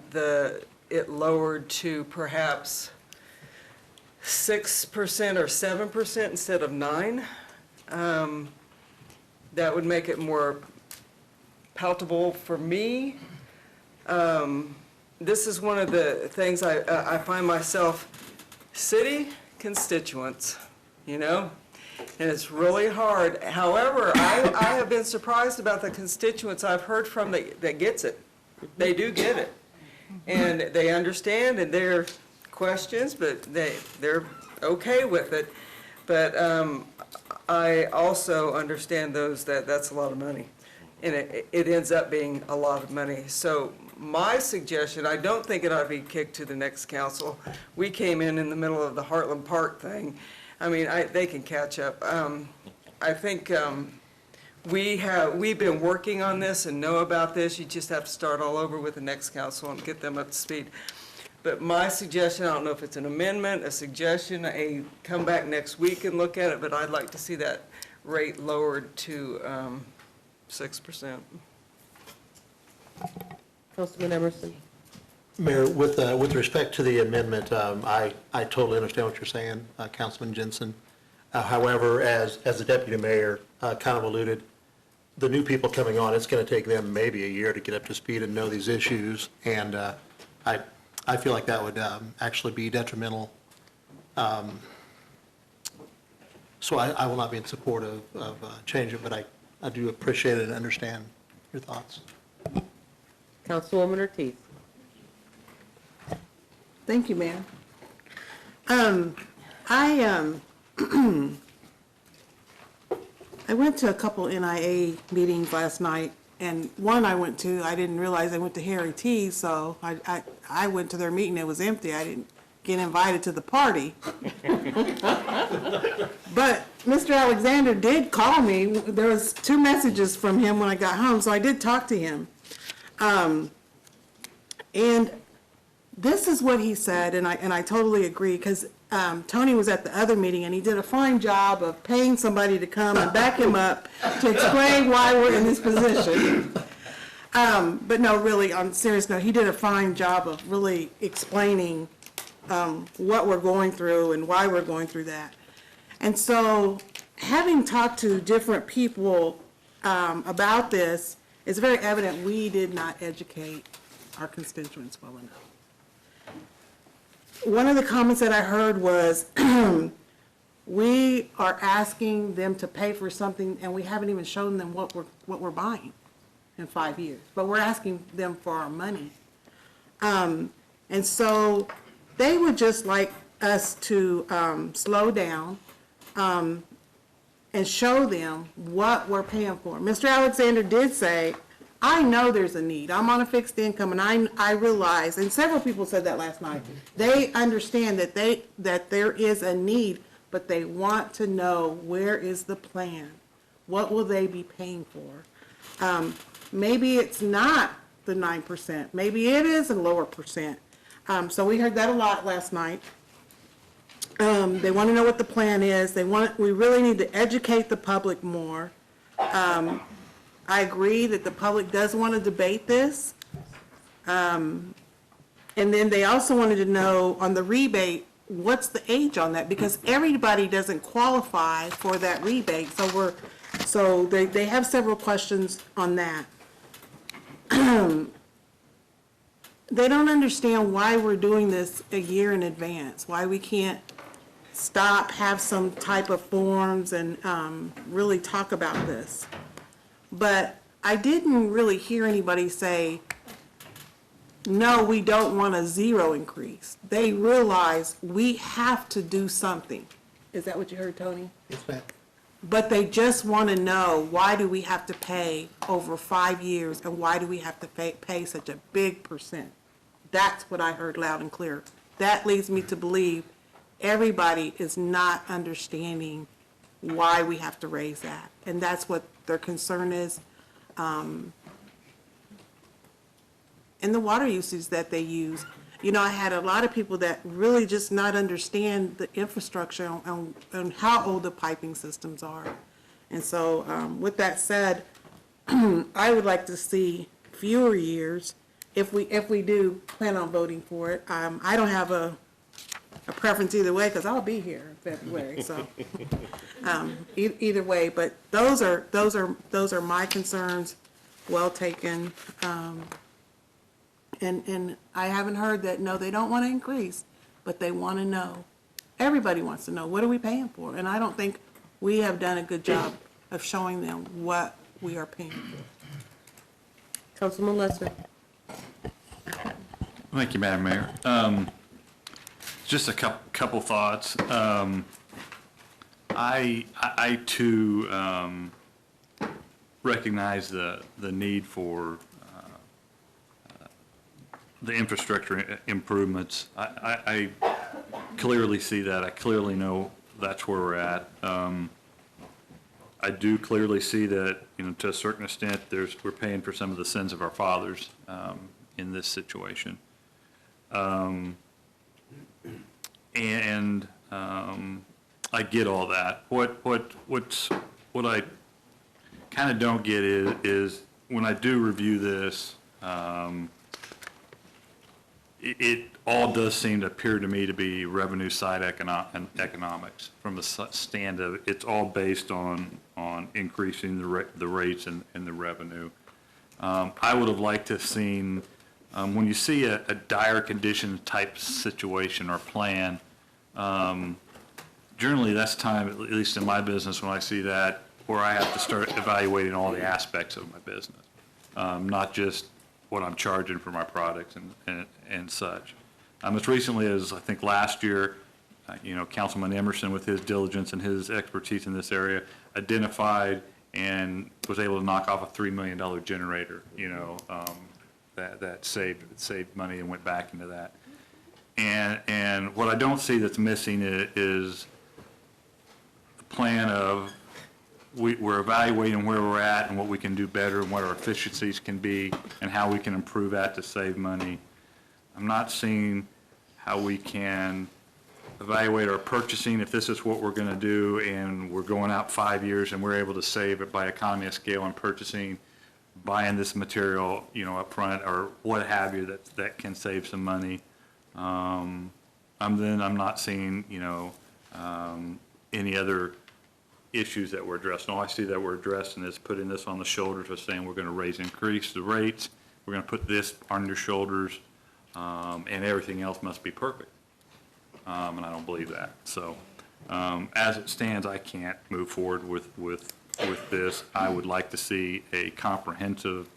it lowered to perhaps 6% or 7% instead of 9%. That would make it more palatable for me. This is one of the things I find myself, city constituents, you know, and it's really hard. However, I have been surprised about the constituents I've heard from that gets it. They do get it, and they understand, and they're questions, but they're okay with it. But I also understand those that's a lot of money, and it ends up being a lot of money. So my suggestion, I don't think it ought to be kicked to the next council. We came in the middle of the Heartland Park thing. I mean, they can catch up. I think we've been working on this and know about this. You just have to start all over with the next council and get them up to speed. But my suggestion, I don't know if it's an amendment, a suggestion, come back next week and look at it, but I'd like to see that rate lowered to 6%. Councilman Emerson. Mayor, with respect to the amendment, I totally understand what you're saying, Councilman Jensen. However, as the deputy mayor kind of alluded, the new people coming on, it's going to take them maybe a year to get up to speed and know these issues, and I feel like that would actually be detrimental. So I will not be in support of changing, but I do appreciate it and understand your thoughts. Councilwoman Ortiz. Thank you, Mayor. I went to a couple NIA meetings last night, and one I went to, I didn't realize I went to Harry T, so I went to their meeting, it was empty, I didn't get invited to the party. But Mr. Alexander did call me, there was 2 messages from him when I got home, so I did talk to him. And this is what he said, and I totally agree, because Tony was at the other meeting, and he did a fine job of paying somebody to come and back him up to explain why we're in this position. But no, really, on a serious note, he did a fine job of really explaining what we're going through and why we're going through that. And so, having talked to different people about this, it's very evident we did not educate our constituents well enough. One of the comments that I heard was, we are asking them to pay for something and we haven't even shown them what we're buying in 5 years, but we're asking them for our money. And so they would just like us to slow down and show them what we're paying for. Mr. Alexander did say, I know there's a need. I'm on a fixed income, and I realize, and several people said that last night, they understand that there is a need, but they want to know, where is the plan? What will they be paying for? Maybe it's not the 9%. Maybe it is a lower percent. So we heard that a lot last night. They want to know what the plan is. We really need to educate the public more. I agree that the public does want to debate this. And then they also wanted to know on the rebate, what's the age on that? Because everybody doesn't qualify for that rebate. So they have several questions on that. They don't understand why we're doing this a year in advance, why we can't stop, have some type of forms and really talk about this. But I didn't really hear anybody say, no, we don't want a 0 increase. They realize we have to do something. Is that what you heard, Tony? Yes, ma'am. but they just want to know, why do we have to pay over 5 years, and why do we have to pay such a big percent? That's what I heard loud and clear. That leads me to believe everybody is not understanding why we have to raise that, and that's what their concern is. And the water usage that they use. You know, I had a lot of people that really just not understand the infrastructure and how old the piping systems are. And so with that said, I would like to see fewer years if we do plan on voting for it. I don't have a preference either way, because I'll be here in February, so either way. But those are my concerns. Well taken. And I haven't heard that, no, they don't want to increase, but they want to know. Everybody wants to know, what are we paying for? And I don't think we have done a good job of showing them what we are paying for. Councilman Lesser. Thank you, Madam Mayor. Just a couple thoughts. I too recognize the need for the infrastructure improvements. I clearly see that. I clearly know that's where we're at. I do clearly see that, you know, to a certain extent, we're paying for some of the sins of our fathers in this situation. And I get all that. What I kind of don't get is when I do review this, it all does seem to appear to me to be revenue side economics from the stand of it's all based on increasing the rates and the revenue. I would have liked to have seen when you see a dire condition type situation or plan, generally that's time, at least in my business, when I see that, where I have to start evaluating all the aspects of my business, not just what I'm charging for my products and such. As recently as I think last year, you know, Councilman Emerson, with his diligence and his expertise in this area, identified and was able to knock off a $3 million generator, you know, that saved money and went back into that. And what I don't see that's missing is the plan of we're evaluating where we're at and what we can do better and what our efficiencies can be and how we can improve that to save money. I'm not seeing how we can evaluate our purchasing if this is what we're going to do and we're going out 5 years and we're able to save it by economy of scale on purchasing, buying this material, you know, up front or what have you that can save some money. I'm not seeing, you know, any other issues that were addressed. All I see that we're addressing is putting this on the shoulders of saying we're going to increase the rates, we're going to put this on your shoulders, and everything else must be perfect. And I don't believe that. So as it stands, I can't move forward with this. I would like to see a comprehensive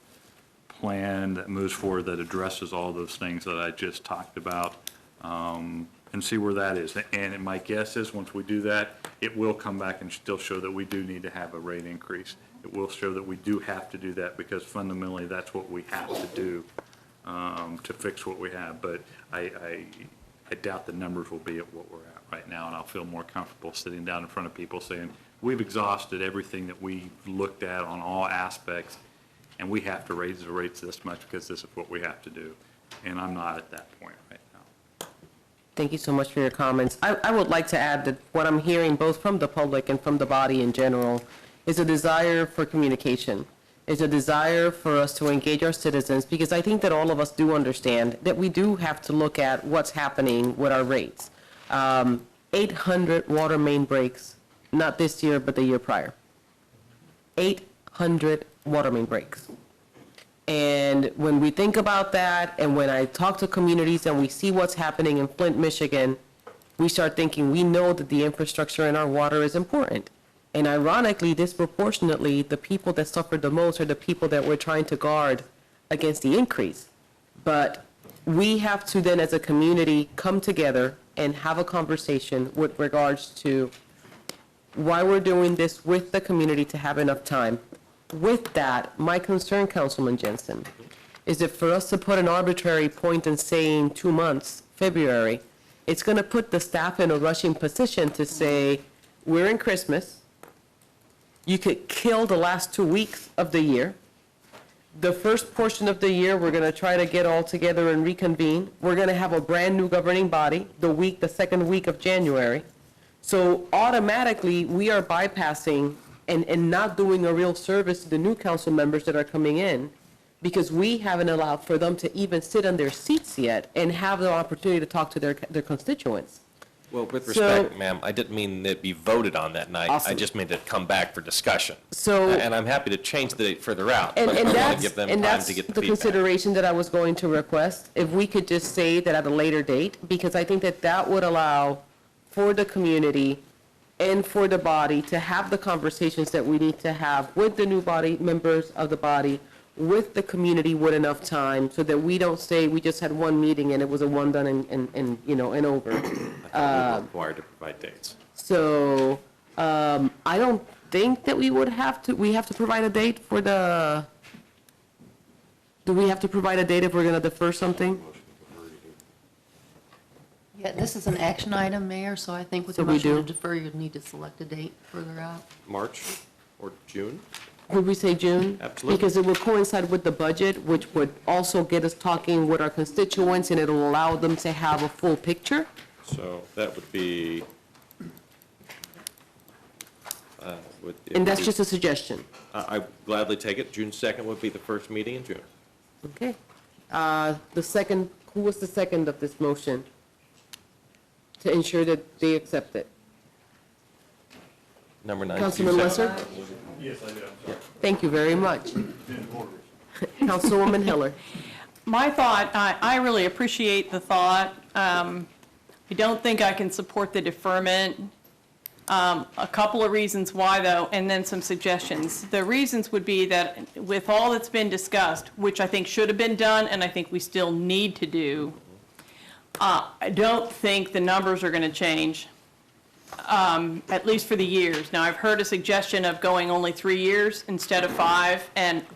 plan that moves forward that addresses all those things that I just talked about, and see where that is. And my guess is once we do that, it will come back and still show that we do need to have a rate increase. It will show that we do have to do that because fundamentally that's what we have to do to fix what we have. But I doubt the numbers will be at what we're at right now, and I'll feel more comfortable sitting down in front of people saying, we've exhausted everything that we've looked at on all aspects, and we have to raise the rates this much because this is what we have to do. And I'm not at that point right now. Thank you so much for your comments. I would like to add that what I'm hearing both from the public and from the body in general is a desire for communication, is a desire for us to engage our citizens, because I think that all of us do understand that we do have to look at what's happening with our rates. 800 water main breaks, not this year, but the year prior. 800 water main breaks. And when we think about that, and when I talk to communities and we see what's happening in Flint, Michigan, we start thinking we know that the infrastructure in our water is important. And ironically, disproportionately, the people that suffered the most are the people that we're trying to guard against the increase. But we have to then, as a community, come together and have a conversation with regards to why we're doing this with the community to have enough time. With that, my concern, Councilman Jensen, is that for us to put an arbitrary point and saying 2 months, February, it's going to put the staff in a rushing position to say, we're in Christmas. You could kill the last 2 weeks of the year. The first portion of the year, we're going to try to get all together and reconvene. We're going to have a brand-new governing body the second week of January. So automatically, we are bypassing and not doing a real service to the new council members that are coming in, because we haven't allowed for them to even sit on their seats yet and have the opportunity to talk to their constituents. Well, with So- respect, ma'am, I didn't mean that it be voted on that night. I Awesome. just meant it come back for discussion. So- And I'm happy to change the date further out, And but I want that's, to give them and time that's to get the the feedback. consideration that I was going to request, if we could just say that at a later date, because I think that that would allow for the community and for the body to have the conversations that we need to have with the new body, members of the body, with the community with enough time, so that we don't say we just had one meeting and it was a one done and over. We're required to provide dates. So, I don't think that we have to provide a date for do we have to provide a date if we're gonna defer something? Yeah, this is an action item, Mayor, so I think with So the we motion to do? defer, you'd need to select a date further out. March or June? Would we say June? Absolutely. Because it will coincide with the budget, which would also get us talking with our constituents, and it'll allow them to have a full picture. So that would be. it And would that's be- just a suggestion. I gladly take it. June 2nd would be the first meeting in June. Okay. The second, who was the second of this motion? To ensure that they accept it? Number 9. Councilman Lesser? Yes, I do. Thank you very much. Councilwoman Hiller. My thought, I really appreciate the thought. I don't think I can support the deferment. A couple of reasons why, though, and then some suggestions. The reasons would be that with all that's been discussed, which I think should have been done, and I think we still need to do, I don't think the numbers are going to change, at least for the years. Now, I've heard a suggestion of going only 3 years instead of 5, and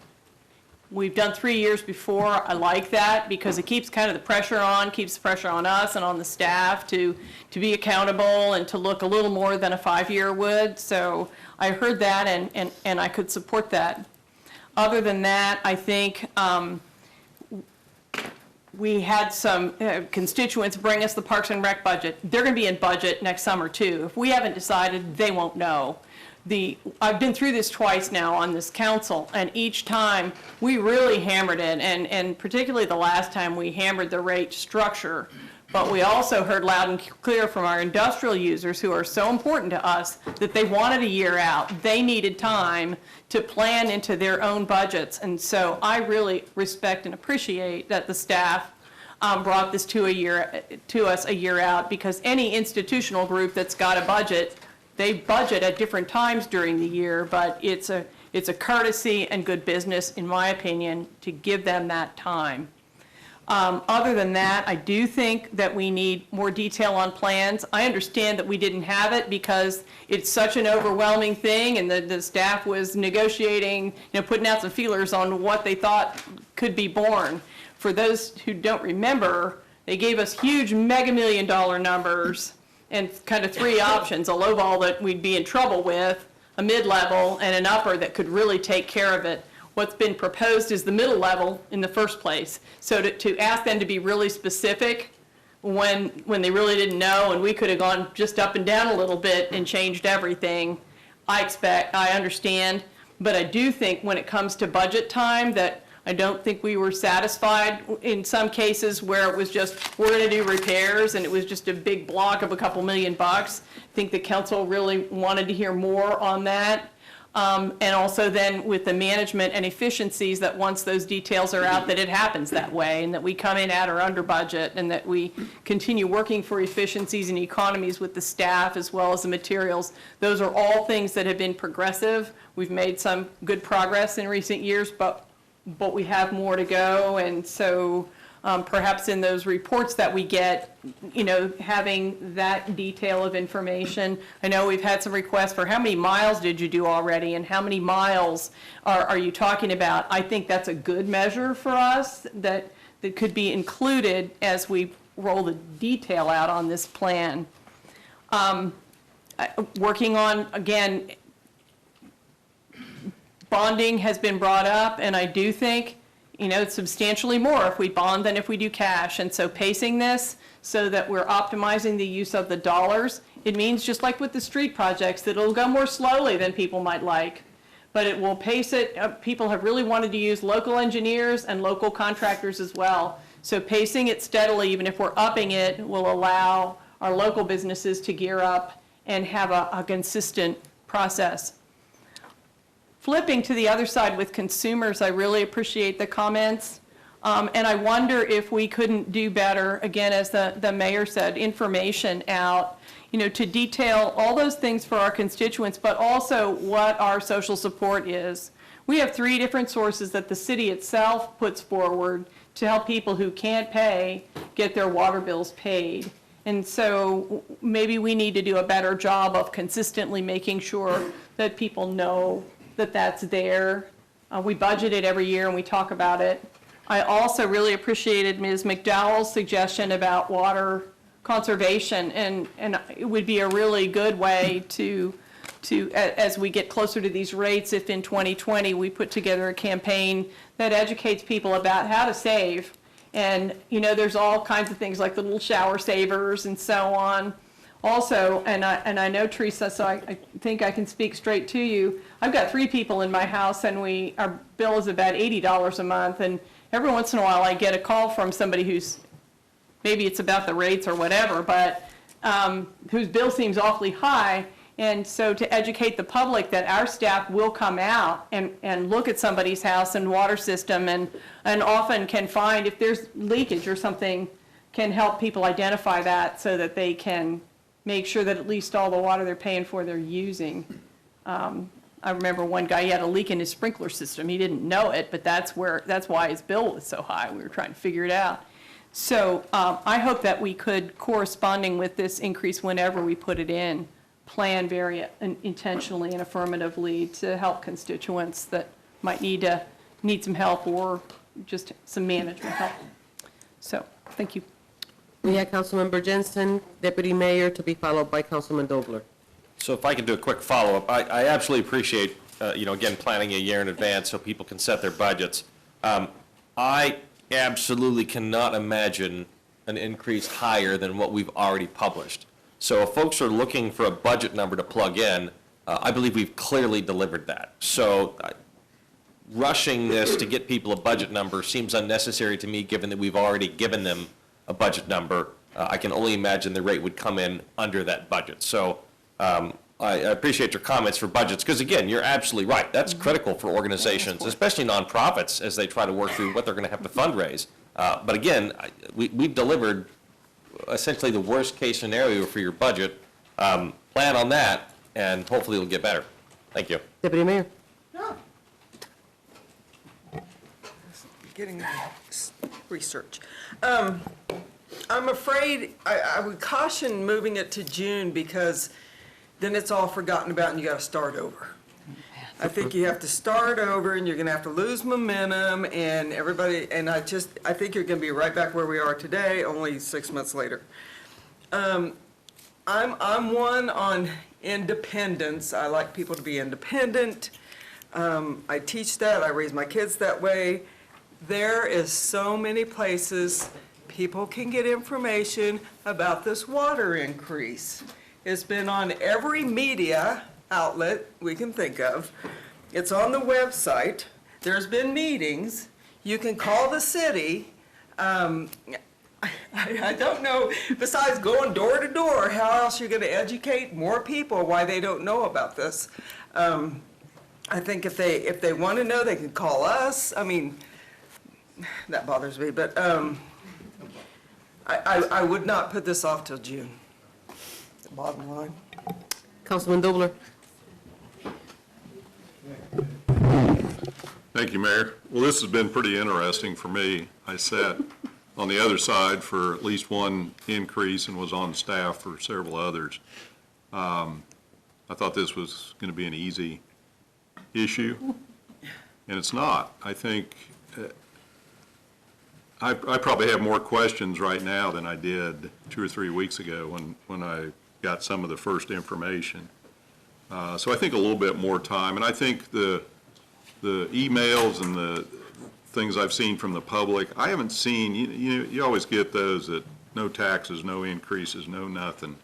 we've done 3 years before. I like that because it keeps kind of the pressure on, keeps the pressure on us and on the staff to be accountable and to look a little more than a 5-year would. So I heard that and I could support that. Other than that, I think we had some constituents bring us the Parks and Rec budget. They're going to be in budget next summer too. If we haven't decided, they won't know. I've been through this twice now on this council, and each time we really hammered it, and particularly the last time we hammered the rate structure. But we also heard loud and clear from our industrial users, who are so important to us, that they wanted a year out. They needed time to plan into their own budgets. And so I really respect and appreciate that the staff brought this to us a year out, because any institutional group that's got a budget, they budget at different times during the year, but it's a courtesy and good business, in my opinion, to give them that time. Other than that, I do think that we need more detail on plans. I understand that we didn't have it because it's such an overwhelming thing, and the staff was negotiating, putting out some feelers on what they thought could be born. For those who don't remember, they gave us huge mega-million-dollar numbers and kind of 3 options: a low ball that we'd be in trouble with, a mid-level, and an upper that could really take care of it. What's been proposed is the middle level in the first place. So to ask them to be really specific when they really didn't know, and we could have gone just up and down a little bit and changed everything, I understand. But I do think when it comes to budget time, that I don't think we were satisfied in some cases where it was just, we're going to do repairs, and it was just a big block of a couple $1 million. I think the council really wanted to hear more on that. And also then with the management and efficiencies, that once those details are out, that it happens that way, and that we come in at or under budget, and that we continue working for efficiencies and economies with the staff as well as the materials. Those are all things that have been progressive. We've made some good progress in recent years, but we have more to go. And so perhaps in those reports that we get, having that detail of information. I know we've had some requests for how many miles did you do already and how many miles are you talking about. I think that's a good measure for us that could be included as we roll the detail out on this plan. Working on, again, bonding has been brought up, and I do think, it's substantially more if we bond than if we do cash. And so pacing this so that we're optimizing the use of the dollars, it means just like with the street projects, that it'll go more slowly than people might like. But it will pace it. People have really wanted to use local engineers and local contractors as well. So pacing it steadily, even if we're upping it, will allow our local businesses to gear up and have a consistent process. Flipping to the other side with consumers, I really appreciate the comments. And I wonder if we couldn't do better, again, as the mayor said, information out, to detail all those things for our constituents, but also what our social support is. We have 3 different sources that the city itself puts forward to help people who can't pay get their water bills paid. And so maybe we need to do a better job of consistently making sure that people know that that's there. We budget it every year and we talk about it. I also really appreciated Ms. McDowell's suggestion about water conservation, and it would be a really good way to as we get closer to these rates, if in 2020 we put together a campaign that educates people about how to save. And there's all kinds of things like the little shower savers and so on. Also, and I know Teresa, so I think I can speak straight to you. I've got 3 people in my house, and our bill is about $80 a month. And every once in a while, I get a call from somebody who's, maybe it's about the rates or whatever, but whose bill seems awfully high. And so to educate the public that our staff will come out and look at somebody's house and water system, and often can find if there's leakage or something, can help people identify that so that they can make sure that at least all the water they're paying for they're using. I remember one guy, he had a leak in his sprinkler system. He didn't know it, but that's why his bill was so high. We were trying to figure it out. So I hope that we could, corresponding with this increase whenever we put it in, plan very intentionally and affirmatively to help constituents that might need some help or just some management help. So, thank you. We have Councilmember Jensen, Deputy Mayor, to be followed by Councilman Dobler. So if I could do a quick follow-up, I absolutely appreciate, again, planning a year in advance so people can set their budgets. I absolutely cannot imagine an increase higher than what we've already published. So if folks are looking for a budget number to plug in, I believe we've clearly delivered that. So rushing this to get people a budget number seems unnecessary to me, given that we've already given them a budget number. I can only imagine the rate would come in under that budget. So I appreciate your comments for budgets, because again, you're absolutely right. That's critical for organizations, especially nonprofits, as they try to work through what they're going to have to fundraise. But again, we've delivered essentially the worst case scenario for your budget. Plan on that, and hopefully it'll get better. Thank you. Deputy Mayor. Getting research. I'm afraid I would caution moving it to June, because then it's all forgotten about and you got to start over. I think you have to start over, and you're going to have to lose momentum, and everybody, and I think you're going to be right back where we are today, only 6 months later. I'm one on independence. I like people to be independent. I teach that. I raise my kids that way. There is so many places people can get information about this water increase. It's been on every media outlet we can think of. It's on the website. There's been meetings. You can call the city. I don't know, besides going door to door, how else you're going to educate more people why they don't know about this. I think if they want to know, they can call us. I mean, that bothers me, but I would not put this off till June. Bottom line. Councilman Dobler. Thank you, Mayor. Well, this has been pretty interesting for me. I sat on the other side for at least one increase and was on staff for several others. I thought this was going to be an easy issue, and it's not. I think I probably have more questions right now than I did 2 or 3 weeks ago when I got some of the first information. So I think a little bit more time, and I think the emails and the things I've seen from the public, I haven't seen, you always get those that no taxes, no increases, no nothing.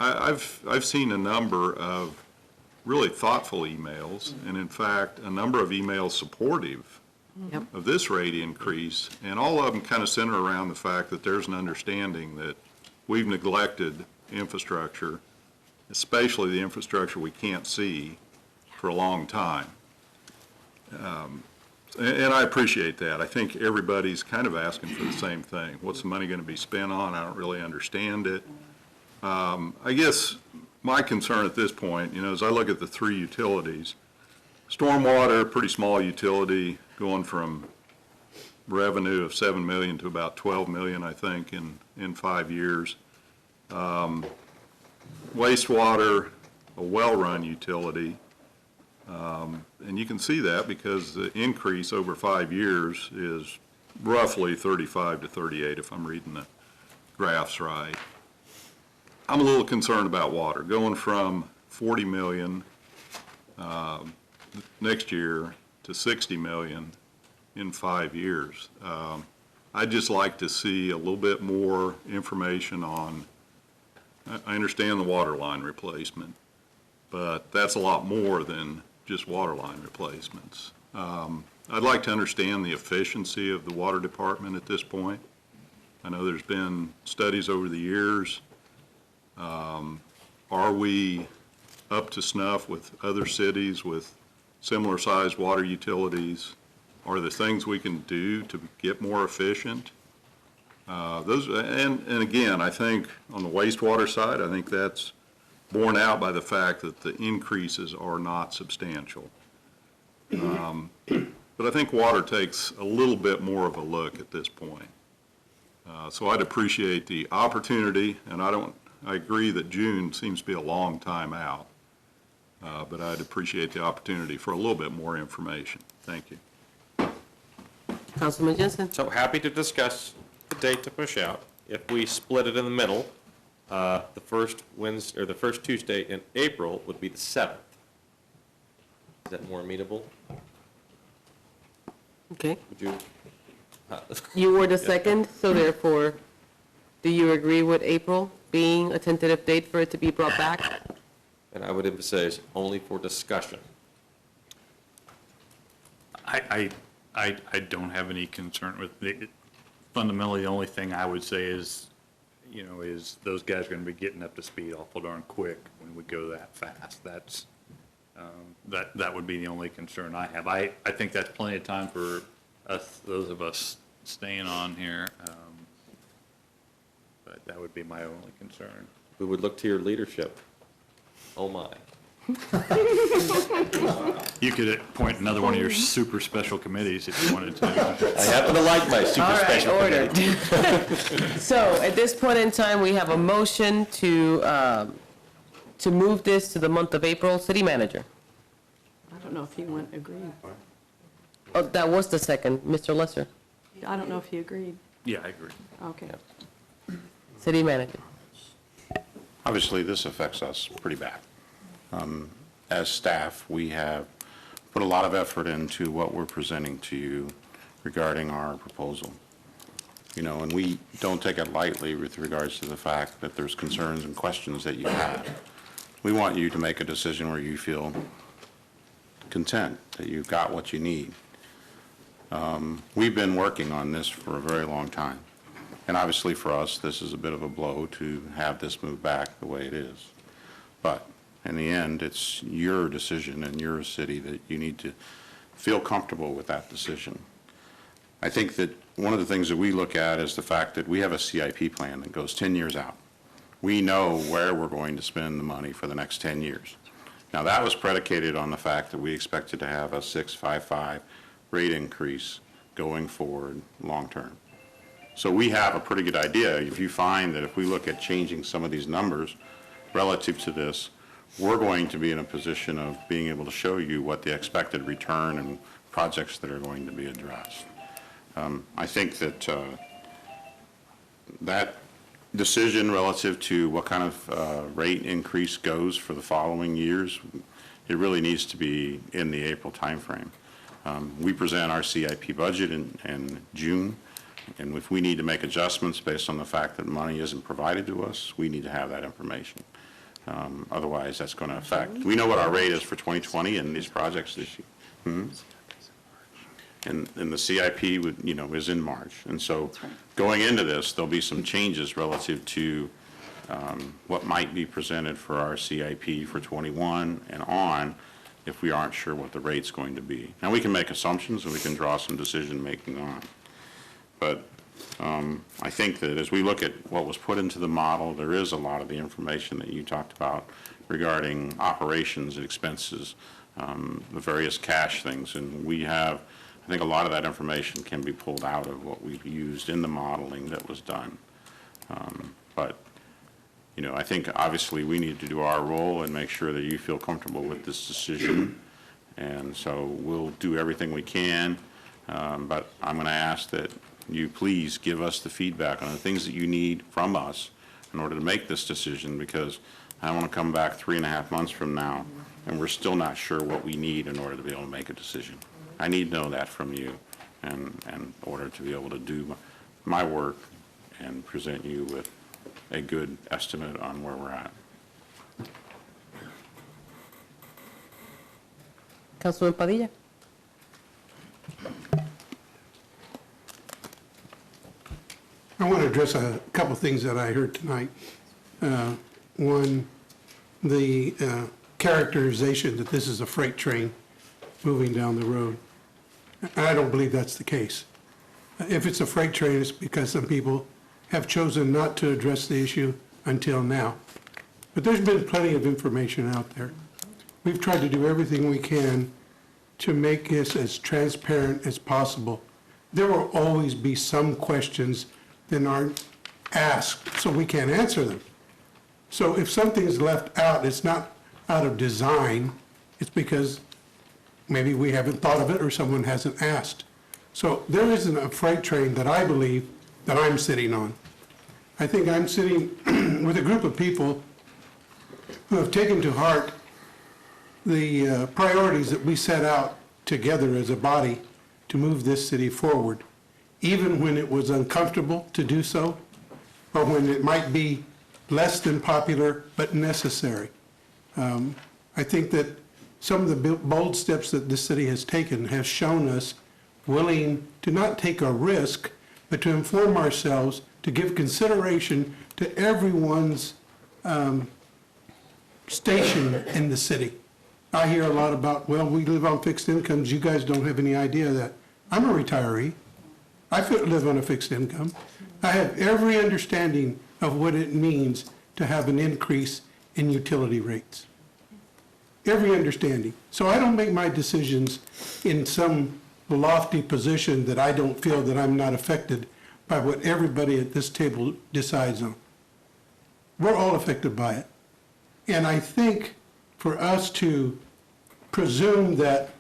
I've seen a number of really thoughtful emails, and in fact, a number of emails supportive of this rate increase, and all of them kind of center around the fact that there's an understanding that we've neglected infrastructure, especially the infrastructure we can't see, for a long time. And I appreciate that. I think everybody's kind of asking for the same thing. What's the money going to be spent on? I don't really understand it. I guess my concern at this point, as I look at the 3 utilities, stormwater, pretty small utility, going from revenue of $7 million to about $12 million, I think, in 5 years. Wastewater, a well-run utility. And you can see that because the increase over 5 years is roughly 35 to 38, if I'm reading the graphs right. I'm a little concerned about water, going from 40 million next year to 60 million in 5 years. I'd just like to see a little bit more information on, I understand the water line replacement, but that's a lot more than just water line replacements. I'd like to understand the efficiency of the water department at this point. I know there's been studies over the years. Are we up to snuff with other cities with similar sized water utilities? Are there things we can do to get more efficient? And again, I think on the wastewater side, I think that's borne out by the fact that the increases are not substantial. But I think water takes a little bit more of a look at this point. So I'd appreciate the opportunity, and I agree that June seems to be a long time out, but I'd appreciate the opportunity for a little bit more information. Thank you. Councilman Jensen. So happy to discuss the date to push out. If we split it in the middle, the first Wednesday, or the first Tuesday in April would be the 7th. Is that more amenable? Okay. Would you? You were the second, so therefore, do you agree with April being a tentative date for it to be brought back? And I would emphasize only for discussion. I don't have any concern with it. Fundamentally, the only thing I would say is, is those guys are going to be getting up to speed awful darn quick when we go that fast. That's, that would be the only concern I have. I think that's plenty of time for us, those of us staying on here. But that would be my only concern. We would look to your leadership. Oh, my. You could appoint another one of your super special committees if you wanted to. I happen to like my super special committee. So at this point in time, we have a motion to move this to the month of April. City manager. I don't know if he went agreed. Oh, that was the second, Mr. Lesser. I don't know if he agreed. Yeah, I agree. Okay. City manager. Obviously, this affects us pretty bad. As staff, we have put a lot of effort into what we're presenting to you regarding our proposal. And we don't take it lightly with regards to the fact that there's concerns and questions that you have. We want you to make a decision where you feel content, that you've got what you need. We've been working on this for a very long time. And obviously for us, this is a bit of a blow to have this move back the way it is. But in the end, it's your decision and your city that you need to feel comfortable with that decision. I think that one of the things that we look at is the fact that we have a CIP plan that goes 10 years out. We know where we're going to spend the money for the next 10 years. Now, that was predicated on the fact that we expected to have a 6.55 rate increase going forward long term. So we have a pretty good idea. If you find that if we look at changing some of these numbers relative to this, we're going to be in a position of being able to show you what the expected return and projects that are going to be addressed. I think that that decision relative to what kind of rate increase goes for the following years, it really needs to be in the April timeframe. We present our CIP budget in June, and if we need to make adjustments based on the fact that money isn't provided to us, we need to have that information. Otherwise, that's going to affect. We know what our rate is for 2020 and these projects this year. And the CIP would, is in March. And so going into this, there'll be some changes relative to what might be presented for our CIP for 21 and on if we aren't sure what the rate's going to be. Now, we can make assumptions and we can draw some decision-making on. But I think that as we look at what was put into the model, there is a lot of the information that you talked about regarding operations and expenses, the various cash things. And we have, I think a lot of that information can be pulled out of what we've used in the modeling that was done. But, I think obviously we need to do our role and make sure that you feel comfortable with this decision. And so we'll do everything we can. But I'm going to ask that you please give us the feedback on the things that you need from us in order to make this decision, because I want to come back 3.5 months from now and we're still not sure what we need in order to be able to make a decision. I need to know that from you in order to be able to do my work and present you with a good estimate on where we're at. Councilman Padilla. I want to address a couple things that I heard tonight. One, the characterization that this is a freight train moving down the road. I don't believe that's the case. If it's a freight train, it's because some people have chosen not to address the issue until now. But there's been plenty of information out there. We've tried to do everything we can to make this as transparent as possible. There will always be some questions that aren't asked, so we can't answer them. So if something's left out, it's not out of design, it's because maybe we haven't thought of it or someone hasn't asked. So there isn't a freight train that I believe that I'm sitting on. I think I'm sitting with a group of people who have taken to heart the priorities that we set out together as a body to move this city forward, even when it was uncomfortable to do so, or when it might be less than popular but necessary. I think that some of the bold steps that this city has taken have shown us willing to not take a risk, but to inform ourselves, to give consideration to everyone's station in the city. I hear a lot about, well, we live on fixed incomes. You guys don't have any idea of that. I'm a retiree. I live on a fixed income. I have every understanding of what it means to have an increase in utility rates. Every understanding. So I don't make my decisions in some lofty position that I don't feel that I'm not affected by what everybody at this table decides on. We're all affected by it. And I think for us to presume that,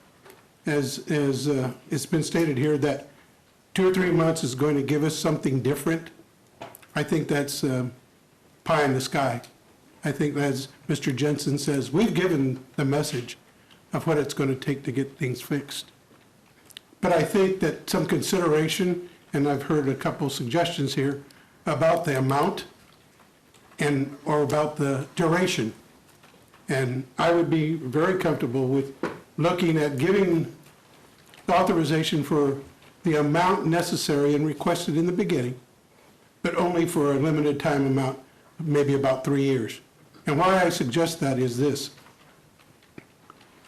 as it's been stated here, that 2 or 3 months is going to give us something different, I think that's pie in the sky. I think, as Mr. Jensen says, we've given the message of what it's going to take to get things fixed. But I think that some consideration, and I've heard a couple suggestions here, about the amount or about the duration. And I would be very comfortable with looking at giving authorization for the amount necessary and requested in the beginning, but only for a limited time amount, maybe about 3 years. And why I suggest that is this.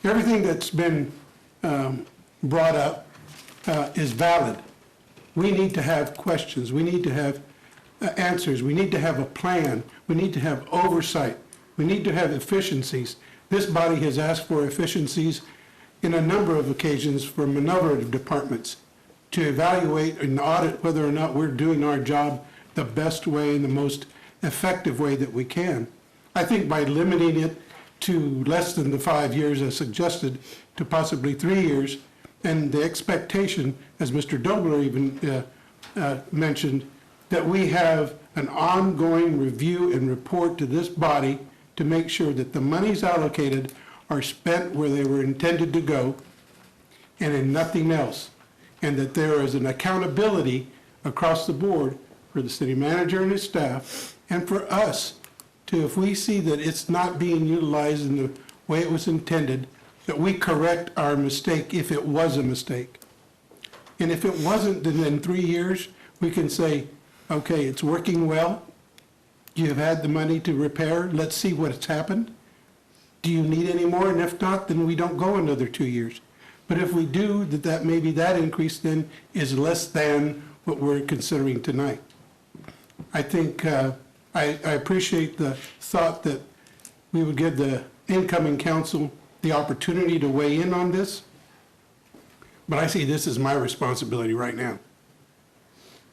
Everything that's been brought up is valid. We need to have questions. We need to have answers. We need to have a plan. We need to have oversight. We need to have efficiencies. This body has asked for efficiencies in a number of occasions from a number of departments. to evaluate and audit whether or not we're doing our job the best way and the most effective way that we can. I think by limiting it to less than the 5 years as suggested to possibly 3 years, and the expectation, as Mr. Dobler even mentioned, that we have an ongoing review and report to this body to make sure that the monies allocated are spent where they were intended to go and in nothing else, and that there is an accountability across the board for the city manager and his staff and for us to, if we see that it's not being utilized in the way it was intended, that we correct our mistake if it was a mistake. And if it wasn't, then in 3 years, we can say, okay, it's working well. You have had the money to repair. Let's see what's happened. Do you need any more? And if not, then we don't go another 2 years. But if we do, that maybe that increase then is less than what we're considering tonight. I think I appreciate the thought that we would give the incoming council the opportunity to weigh in on this. But I see this as my responsibility right now.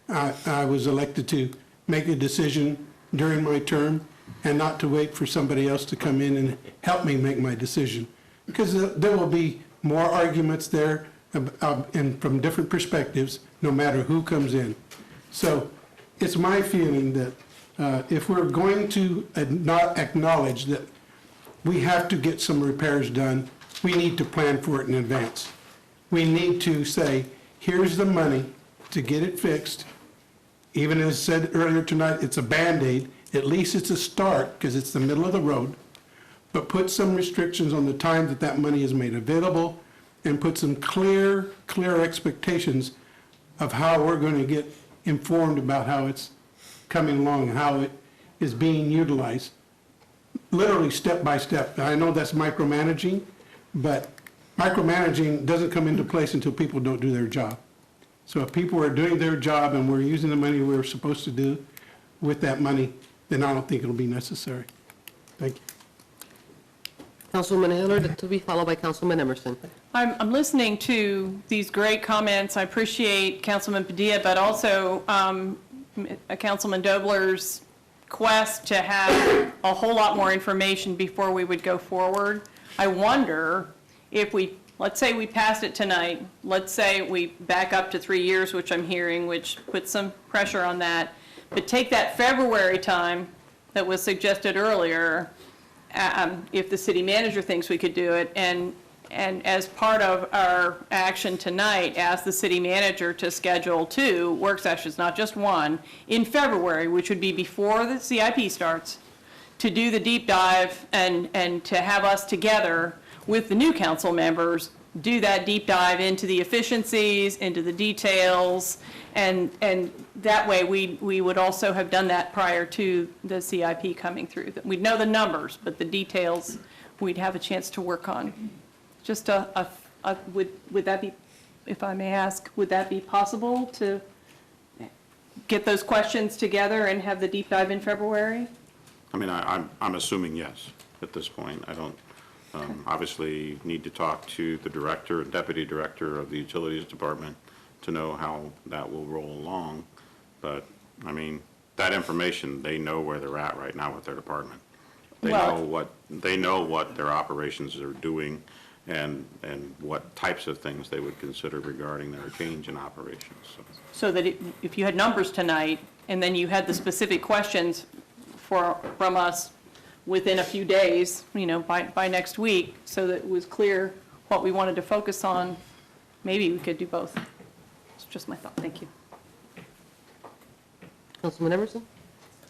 I was elected to make a decision during my term and not to wait for somebody else to come in and help me make my decision. Because there will be more arguments there and from different perspectives, no matter who comes in. So it's my feeling that if we're going to not acknowledge that we have to get some repairs done, we need to plan for it in advance. We need to say, here's the money to get it fixed. Even as said earlier tonight, it's a Band-Aid. At least it's a start because it's the middle of the road. But put some restrictions on the time that that money is made available and put some clear expectations of how we're going to get informed about how it's coming along and how it is being utilized. Literally step by step. I know that's micromanaging, but micromanaging doesn't come into place until people don't do their job. So if people are doing their job and we're using the money we're supposed to do with that money, then I don't think it'll be necessary. Thank you. Councilwoman Hiller, to be followed by Councilman Emerson. I'm listening to these great comments. I appreciate Councilman Padilla, but also Councilman Dobler's quest to have a whole lot more information before we would go forward. I wonder if let's say we passed it tonight, let's say we back up to 3 years, which I'm hearing, which puts some pressure on that, but take that February time that was suggested earlier, if the city manager thinks we could do it, and as part of our action tonight, ask the city manager to schedule 2 work sessions, not just 1, in February, which would be before the CIP starts, to do the deep dive and to have us together with the new council members do that deep dive into the efficiencies, into the details, and that way we would also have done that prior to the CIP coming through. We'd know the numbers, but the details we'd have a chance to work on. Just would that be, if I may ask, would that be possible to get those questions together and have the deep dive in February? I mean, I'm assuming yes at this point. I don't obviously need to talk to the director and deputy director of the utilities department to know how that will roll along. But I mean, that information, they know where they're at right now with their department. They know what their operations are doing and what types of things they would consider regarding their change in operations. So that if you had numbers tonight and then you had the specific questions from us within a few days, by next week, so that it was clear what we wanted to focus on, maybe we could do both. It's just my thought. Thank you. Councilman Emerson?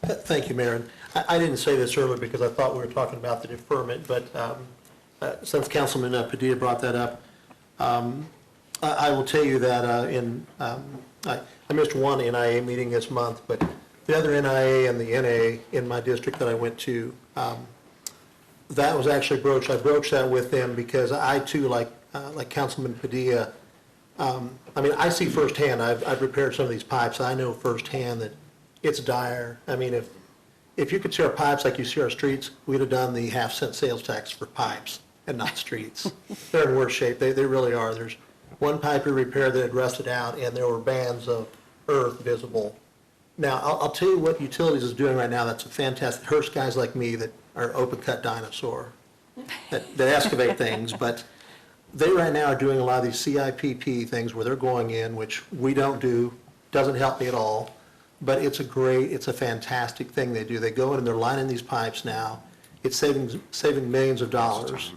Thank you, Mayor. I didn't say this earlier because I thought we were talking about the deferment, but since Councilman Padilla brought that up, I will tell you that I missed one NIA meeting this month, but the other NIA and the NA in my district that I went to, that was actually broached. I broached that with them because I too, like Councilman Padilla, I mean, I see firsthand. I've repaired some of these pipes. I know firsthand that it's dire. I mean, if you could see our pipes like you see our streets, we'd have done the half-cent sales tax for pipes and not streets. They're in worse shape. They really are. There's one pipe we repaired that had rusted out, and there were bands of earth visible. Now, I'll tell you what utilities is doing right now, that's a fantastic, hurts guys like me that are open cut dinosaur, that excavate things, but they right now are doing a lot of these CIPP things where they're going in, which we don't do, doesn't help me at all, but it's a fantastic thing they do. They go in and they're lining these pipes now. It's saving millions of dollars.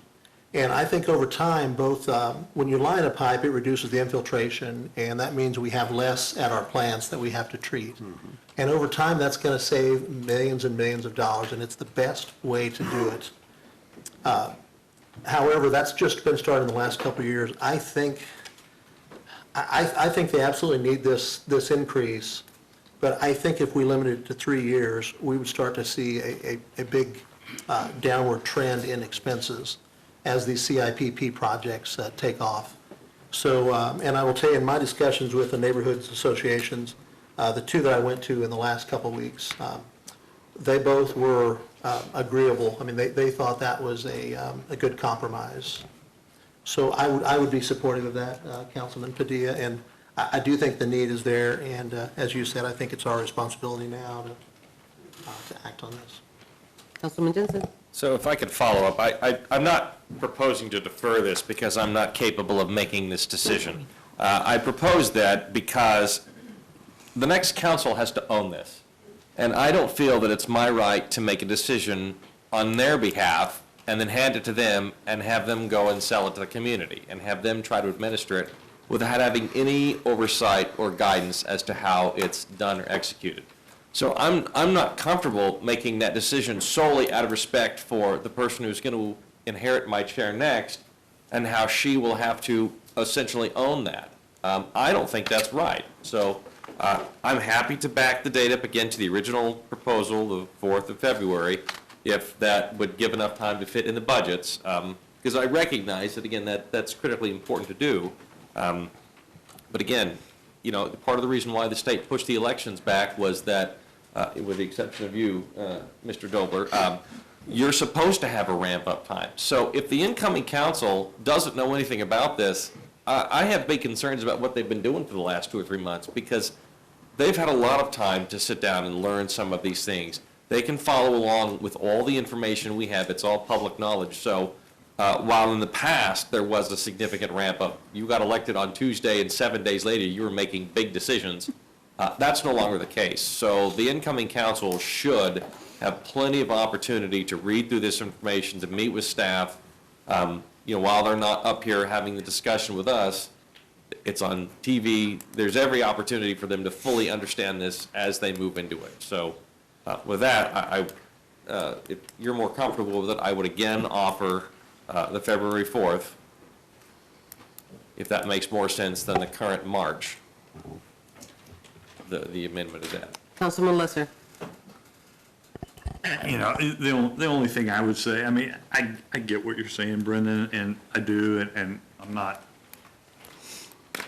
And I think over time, both, when you line a pipe, it reduces the infiltration, and that means we have less at our plants that we have to treat. And over time, that's going to save millions and millions of dollars, and it's the best way to do it. However, that's just been started in the last couple of years. I think they absolutely need this increase, but I think if we limit it to 3 years, we would start to see a big downward trend in expenses as these CIPP projects take off. So, and I will tell you, in my discussions with the neighborhoods associations, the two that I went to in the last couple of weeks, they both were agreeable. I mean, they thought that was a good compromise. So I would be supportive of that, Councilman Padilla, and I do think the need is there, and as you said, I think it's our responsibility now to act on this. Councilman Jensen. So if I could follow up, I'm not proposing to defer this because I'm not capable of making this decision. I propose that because the next council has to own this. And I don't feel that it's my right to make a decision on their behalf and then hand it to them and have them go and sell it to the community and have them try to administer it without having any oversight or guidance as to how it's done or executed. So I'm not comfortable making that decision solely out of respect for the person who's going to inherit my chair next and how she will have to essentially own that. I don't think that's right. So I'm happy to back the date up again to the original proposal, the 4th of February, if that would give enough time to fit in the budgets, because I recognize that, again, that's critically important to do. But again, you know, part of the reason why the state pushed the elections back was that, with the exception of you, Mr. Dobler, you're supposed to have a ramp-up time. So if the incoming council doesn't know anything about this, I have big concerns about what they've been doing for the last 2 or 3 months, because they've had a lot of time to sit down and learn some of these things. They can follow along with all the information we have. It's all public knowledge. So while in the past there was a significant ramp-up, you got elected on Tuesday and 7 days later you were making big decisions, that's no longer the case. So the incoming council should have plenty of opportunity to read through this information, to meet with staff. You know, while they're not up here having the discussion with us, it's on TV. There's every opportunity for them to fully understand this as they move into it. So with that, if you're more comfortable with it, I would again offer the February 4th, if that makes more sense than the current March, the amendment is at. Councilman Lesser. You know, the only thing I would say, I mean, I get what you're saying, Brendan, and I do, and I'm not,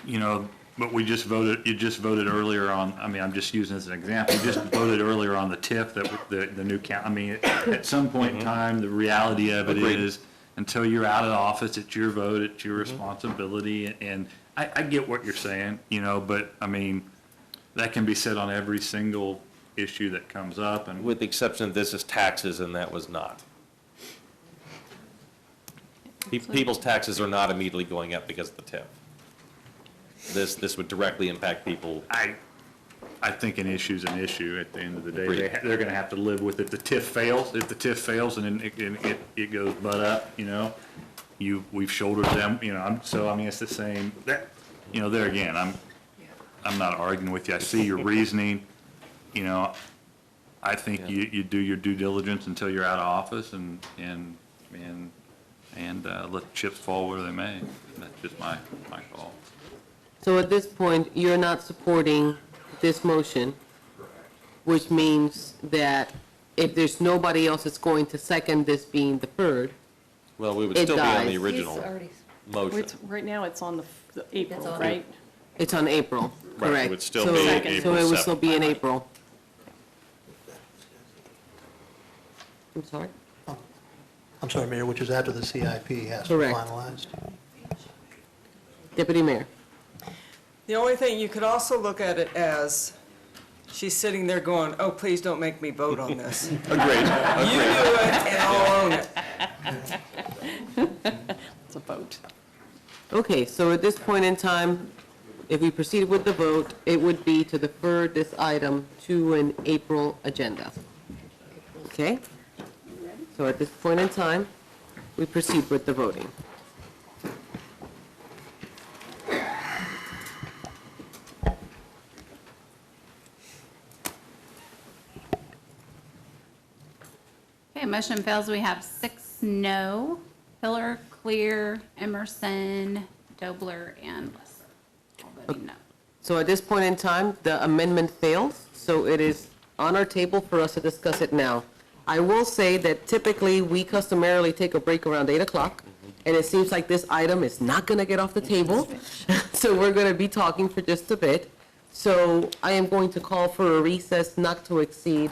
you know, but you just voted earlier on, I mean, I'm just using as an example, you just voted earlier on the TIF, that the new count, I mean, at some point in time, the reality of it is, until you're out of office, it's your vote, it's your responsibility, and I get what you're saying, you know, but, I mean, that can be said on every single issue that comes up, and with the exception of this is taxes, and that was not. People's taxes are not immediately going up because of the TIF. This would directly impact people. I think an issue's an issue at the end of the day. They're going to have to live with it. If the TIF fails, and then it goes butt up, you know, we've shouldered them, you know. So I mean, it's the same. That, you know, there again, I'm not arguing with you. I see your reasoning. You know, I think you do your due diligence until you're out of office, and let the chips fall where they may. That's just my call. So at this point, you're not supporting this motion, which means that if there's nobody else that's going to second this being deferred, well, we would it still be on dies. the original motion. Right now, it's on the April, right? It's on April, Right, correct? it would still So- be April So it would 7th. still be in April. I'm sorry? I'm sorry, Mayor, which is after the CIP has to be Correct. finalized. Deputy Mayor. The only thing, you could also look at it as, she's sitting there going, oh, please don't make me vote on this. Agreed. You do it and I'll own it. It's a vote. Okay, so at this point in time, if we proceed with the vote, it would be to defer this item to an April agenda. Okay? So at this point in time, we proceed with the voting. Okay, motion fails. We have 6 no. Pillar, Clear, Emerson, Dobler, and Lesser. All voting no. So at this point in time, the amendment fails, so it is on our table for us to discuss it now. I will say that typically, we customarily take a break around 8 o'clock, and it seems like this item is not going to get off the table, so we're going to be talking for just a bit. So I am going to call for a recess not to exceed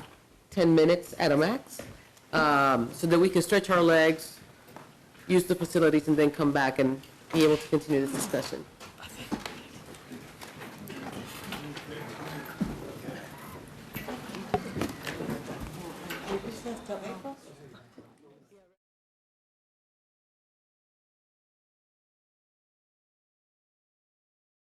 10 minutes at a max, so that we can stretch our legs, use the facilities, and then come back and be able to continue this discussion. Till April?